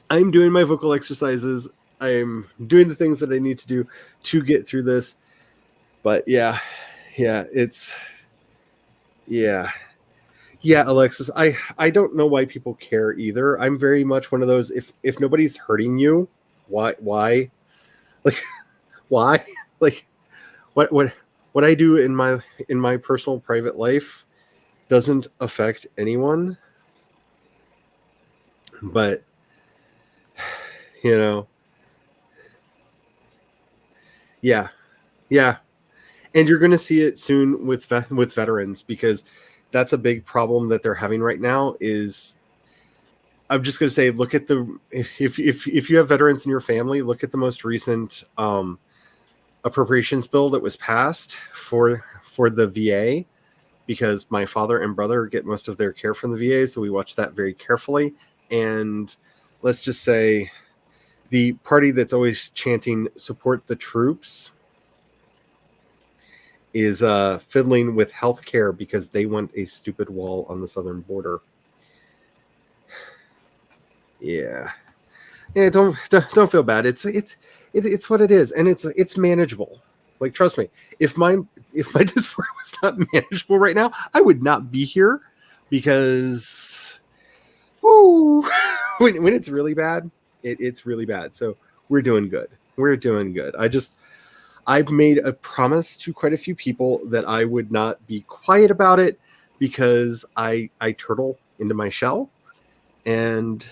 I'm doing my vocal exercises. I'm doing the things that I need to do to get through this. But yeah, Alexis, I don't know why people care either. I'm very much one of those, if nobody's hurting you, why? Like, why? Like, what I do in my personal private life doesn't affect anyone. But yeah. And you're going to see it soon with veterans, because that's a big problem that they're having right now. Is, I'm just going to say, look at if you have veterans in your family, look at the most recent appropriations bill that was passed for the VA, because my father and brother get most of their care from the VA, so we watch that very carefully. And let's just say the party that's always chanting support the troops is fiddling with healthcare because they want a stupid wall on the southern border. Yeah, don't feel bad. It's what it is, and it's manageable. Like, trust me, if my dysphoria was not manageable right now, I would not be here, because when it's really bad, it's really bad. So we're doing good. I've made a promise to quite a few people that I would not be quiet about it, because I turtle into my shell. And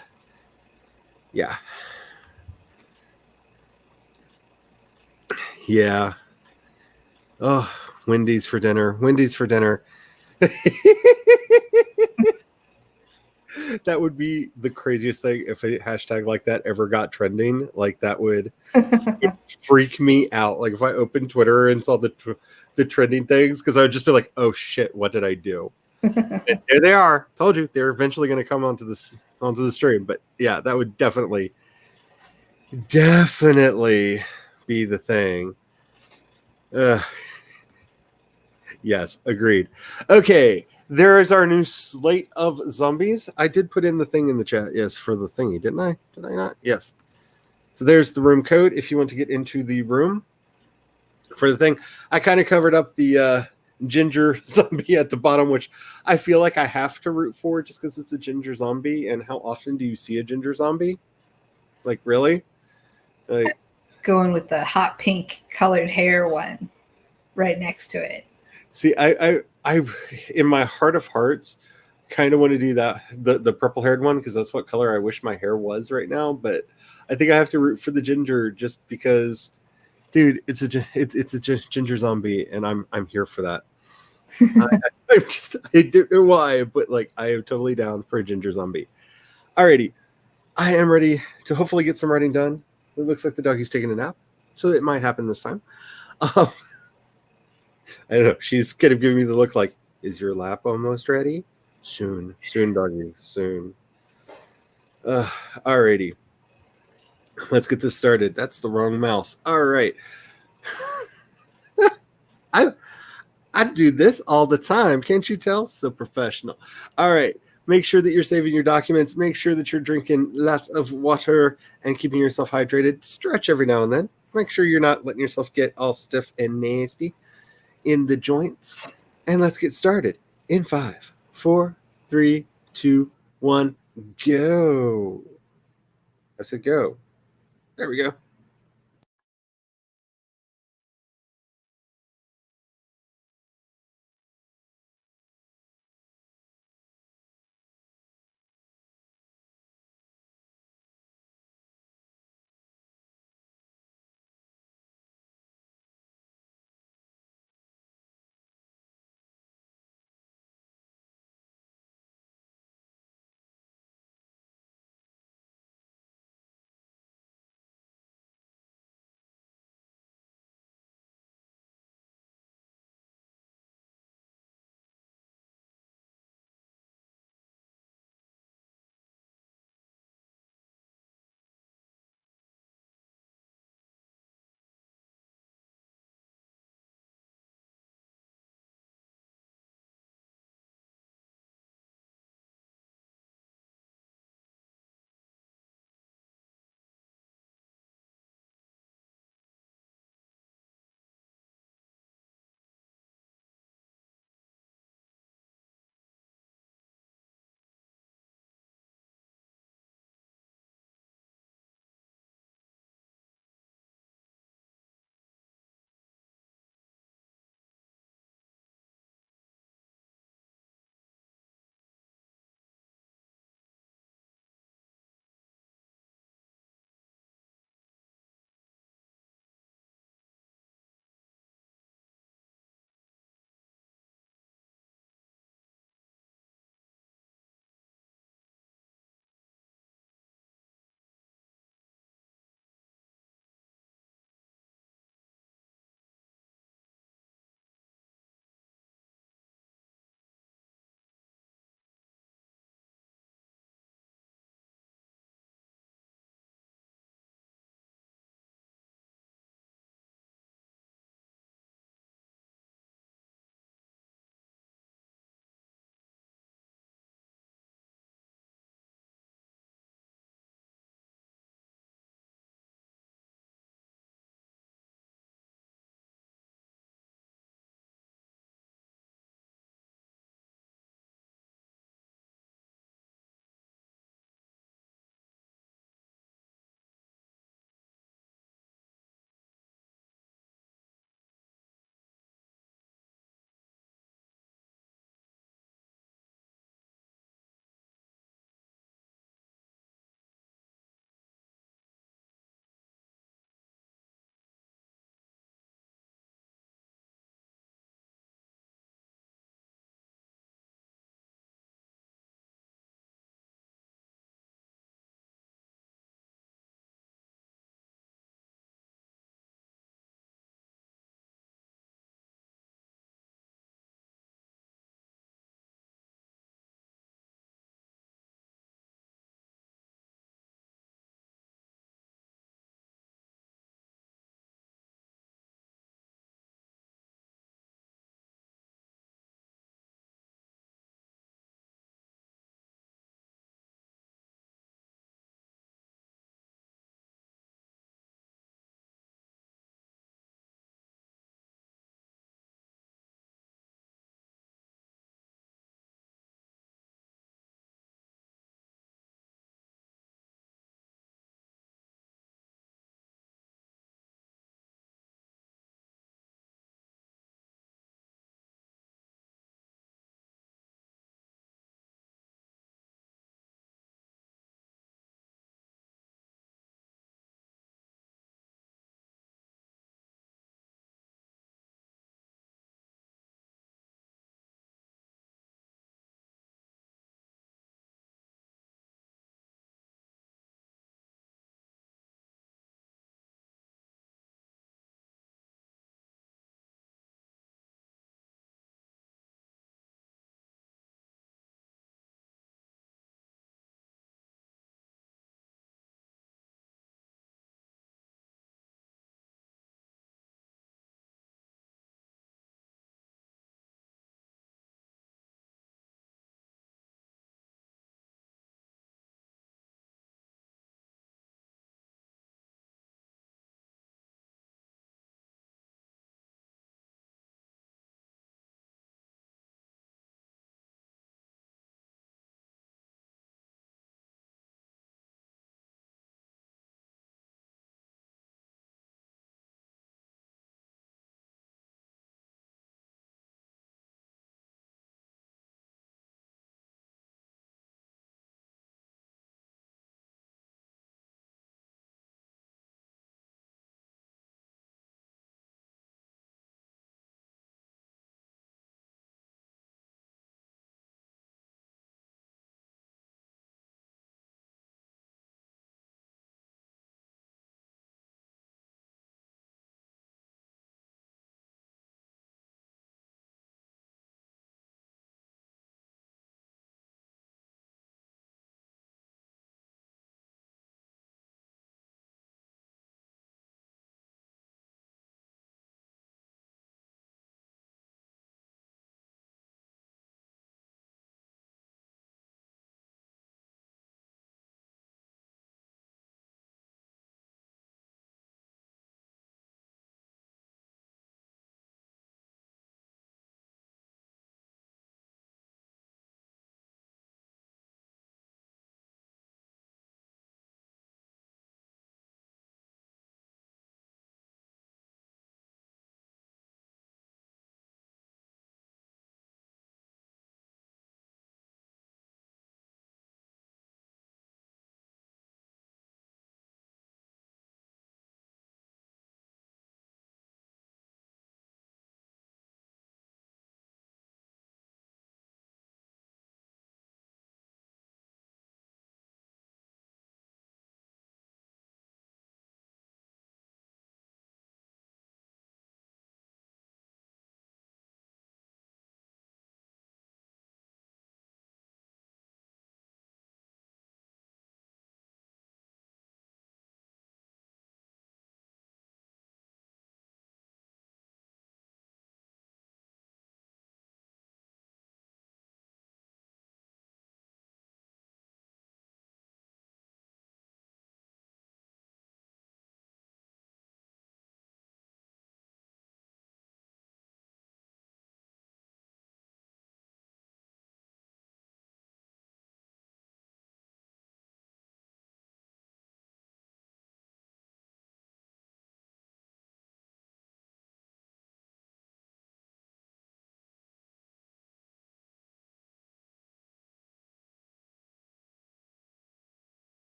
yeah. Oh, Wendy's for dinner. That would be the craziest thing if a hashtag like that ever got trending. Like, that would freak me out. Like, if I opened Twitter and saw the trending things, because I would just be like, oh shit, what did I do? And there they are. Told you, they're eventually going to come onto the stream. But yeah, that would definitely be the thing. Yes, agreed. Okay, there is our new slate of zombies. I did put in the thing in the chat, yes, for the thingy, didn't I? Did I not? Yes. So there's the room code if you want to get into the room for the thing. I kind of covered up the ginger zombie at the bottom, which I feel like I have to root for just because it's a ginger zombie. And how often do you see a ginger zombie? Like, really? Like, going with the hot pink colored hair one right next to it. See, I in my heart of hearts kind of want to do that, the purple haired one, because that's what color I wish my hair was right now. But I think I have to root for the ginger just because, dude, it's a ginger zombie, and I'm here for that. I don't know why, but like, I am totally down for a ginger zombie. Alrighty, I am ready to hopefully get some writing done. It looks like the doggy's taking a nap, so it might happen this time. I don't know. She's kind of giving me the look like, is your lap almost ready? Soon, doggy, soon. Alrighty. Let's get this started. That's the wrong mouse. All right. I do this all the time. Can't you tell? So professional. All right. Make sure that you're saving your documents. Make sure that you're drinking lots of water and keeping yourself hydrated. Stretch every now and then. Make sure you're not letting yourself get all stiff and nasty in the joints. And let's get started in 5, 4, 3, 2, 1, go. I said go. There we go.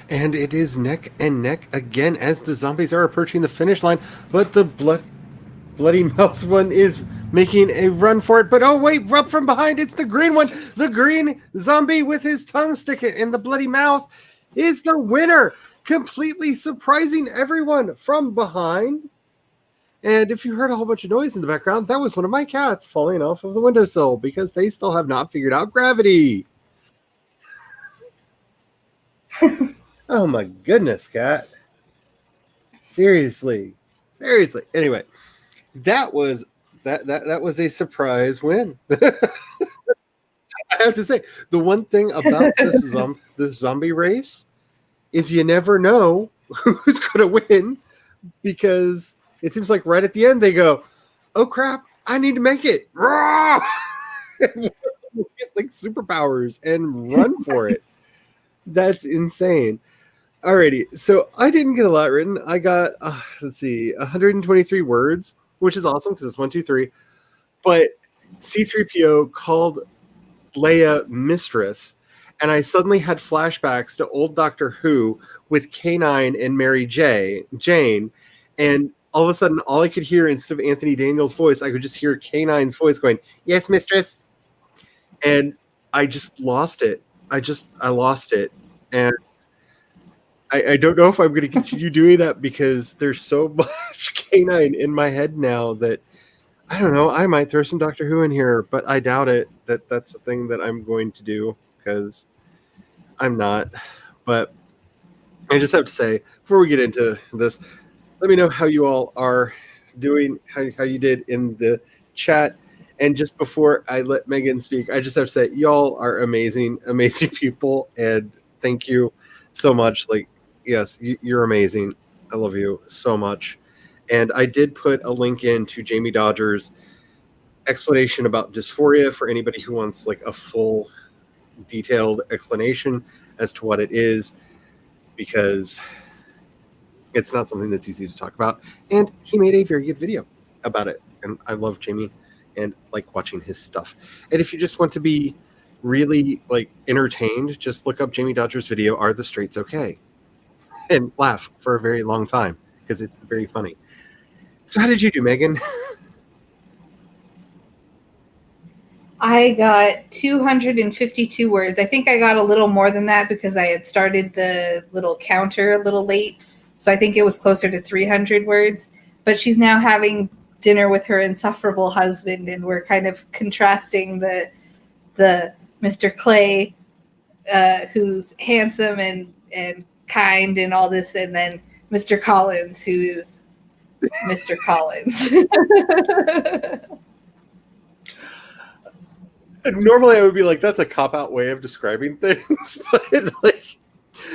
And it is neck and neck again as the zombies are approaching the finish line, but the bloody mouth one is making a run for it. But oh wait, up from behind, it's the green one. The green zombie with his tongue sticking in the bloody mouth is the winner, completely surprising everyone from behind. And if you heard a whole bunch of noise in the background, that was one of my cats falling off of the windowsill because they still have not figured out gravity. Oh my goodness, cat. Seriously. Anyway, that was a surprise win. I have to say, the one thing about this zombie race is you never know who's going to win, because it seems like right at the end they go, "Oh crap, I need to make it." And get like superpowers and run for it. That's insane. Alrighty, so I didn't get a lot written. I got, let's see, 123 words, which is awesome because it's 1, 2, 3. But C-3PO called Leia mistress, and I suddenly had flashbacks to old Doctor Who with K9 and Mary Jane, and all of a sudden, all I could hear instead of Anthony Daniels' voice, I could just hear K9's voice going, "Yes, mistress," and I just lost it. I lost it, and I don't know if I'm going to continue doing that because there's so much K9 in my head now that I don't know. I might throw some Doctor Who in here, but I doubt it that that's a thing that I'm going to do because I'm not. But I just have to say, before we get into this, let me know how you all are doing, how you did in the chat. And just before I let Megan speak, I just have to say, y'all are amazing people, and thank you so much. Like, yes, you're amazing. I love you so much. And I did put a link into Jamie Dodger's explanation about dysphoria for anybody who wants like a full detailed explanation as to what it is, because it's not something that's easy to talk about. And he made a very good video about it. And I love Jamie and like watching his stuff. And if you just want to be really like entertained, just look up Jamie Dodger's video, "Are the Straights Okay?" and laugh for a very long time because it's very funny. So how did you do, Megan? I got 252 words. I think I got a little more than that because I had started the little counter a little late. So I think it was closer to 300 words. But she's now having dinner with her insufferable husband, and we're kind of contrasting the Mr. Clay, who's handsome and kind and all this, and then Mr. Collins, who is Mr. Collins. Normally I would be like, that's a cop-out way of describing things, but like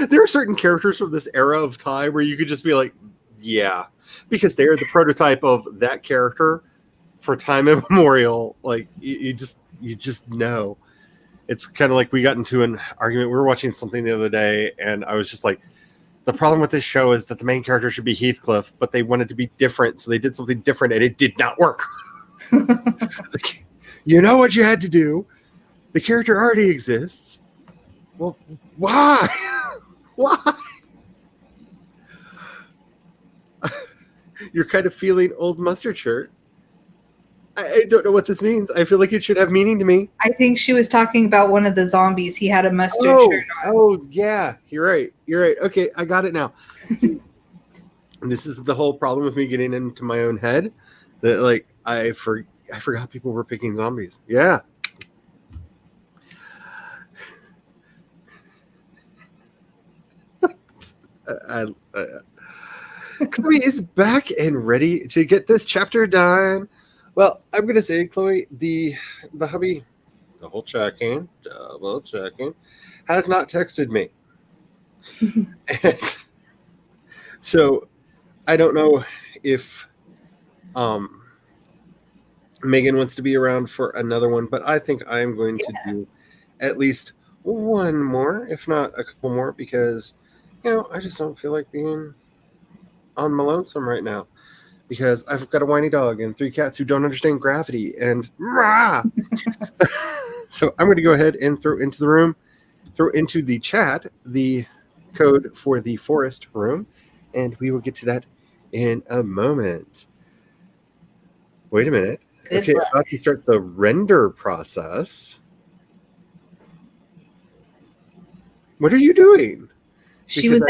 there are certain characters from this era of time where you could just be like, yeah, because they are the prototype of that character for time immemorial. Like you just know. It's kind of like we got into an argument. We were watching something the other day, and I was just like, the problem with this show is that the main character should be Heathcliff, but they wanted to be different, so they did something different, and it did not work. Like, you know what you had to do. The character already exists. Well, why? Why? You're kind of feeling old mustard shirt. I don't know what this means. I feel like it should have meaning to me. I think she was talking about one of the zombies. He had a mustard shirt on. Oh, yeah. You're right. Okay, I got it now. See, this is the whole problem with me getting into my own head. That like I forgot people were picking zombies. Yeah. Chloe is back and ready to get this chapter done. Well, I'm gonna say, Chloe, the hubby, double checking, has not texted me. And so I don't know if Megan wants to be around for another one, but I think I'm going to do at least one more, if not a couple more, because I just don't feel like being on my lonesome right now, because I've got a whiny dog and 3 cats who don't understand gravity and so I'm going to go ahead and throw into the chat the code for the forest room, and we will get to that in a moment. Wait a minute. Good Okay, luck. about to start the render process. What are you doing? She was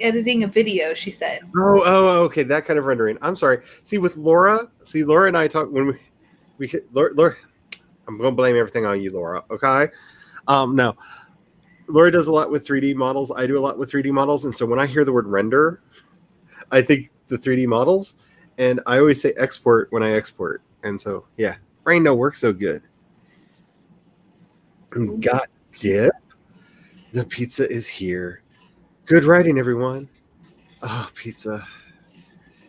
editing a video, she said. Oh, okay, that kind of rendering. I'm sorry. See, with Laura, Laura and I talk when Laura, I'm going to blame everything on you, Laura, okay? No. Laura does a lot with 3D models. I do a lot with 3D models, and so when I hear the word render, I think the 3D models, and I always say export when I export. And so, yeah, brain don't work so good. And God dip, the pizza is here. Good writing, everyone. Oh, pizza.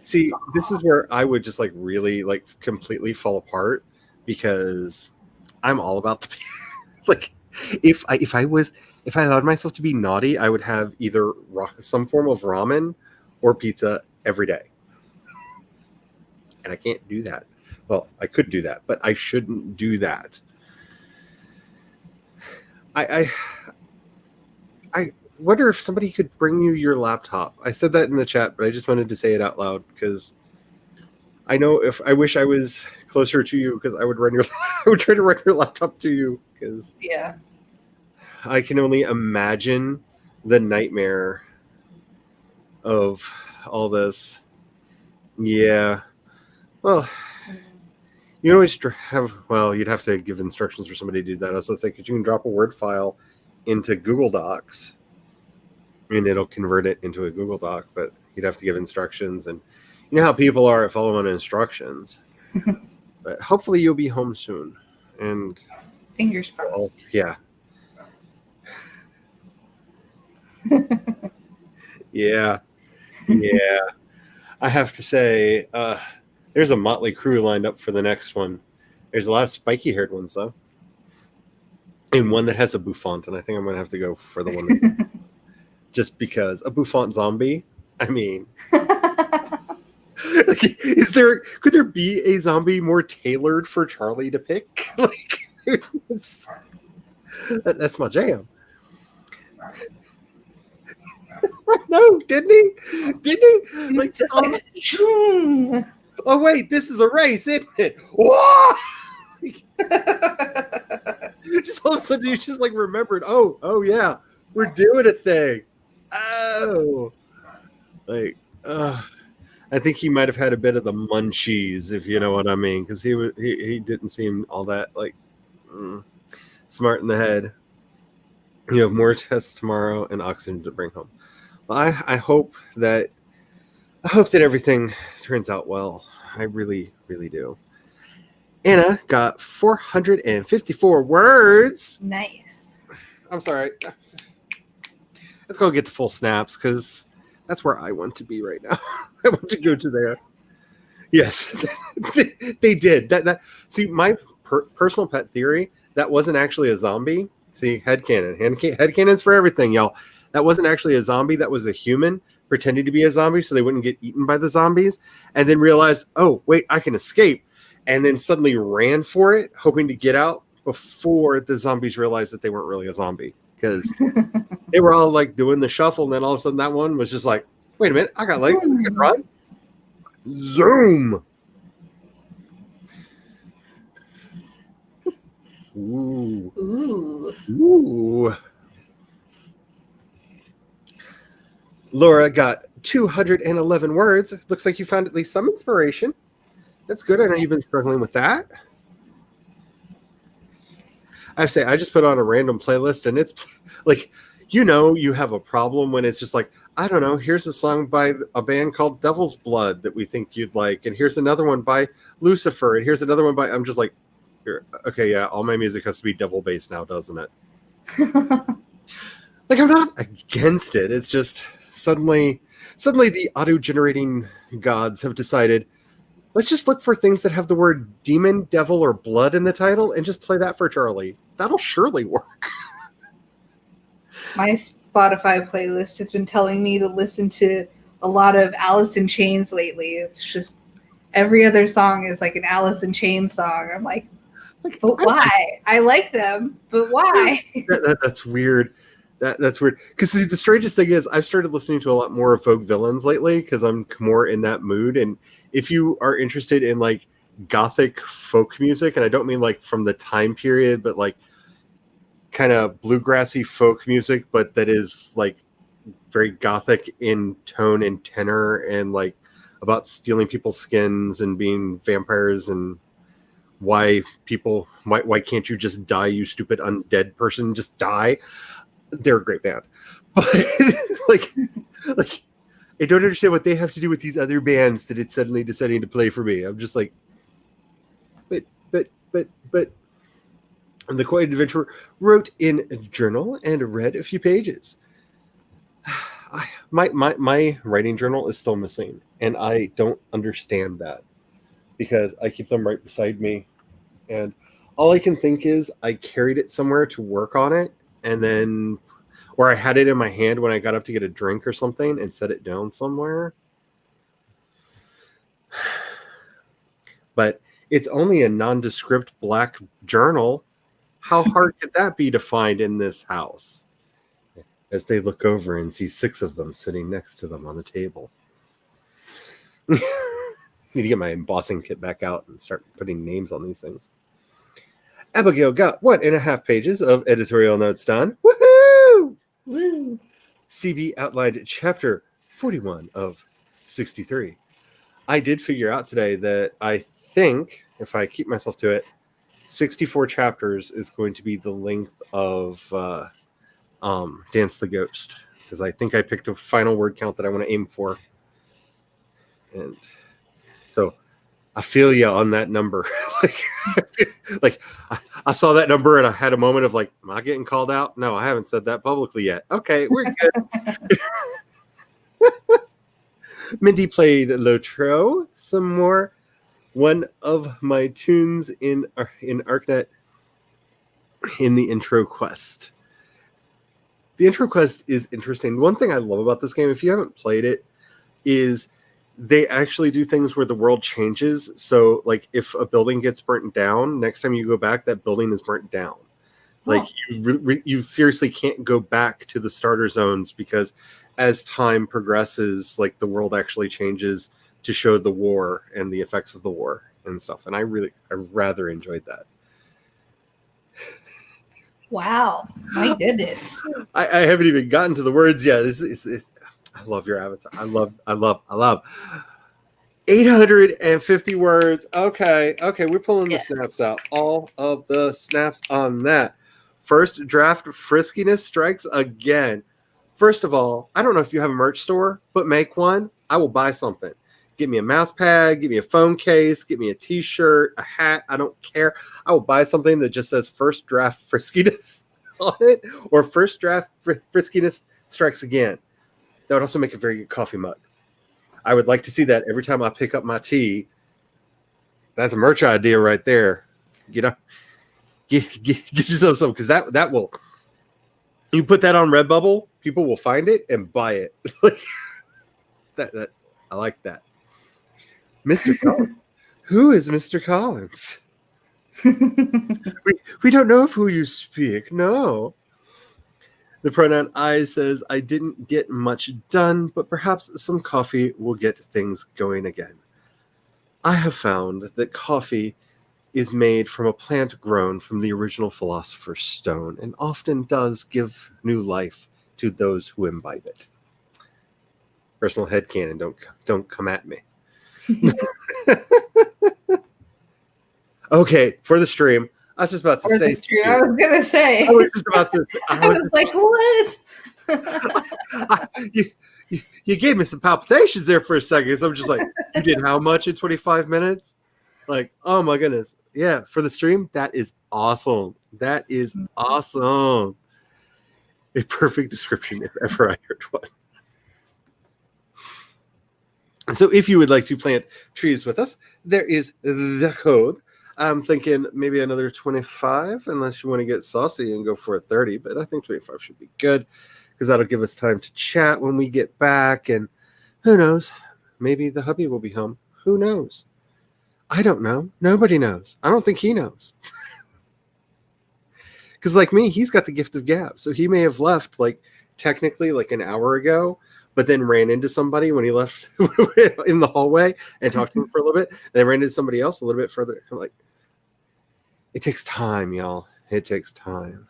See, this is where I would just like really like completely fall apart because I'm all about the like if I allowed myself to be naughty, I would have either some form of ramen or pizza every day. And I can't do that. Well, I could do that, but I shouldn't do that. I wonder if somebody could bring you your laptop. I said that in the chat, but I just wanted to say it out loud because I know if I wish I was closer to you because I would try to run your laptop to you because yeah, I can only imagine the nightmare of all this. Yeah. Well, you always you'd have to give instructions for somebody to do that. I was going to say, because you can drop a Word file into Google Docs and it'll convert it into a Google Doc, but you'd have to give instructions. And you know how people are at following instructions. But hopefully you'll be home soon. And fingers crossed. Yeah. Yeah. I have to say, there's a motley crew lined up for the next one. There's a lot of spiky-haired ones, though. And one that has a bouffant, and I think I'm going to have to go for the one just because a bouffant zombie, I mean... like, could there be a zombie more tailored for Charlie to pick? Like, that's my jam. No, didn't he? Like, just like, oh wait, this is a race, isn't it? Whoa! Just all of a sudden, you just like remembered. Oh yeah, we're doing a thing. Oh, like, I think he might have had a bit of the munchies, if you know what I mean, because he didn't seem all that like smart in the head. You have more tests tomorrow and oxygen to bring home. Well, I hope that everything turns out well. I really, really do. Anna got 454 words. Nice. I'm sorry. Let's go get the full snaps because that's where I want to be right now. I want to go to there. Yes, they did. That see, my personal pet theory, that wasn't actually a zombie. See, headcanon. Headcanon's for everything, y'all. That wasn't actually a zombie. That was a human pretending to be a zombie so they wouldn't get eaten by the zombies. And then realized, oh, wait, I can escape. And then suddenly ran for it, hoping to get out before the zombies realized that they weren't really a zombie. Because they were all like doing the shuffle. And then all of a sudden that one was just like, wait a minute, I got legs. I can run. Zoom. Ooh. Ooh. Ooh. Laura got 211 words. Looks like you found at least some inspiration. That's good. I know you've been struggling with that. I say I just put on a random playlist and it's like, you know, you have a problem when it's just like, I don't know, here's a song by a band called Devil's Blood that we think you'd like. And here's another one by Lucifer. And here's another one by, I'm just like, okay, yeah, all my music has to be devil based now, doesn't it? Like, I'm not against it. It's just suddenly the auto generating gods have decided, let's just look for things that have the word demon, devil, or blood in the title and just play that for Charlie. That'll surely work. My Spotify playlist has been telling me to listen to a lot of Alice in Chains lately. It's just every other song is like an Alice in Chains song. I'm like, but why? I like them, but why? That's weird. That's weird. Because the strangest thing is, I've started listening to a lot more of folk villains lately because I'm more in that mood. And if you are interested in like gothic folk music, and I don't mean like from the time period, but like kind of bluegrassy folk music, but that is like very gothic in tone and tenor, and like about stealing people's skins and being vampires, and why can't you just die, you stupid undead person, just die. They're a great band, but like I don't understand what they have to do with these other bands that it's suddenly deciding to play for me. I'm just like, but and the Quiet Adventurer wrote in a journal and read a few pages. My writing journal is still missing, and I don't understand that because I keep them right beside me, and all I can think is I carried it somewhere to work on it, and then, or I had it in my hand when I got up to get a drink or something and set it down somewhere. But it's only a nondescript black journal. How hard could that be to find in this house? As they look over and see 6 of them sitting next to them on the table. Need to get my embossing kit back out and start putting names on these things. Abigail got 1.5 pages of editorial notes done. Woohoo! Woo. CB outlined chapter 41 of 63. I did figure out today that I think, if I keep myself to it, 64 chapters is going to be the length of Dance the Ghost, because I think I picked a final word count that I want to aim for. And so I feel you on that number. I saw that number and I had a moment of like, am I getting called out? No, I haven't said that publicly yet. Okay, we're good. Mindy played Lotro some more. One of my tunes in ArcNet in the intro quest. The intro quest is interesting. One thing I love about this game, if you haven't played it, is they actually do things where the world changes. So, like, if a building gets burnt down, next time you go back, that building is burnt down. Like, you seriously can't go back to the starter zones because as time progresses, like, the world actually changes to show the war and the effects of the war and stuff. And I rather enjoyed that. Wow. My goodness. I haven't even gotten to the words yet. I love your avatar. I love 850 words. Okay, we're pulling the snaps out. All of the snaps on that. First draft friskiness strikes again. First of all, I don't know if you have a merch store, but make one. I will buy something. Get me a mouse pad, get me a phone case, get me a t-shirt, a hat. I don't care. I will buy something that just says first draft friskiness on it, or first draft friskiness strikes again. That would also make a very good coffee mug. I would like to see that every time I pick up my tea. That's a merch idea right there. Get yourself some, because that will. You put that on Redbubble, people will find it and buy it. that I like that. Mr. Collins. Who is Mr. Collins? we don't know of who you speak. No. The pronoun I says, I didn't get much done, but perhaps some coffee will get things going again. I have found that coffee is made from a plant grown from the original philosopher's stone and often does give new life to those who imbibe it. Personal headcanon, don't come at me. Okay, for the stream, I was just about to say. I was gonna say. I was just about to. I was like, what? You gave me some palpitations there for a second. So I'm just like, you did how much in 25 minutes? Like, oh my goodness. Yeah, for the stream, that is awesome. That is awesome. A perfect description if ever I heard one. So if you would like to plant trees with us, there is the code. I'm thinking maybe another 25, unless you want to get saucy and go for a 30, but I think 25 should be good because that'll give us time to chat when we get back. And who knows, maybe the hubby will be home. Who knows? I don't know. Nobody knows. I don't think he knows. Because like me, he's got the gift of gab. So he may have left like technically like an hour ago, but then ran into somebody when he left in the hallway and talked to him for a little bit. And then ran into somebody else a little bit further. I'm like, it takes time, y'all. It takes time.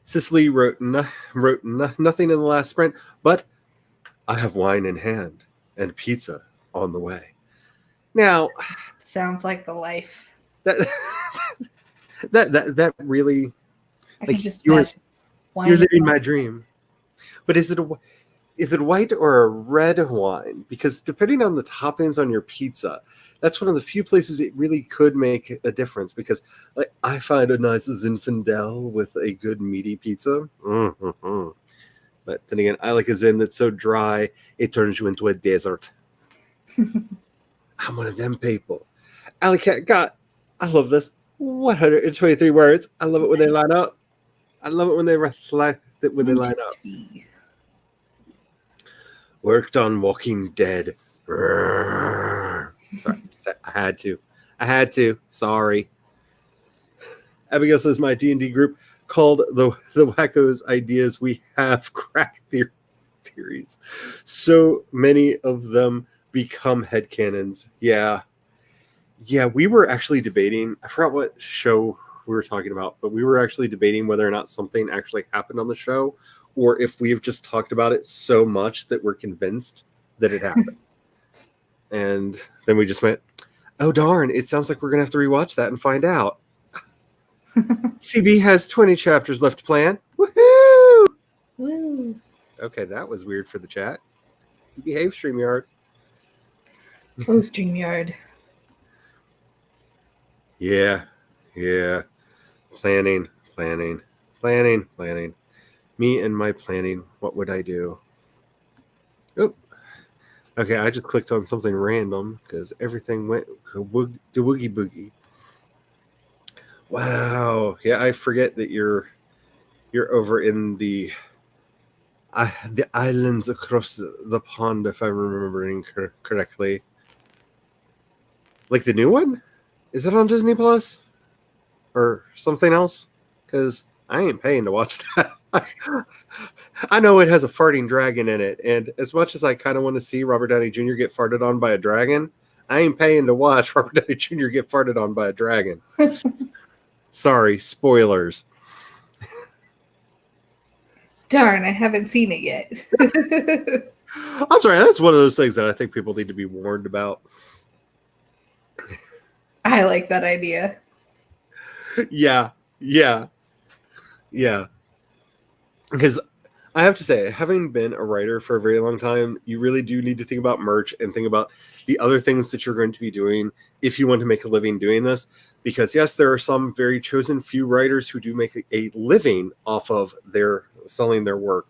Cicely wrote nothing in the last sprint, but I have wine in hand and pizza on the way. Now, sounds like the life. That really, I like, can just imagine. You're living my dream. But is it a white or a red wine? Because depending on the toppings on your pizza, that's one of the few places it really could make a difference. Because like I find a nice Zinfandel with a good meaty pizza. Mm-hmm. But then again, I like a Zin that's so dry it turns you into a desert. I'm one of them people. Alley Cat got, I love this. 123 words. I love it when they line up. I love it when they line up. Worked on Walking Dead. Sorry, I had to. Sorry. Abigail says my D&D group called the Wackos Ideas We Have Crack Theories. So many of them become headcanons. Yeah, we were actually debating. I forgot what show we were talking about, but we were actually debating whether or not something actually happened on the show, or if we've just talked about it so much that we're convinced that it happened. And then we just went, oh darn, it sounds like we're going to have to rewatch that and find out. CB has 20 chapters left to plan. Woohoo! Woo. Okay, that was weird for the chat. Behave, StreamYard. Oh, StreamYard. Yeah. Planning. Me and my planning. What would I do? Oop. Okay, I just clicked on something random because everything went to woogie boogie. Wow. Yeah, I forget that you're over in the islands across the pond, if I'm remembering correctly. Like the new one? Is it on Disney Plus? Or something else? Because I ain't paying to watch that. I know it has a farting dragon in it, and as much as I kind of want to see Robert Downey Jr. get farted on by a dragon, I ain't paying to watch Robert Downey Jr. get farted on by a dragon. Sorry, spoilers. Darn, I haven't seen it yet. I'm sorry, that's one of those things that I think people need to be warned about. I like that idea. Yeah. Because I have to say, having been a writer for a very long time, you really do need to think about merch and think about the other things that you're going to be doing if you want to make a living doing this. Because yes, there are some very chosen few writers who do make a living off of their selling their work.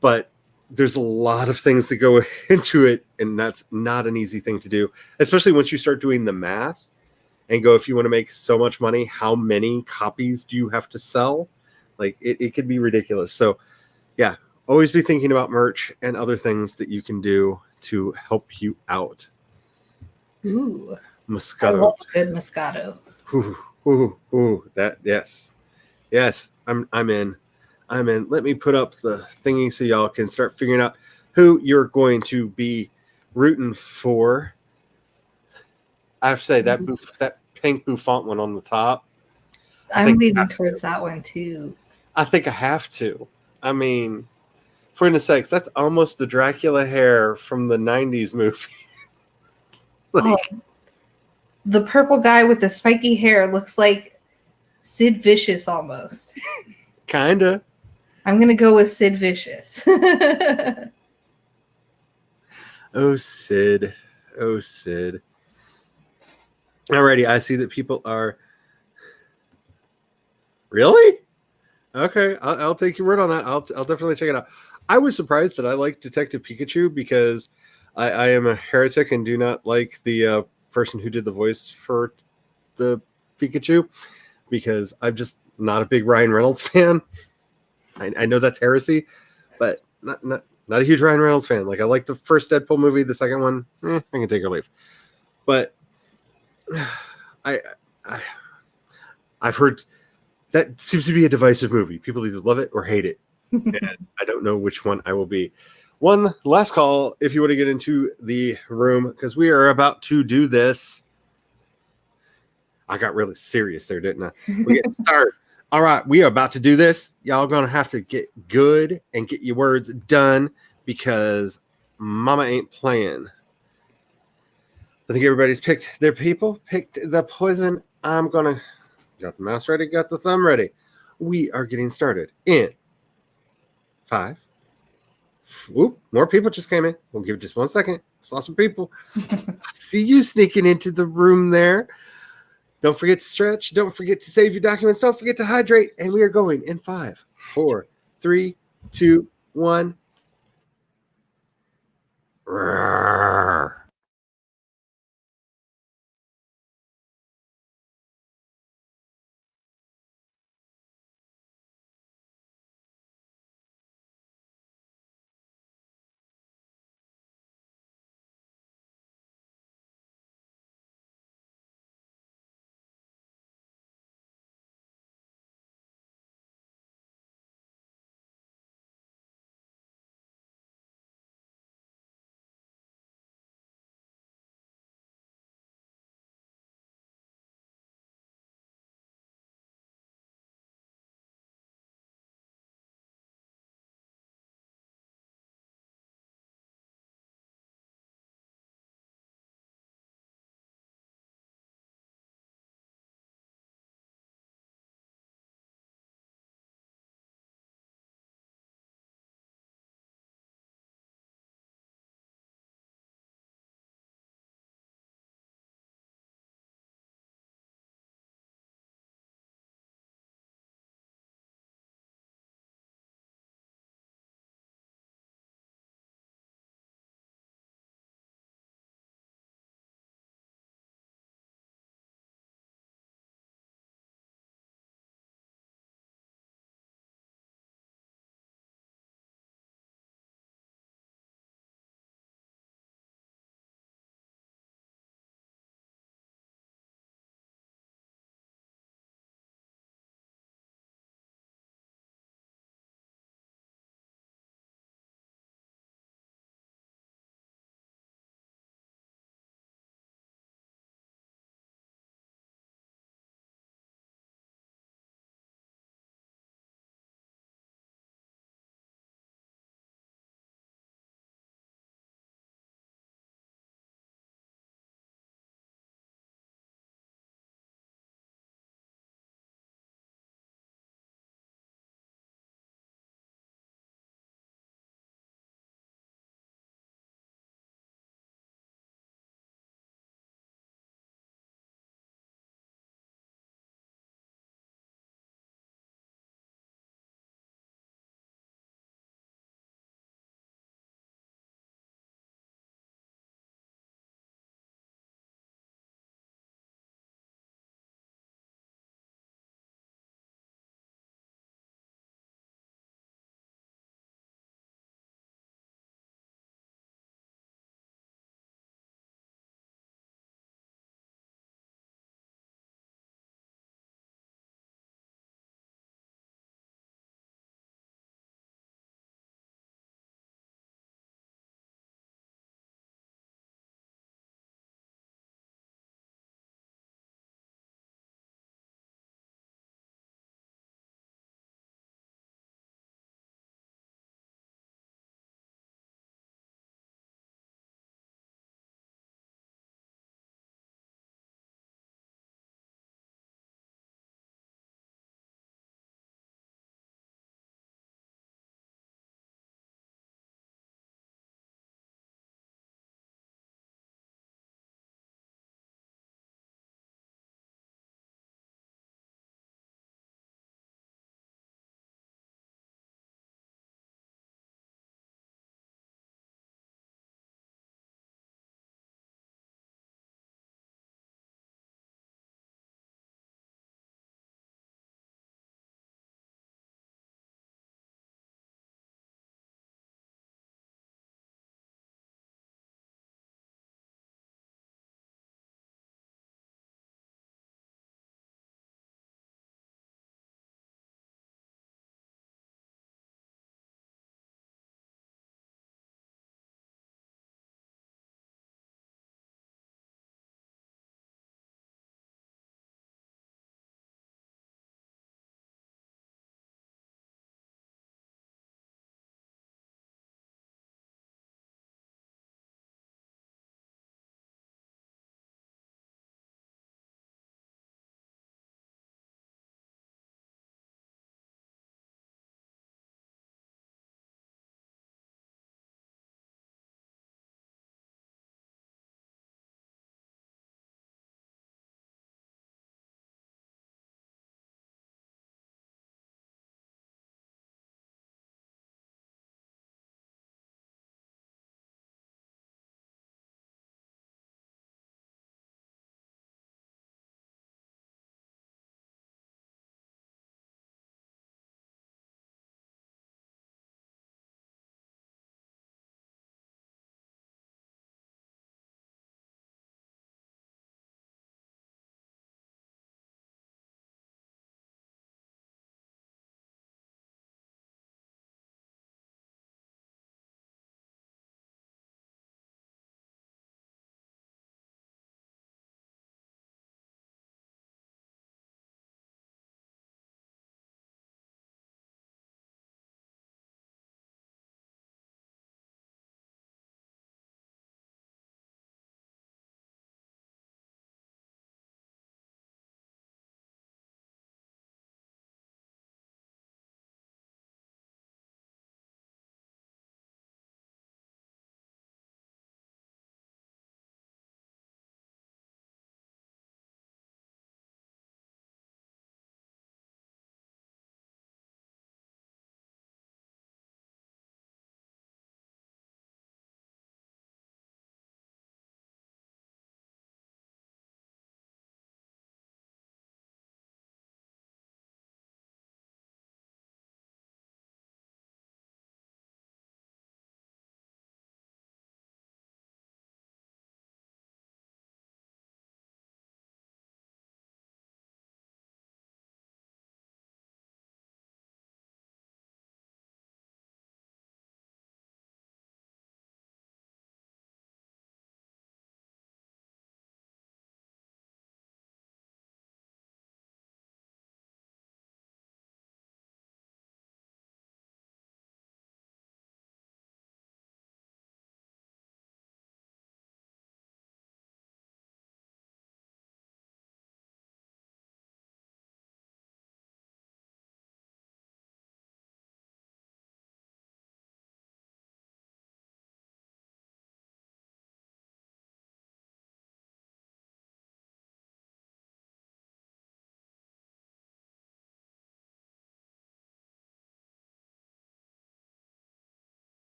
But there's a lot of things that go into it, and that's not an easy thing to do, especially once you start doing the math and go, if you want to make so much money, how many copies do you have to sell? Like, it could be ridiculous. So, yeah, always be thinking about merch and other things that you can do to help you out. Ooh. Moscato. I love good Moscato. Ooh, that, yes. Yes, I'm in. Let me put up the thingy so y'all can start figuring out who you're going to be rooting for. I have to say, that pink bouffant one on the top. I'm leaning towards that one, too. I think I have to. I mean, for goodness sakes, that's almost the Dracula hair from the 90s movie. The purple guy with the spiky hair looks like Sid Vicious almost. Kinda. I'm going to go with Sid Vicious. Oh, Sid. Alrighty, I see that people are... Really? Okay, I'll take your word on that. I'll definitely check it out. I was surprised that I like Detective Pikachu because I am a heretic and do not like the person who did the voice for the Pikachu because I'm just not a big Ryan Reynolds fan. I know that's heresy, but not a huge Ryan Reynolds fan. Like, I like the first Deadpool movie, the second one, I can take or leave. But I I've heard that seems to be a divisive movie. People either love it or hate it. And I don't know which one I will be. One last call if you want to get into the room, because we are about to do this. I got really serious there, didn't I? We get started. All right, we are about to do this. Y'all gonna have to get good and get your words done because Mama ain't playing. I think everybody's picked their people, picked the poison. I'm gonna got the mouse ready, got the thumb ready. We are getting started in 5. Whoop, more people just came in. We'll give it just 1 second. Saw some people. I see you sneaking into the room there. Don't forget to stretch. Don't forget to save your documents. Don't forget to hydrate. And we are going in 5, 4, 3, 2, 1. Roar.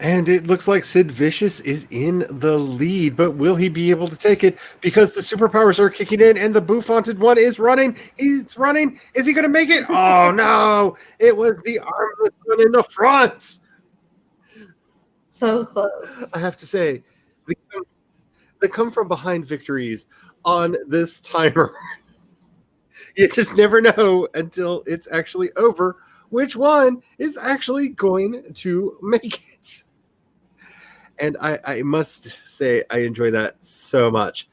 And it looks like Sid Vicious is in the lead, but will he be able to take it? Because the superpowers are kicking in and the bouffanted one is running. He's running. Is he going to make it? Oh, no. It was the armless one in the front. So close. I have to say, the come from behind victories on this timer. You just never know until it's actually over which one is actually going to make it. And I must say, I enjoy that so much.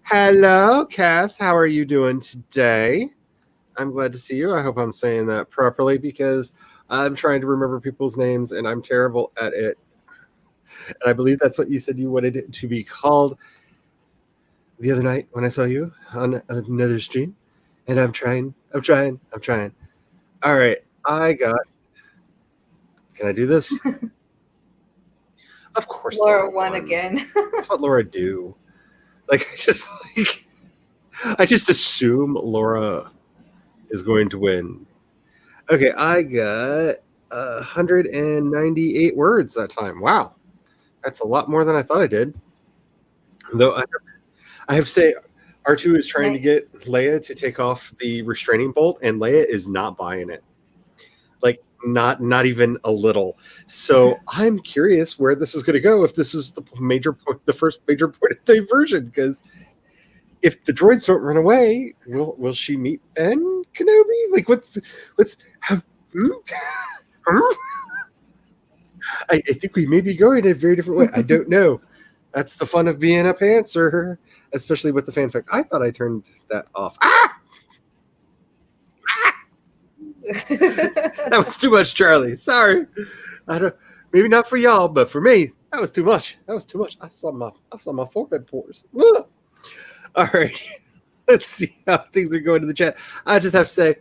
Hello, Cass. How are you doing today? I'm glad to see you. I hope I'm saying that properly because I'm trying to remember people's names and I'm terrible at it. And I believe that's what you said you wanted it to be called the other night when I saw you on another stream. And I'm trying. All right. Can I do this? Of course. Laura won again. That's what Laura do. Like I just assume Laura is going to win. Okay, I got 198 words that time. Wow. That's a lot more than I thought I did. Though I have to say, R2 is trying to get Leia to take off the restraining bolt, and Leia is not buying it. Like, not even a little. So I'm curious where this is going to go. If this is the first major point of diversion, because if the droids don't run away, will she meet Ben Kenobi? Like, I think we may be going in a very different way. I don't know. That's the fun of being a pantser, especially with the fanfic. I thought I turned that off. That was too much, Charlie. Sorry. Maybe not for y'all, but for me, that was too much. I saw my forehead pores. Ugh. All right. Let's see how things are going to the chat. I just have to say,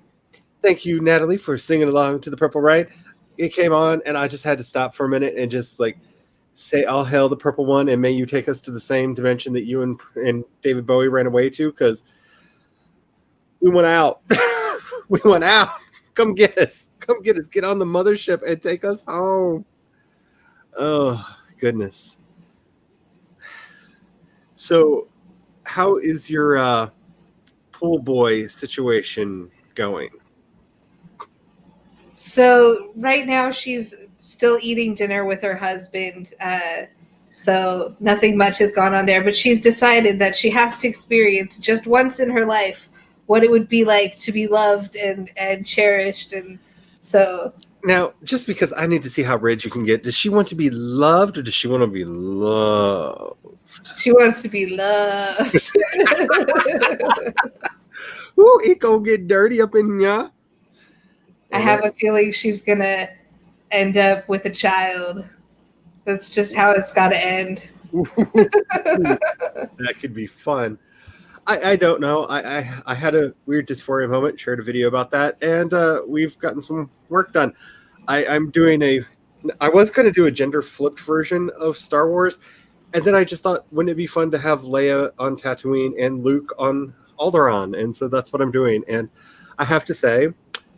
thank you, Natalie, for singing along to the Purple Ride. It came on, and I just had to stop for a minute and just say, "All hail the purple one, and may you take us to the same dimension that you and David Bowie ran away to." Because we went out. We went out. Come get us. Get on the mothership and take us home. Oh, goodness. So, how is your pool boy situation going? So right now she's still eating dinner with her husband. So nothing much has gone on there, but she's decided that she has to experience just once in her life what it would be like to be loved and cherished. And so now, just because I need to see how red you can get, does she want to be loved or does she want to be loved? She wants to be loved. Ooh, it gonna get dirty up in ya. I have a feeling she's gonna end up with a child. That's just how it's got to end. That could be fun. I don't know. I had a weird dysphoria moment, shared a video about that, and we've gotten some work done. I was going to do a gender flipped version of Star Wars, and then I just thought, wouldn't it be fun to have Leia on Tatooine and Luke on Alderaan? And so that's what I'm doing. And I have to say,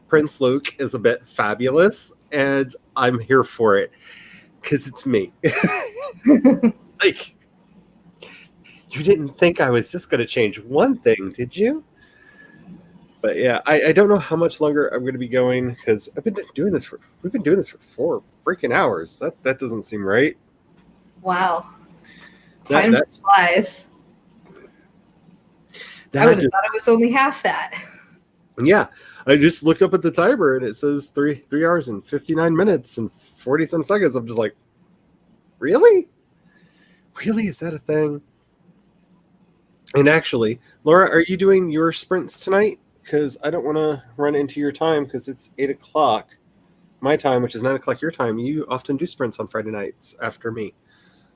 Prince Luke is a bit fabulous, and I'm here for it because it's me. Like, you didn't think I was just going to change one thing, did you? But yeah, I don't know how much longer I'm going to be going because we've been doing this for 4 freaking hours. That doesn't seem right. Wow, time flies. I would have thought it was only half that. Yeah, I just looked up at the timer and it says 3 hours and 59 minutes and 40 some seconds. I'm just like, really? Really? Is that a thing? And actually, Laura, are you doing your sprints tonight? Because I don't want to run into your time because it's 8 o'clock my time, which is 9 o'clock your time. You often do sprints on Friday nights after me.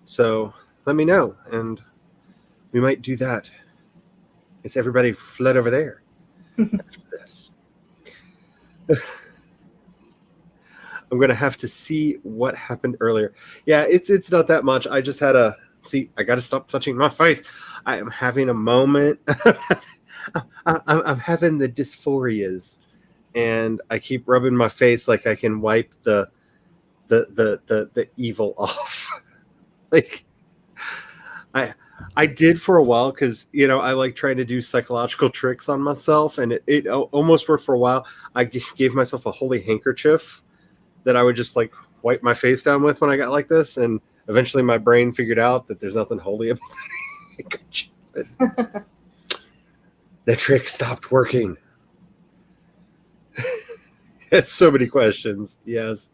So let me know and we might do that. Is everybody fled over there? After this. I'm gonna have to see what happened earlier. Yeah, it's not that much. I just had I gotta stop touching my face. I am having a moment. I'm having the dysphorias, and I keep rubbing my face like I can wipe the the evil off. Like I did for a while because I like trying to do psychological tricks on myself, and it almost worked for a while. I gave myself a holy handkerchief that I would just like wipe my face down with when I got like this, and eventually my brain figured out that there's nothing holy about the handkerchief. The trick stopped working. Yes, so many questions. Yes,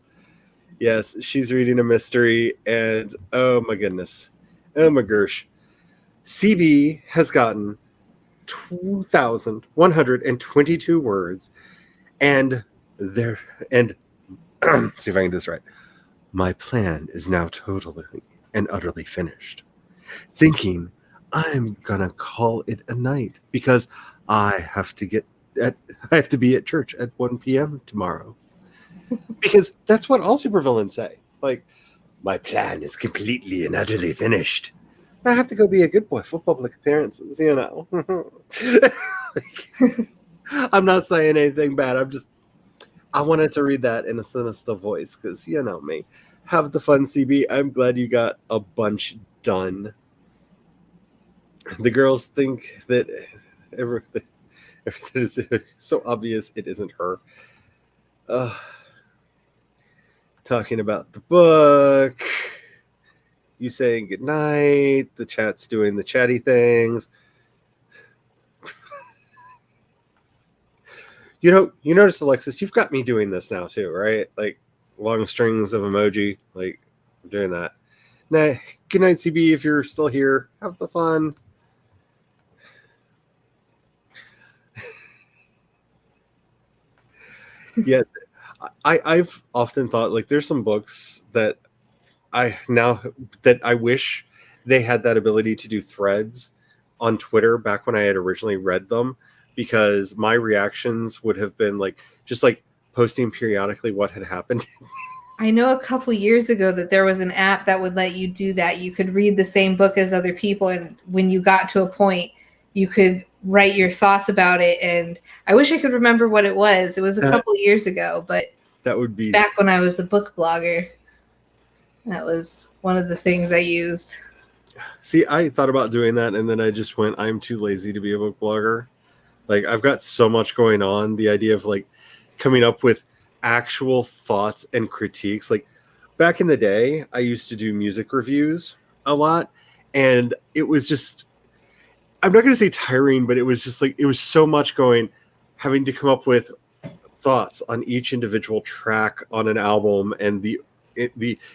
she's reading a mystery, and oh my goodness, oh my gosh. CB has gotten 2,122 words, and see if I can do this right. My plan is now totally and utterly finished. Thinking I'm gonna call it a night because I have to be at church at 1 p.m. tomorrow. Because that's what all supervillains say. Like, my plan is completely and utterly finished. I have to go be a good boy for public appearances, I'm not saying anything bad. I wanted to read that in a sinister voice because you know me. Have the fun, CB. I'm glad you got a bunch done. The girls think that everything is so obvious it isn't her. Talking about the book. You saying goodnight. The chat's doing the chatty things. You notice, Alexis, you've got me doing this now too, right? Like long strings of emoji. Like I'm doing that. Nah, good night, CB. If you're still here, have the fun. Yeah, I've often thought like there's some books that I wish they had that ability to do threads on Twitter back when I had originally read them, because my reactions would have been like just like posting periodically what had happened. I know a couple years ago that there was an app that would let you do that. You could read the same book as other people, and when you got to a point, you could write your thoughts about it. And I wish I could remember what it was. It was a couple years ago, but that would be back when I was a book blogger. That was one of the things I used. See, I thought about doing that, and then I just went, I'm too lazy to be a book blogger. Like, I've got so much going on. The idea of, like, coming up with actual thoughts and critiques. Like, back in the day, I used to do music reviews a lot, and it was just, I'm not going to say tiring, but it was just, like, it was so much having to come up with thoughts on each individual track on an album, and the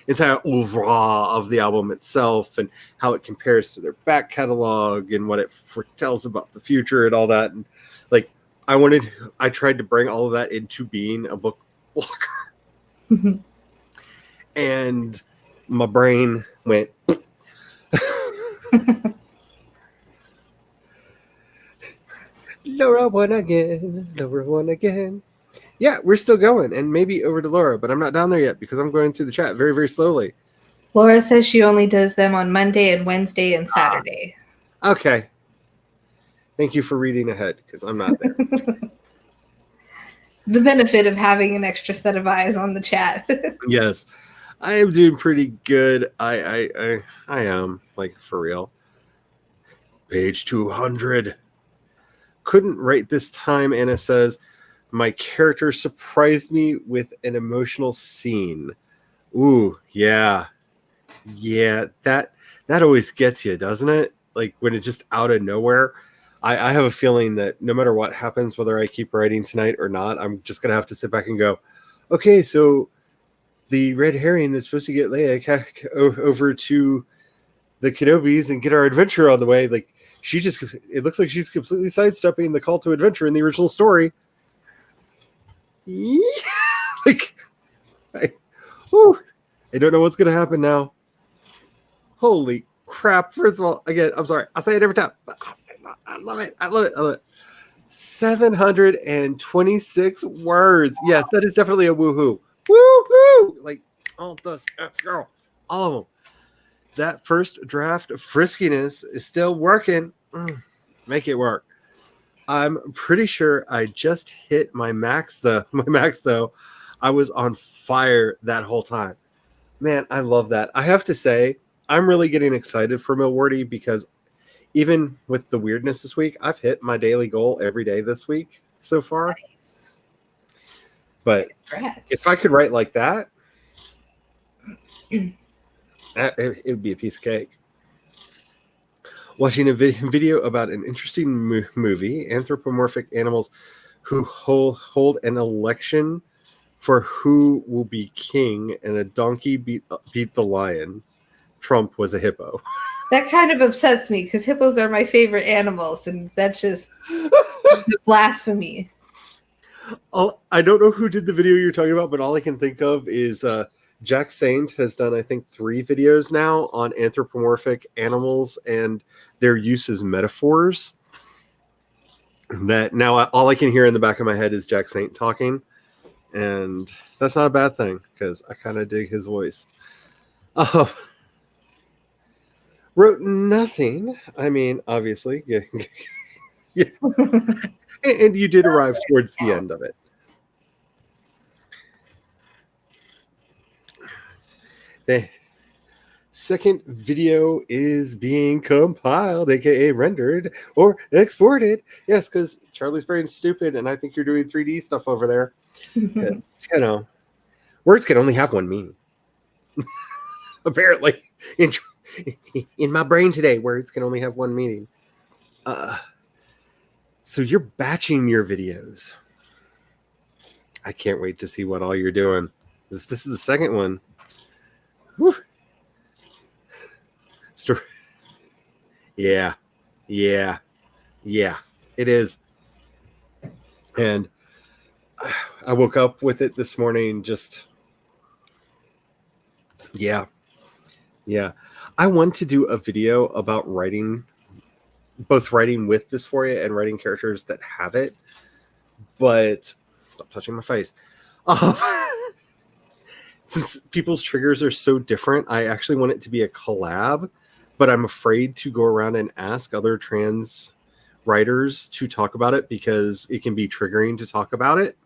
entire oeuvre of the album itself, and how it compares to their back catalog and what it foretells about the future and all that. And like, I tried to bring all of that into being a book blogger. And my brain went Laura won again. Yeah, we're still going, and maybe over to Laura, but I'm not down there yet because I'm going through the chat very, very slowly. Laura says she only does them on Monday and Wednesday and Saturday. Okay. Thank you for reading ahead, because I'm not there. The benefit of having an extra set of eyes on the chat. Yes. I am doing pretty good. I am, like, for real. Page 200. Couldn't write this time, Anna says. My character surprised me with an emotional scene. Ooh, yeah. Yeah, that always gets you, doesn't it? Like, when it's just out of nowhere. I have a feeling that no matter what happens, whether I keep writing tonight or not, I'm just going to have to sit back and go, okay, so the red herring that's supposed to get Leia over to the Kenobis and get our adventure on the way, like, it looks like she's completely sidestepping the call to adventure in the original story. Like, I don't know what's going to happen now. Holy crap. First of all, again, I'm sorry. I say it every time. But I love it. 726 words. Yes, that is definitely a woohoo. Woohoo! Like, all the steps, girl. All of them. That first draft of friskiness is still working. Make it work. I'm pretty sure I just hit my max though. I was on fire that whole time. Man, I love that. I have to say, I'm really getting excited for Milwardy because even with the weirdness this week, I've hit my daily goal every day this week so far. Nice. But Congrats. if I could write like that, it would be a piece of cake. Watching a video about an interesting movie, anthropomorphic animals who hold an election for who will be king, and a donkey beat the lion. Trump was a hippo. That kind of upsets me because hippos are my favorite animals, and that's just blasphemy. I don't know who did the video you're talking about, but all I can think of is Jack Saint has done, I think, 3 videos now on anthropomorphic animals and their use as metaphors. That now all I can hear in the back of my head is Jack Saint talking, and that's not a bad thing because I kind of dig his voice. Wrote nothing. I mean, obviously, yeah. Yeah. And you did arrive towards the end of it. The second video is being compiled, aka rendered or exported. Yes, because Charlie's brain's stupid, and I think you're doing 3D stuff over there. Because, words can only have one meaning. Apparently, in my brain today, words can only have one meaning. So you're batching your videos. I can't wait to see what all you're doing. If this is the second one, whew. Yeah, it is. And I woke up with it this morning. Just yeah. I want to do a video about writing, both writing with dysphoria and writing characters that have it. But stop touching my face. Since people's triggers are so different, I actually want it to be a collab, but I'm afraid to go around and ask other trans writers to talk about it because it can be triggering to talk about it.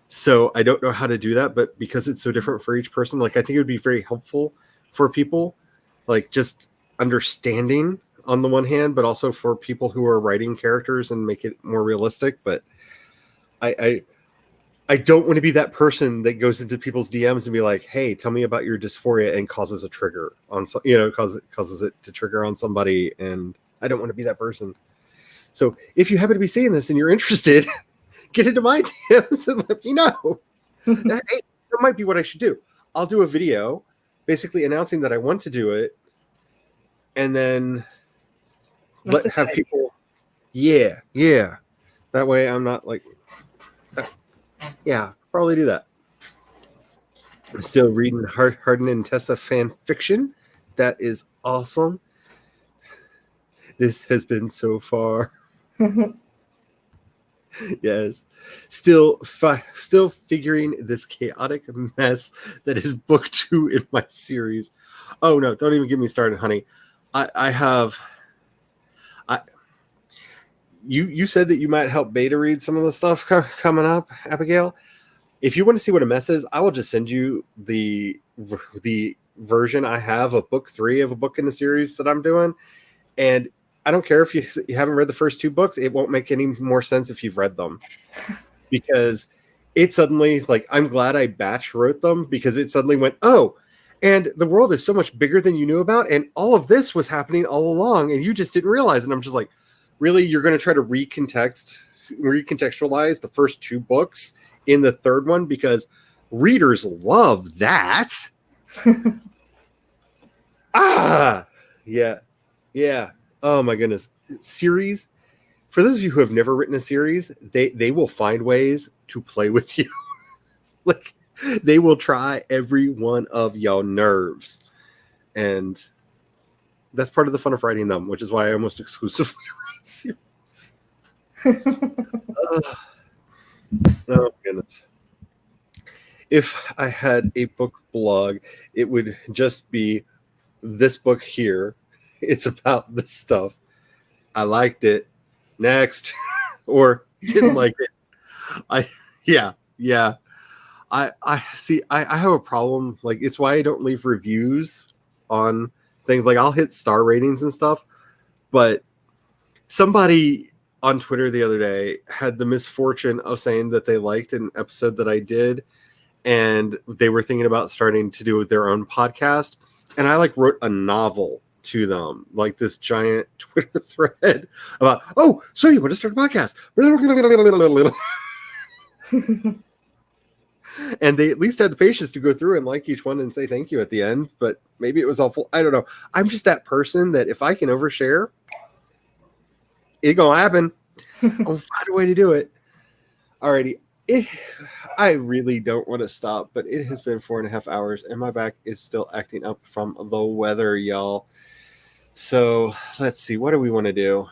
So I don't know how to do that, but because it's so different for each person, like I think it would be very helpful for people, like just understanding on the one hand, but also for people who are writing characters and make it more realistic. But I don't want to be that person that goes into people's DMs and be like, "Hey, tell me about your dysphoria," and causes a trigger on causes it to trigger on somebody, and I don't want to be that person. So if you happen to be seeing this and you're interested, get into my DMs and let me know. That might be what I should do. I'll do a video basically announcing that I want to do it, and then have people. Yeah. That way I'm not like. Yeah, probably do that. Still reading Harden and Tessa fan fiction. That is awesome. This has been so far. Yes. Still figuring this chaotic mess that is book 2 in my series. Oh no, don't even get me started, honey. You said that you might help beta read some of the stuff coming up, Abigail. If you want to see what a mess is, I will just send you the version I have of book 3 of a book in the series that I'm doing. And I don't care if you haven't read the first 2 books. It won't make any more sense if you've read them. Because it suddenly, like, I'm glad I batch wrote them because it suddenly went, oh, and the world is so much bigger than you knew about. And all of this was happening all along and you just didn't realize. And I'm just like, really, you're going to try to recontextualize the first 2 books in the third one because readers love that. Yeah. Oh my goodness. Series. For those of you who have never written a series, they will find ways to play with you. Like they will try every one of your nerves. And that's part of the fun of writing them, which is why I almost exclusively write series. Oh goodness. If I had a book blog, it would just be this book here. It's about this stuff. I liked it. Next. Or didn't like it. Yeah. I see. I have a problem. Like, it's why I don't leave reviews on things. Like, I'll hit star ratings and stuff, but somebody on Twitter the other day had the misfortune of saying that they liked an episode that I did, and they were thinking about starting to do their own podcast. And I like wrote a novel to them, like this giant Twitter thread about, oh, so you want to start a podcast? And they at least had the patience to go through and like each one and say thank you at the end. But maybe it was awful. I don't know. I'm just that person that if I can overshare, it's gonna happen. I'll find a way to do it. Alrighty. I really don't want to stop, but it has been 4.5 hours and my back is still acting up from the weather, y'all. So let's see. What do we want to do?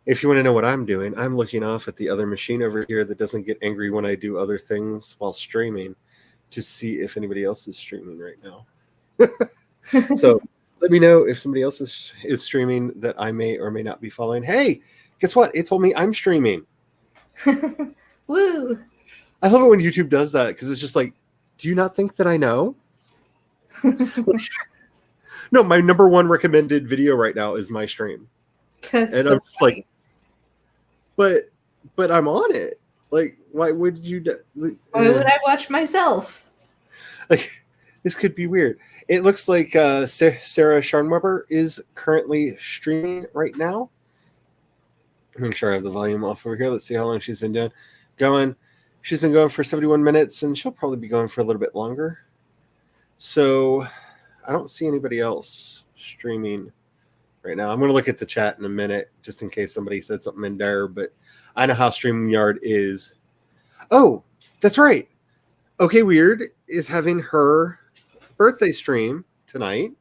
If you want to know what I'm doing, I'm looking off at the other machine over here that doesn't get angry when I do other things while streaming to see if anybody else is streaming right now. So let me know if somebody else is streaming that I may or may not be following. Hey, guess what? It told me I'm streaming. Woo! I love it when YouTube does that because it's just like, do you not think that I know? No, my number one recommended video right now is my stream. That's and so I'm just funny. like, but I'm on it. Like, why would you? Why would I watch myself? Like, this could be weird. It looks like Sarah Scharnweber is currently streaming right now. Make sure I have the volume off over here. Let's see how long she's been going. She's been going for 71 minutes, and she'll probably be going for a little bit longer. So I don't see anybody else streaming right now. I'm going to look at the chat in a minute just in case somebody said something in there, but I know how StreamYard is. Oh, that's right. Okay Weird is having her birthday stream tonight,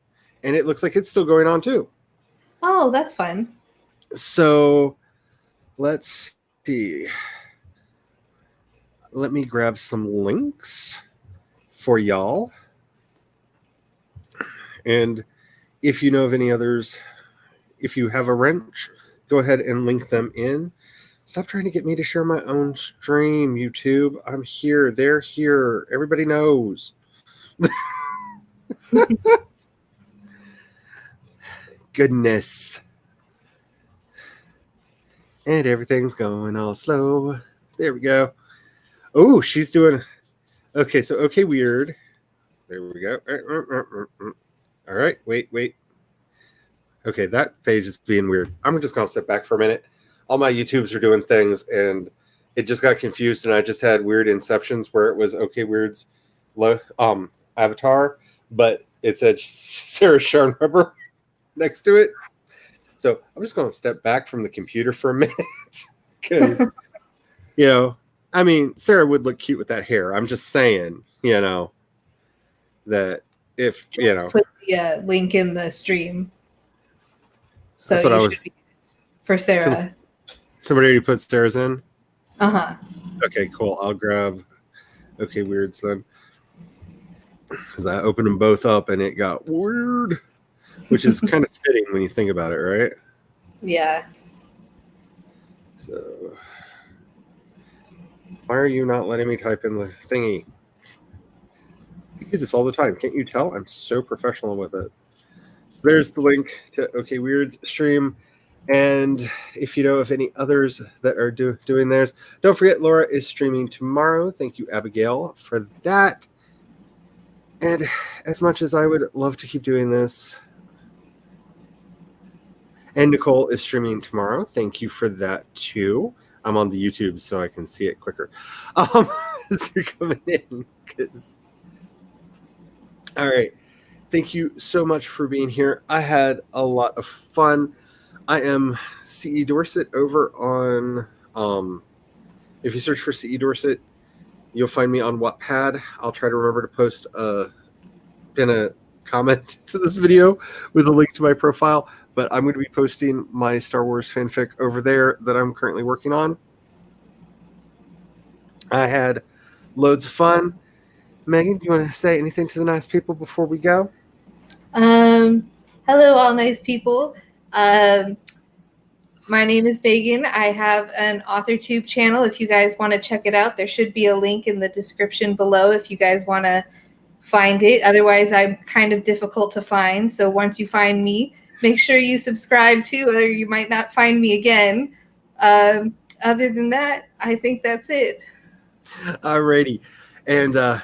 and it looks like it's still going on too. Oh, that's fun. So let's see. Let me grab some links for y'all. And if you know of any others, if you have a wrench, go ahead and link them in. Stop trying to get me to share my own stream, YouTube. I'm here. They're here. Everybody knows. Goodness. And everything's going all slow. There we go. Oh, she's doing... Okay, so Okay Weird. There we go. All right, wait. Okay, that page is being weird. I'm just going to sit back for a minute. All my YouTubes are doing things, and it just got confused, and I just had weird inceptions where it was Okay Weird's avatar, but it said Sarah Scharnweber next to it. So I'm just going to step back from the computer for a minute because, I mean, Sarah would look cute with that hair. I'm just saying, that if, Put the link in the stream. So that's what I was should be for Sarah. Somebody already put Sarah's in? Uh-huh. Okay, cool. I'll grab Okay Weird's then. Because I opened them both up and it got weird, which is kind of fitting when you think about it, right? Yeah. So, why are you not letting me type in the thingy? You do this all the time. Can't you tell? I'm so professional with it. There's the link to Okay Weird's stream. And if you know of any others that are doing theirs, don't forget Laura is streaming tomorrow. Thank you, Abigail, for that. And as much as I would love to keep doing this, and Nicole is streaming tomorrow. Thank you for that, too. I'm on the YouTube so I can see it quicker. As you're coming in. All right. Thank you so much for being here. I had a lot of fun. I am CE Dorset over on, if you search for CE Dorset, you'll find me on Wattpad. I'll try to remember to post pin a comment to this video with a link to my profile, but I'm going to be posting my Star Wars fanfic over there that I'm currently working on. I had loads of fun. Megan, do you want to say anything to the nice people before we go? Hello, all nice people. My name is Megan. I have an AuthorTube channel. If you guys want to check it out, there should be a link in the description below if you guys want to find it. Otherwise, I'm kind of difficult to find. So once you find me, make sure you subscribe too, or you might not find me again. Other than that, I think that's it. Alrighty. And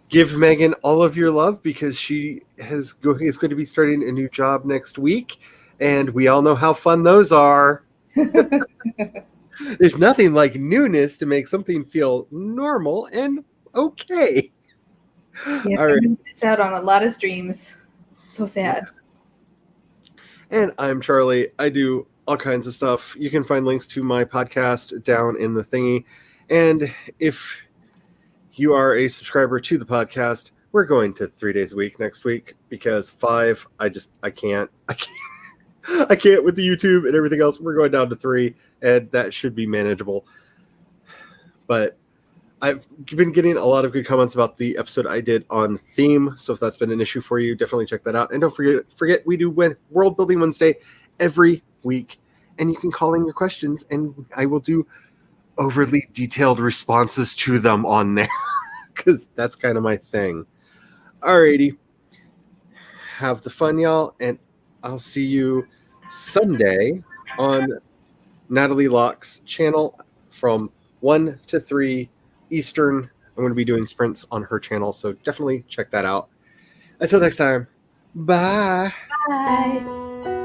give Megan all of your love because she is going to be starting a new job next week. And we all know how fun those are. There's nothing like newness to make something feel normal and okay. Yeah, All right. I miss out on a lot of streams. So sad. And I'm Charlie. I do all kinds of stuff. You can find links to my podcast down in the thingy. And if you are a subscriber to the podcast, we're going to 3 days a week next week because 5, I can't with the YouTube and everything else. We're going down to 3, and that should be manageable. But I've been getting a lot of good comments about the episode I did on theme. So if that's been an issue for you, definitely check that out. And don't forget we do World Building Wednesday every week. And you can call in your questions, and I will do overly detailed responses to them on there because that's kind of my thing. Alrighty. Have the fun, y'all. And I'll see you Sunday on Natalie Locke's channel from 1 to 3 Eastern. I'm going to be doing sprints on her channel, so definitely check that out. Until next time, bye. Bye.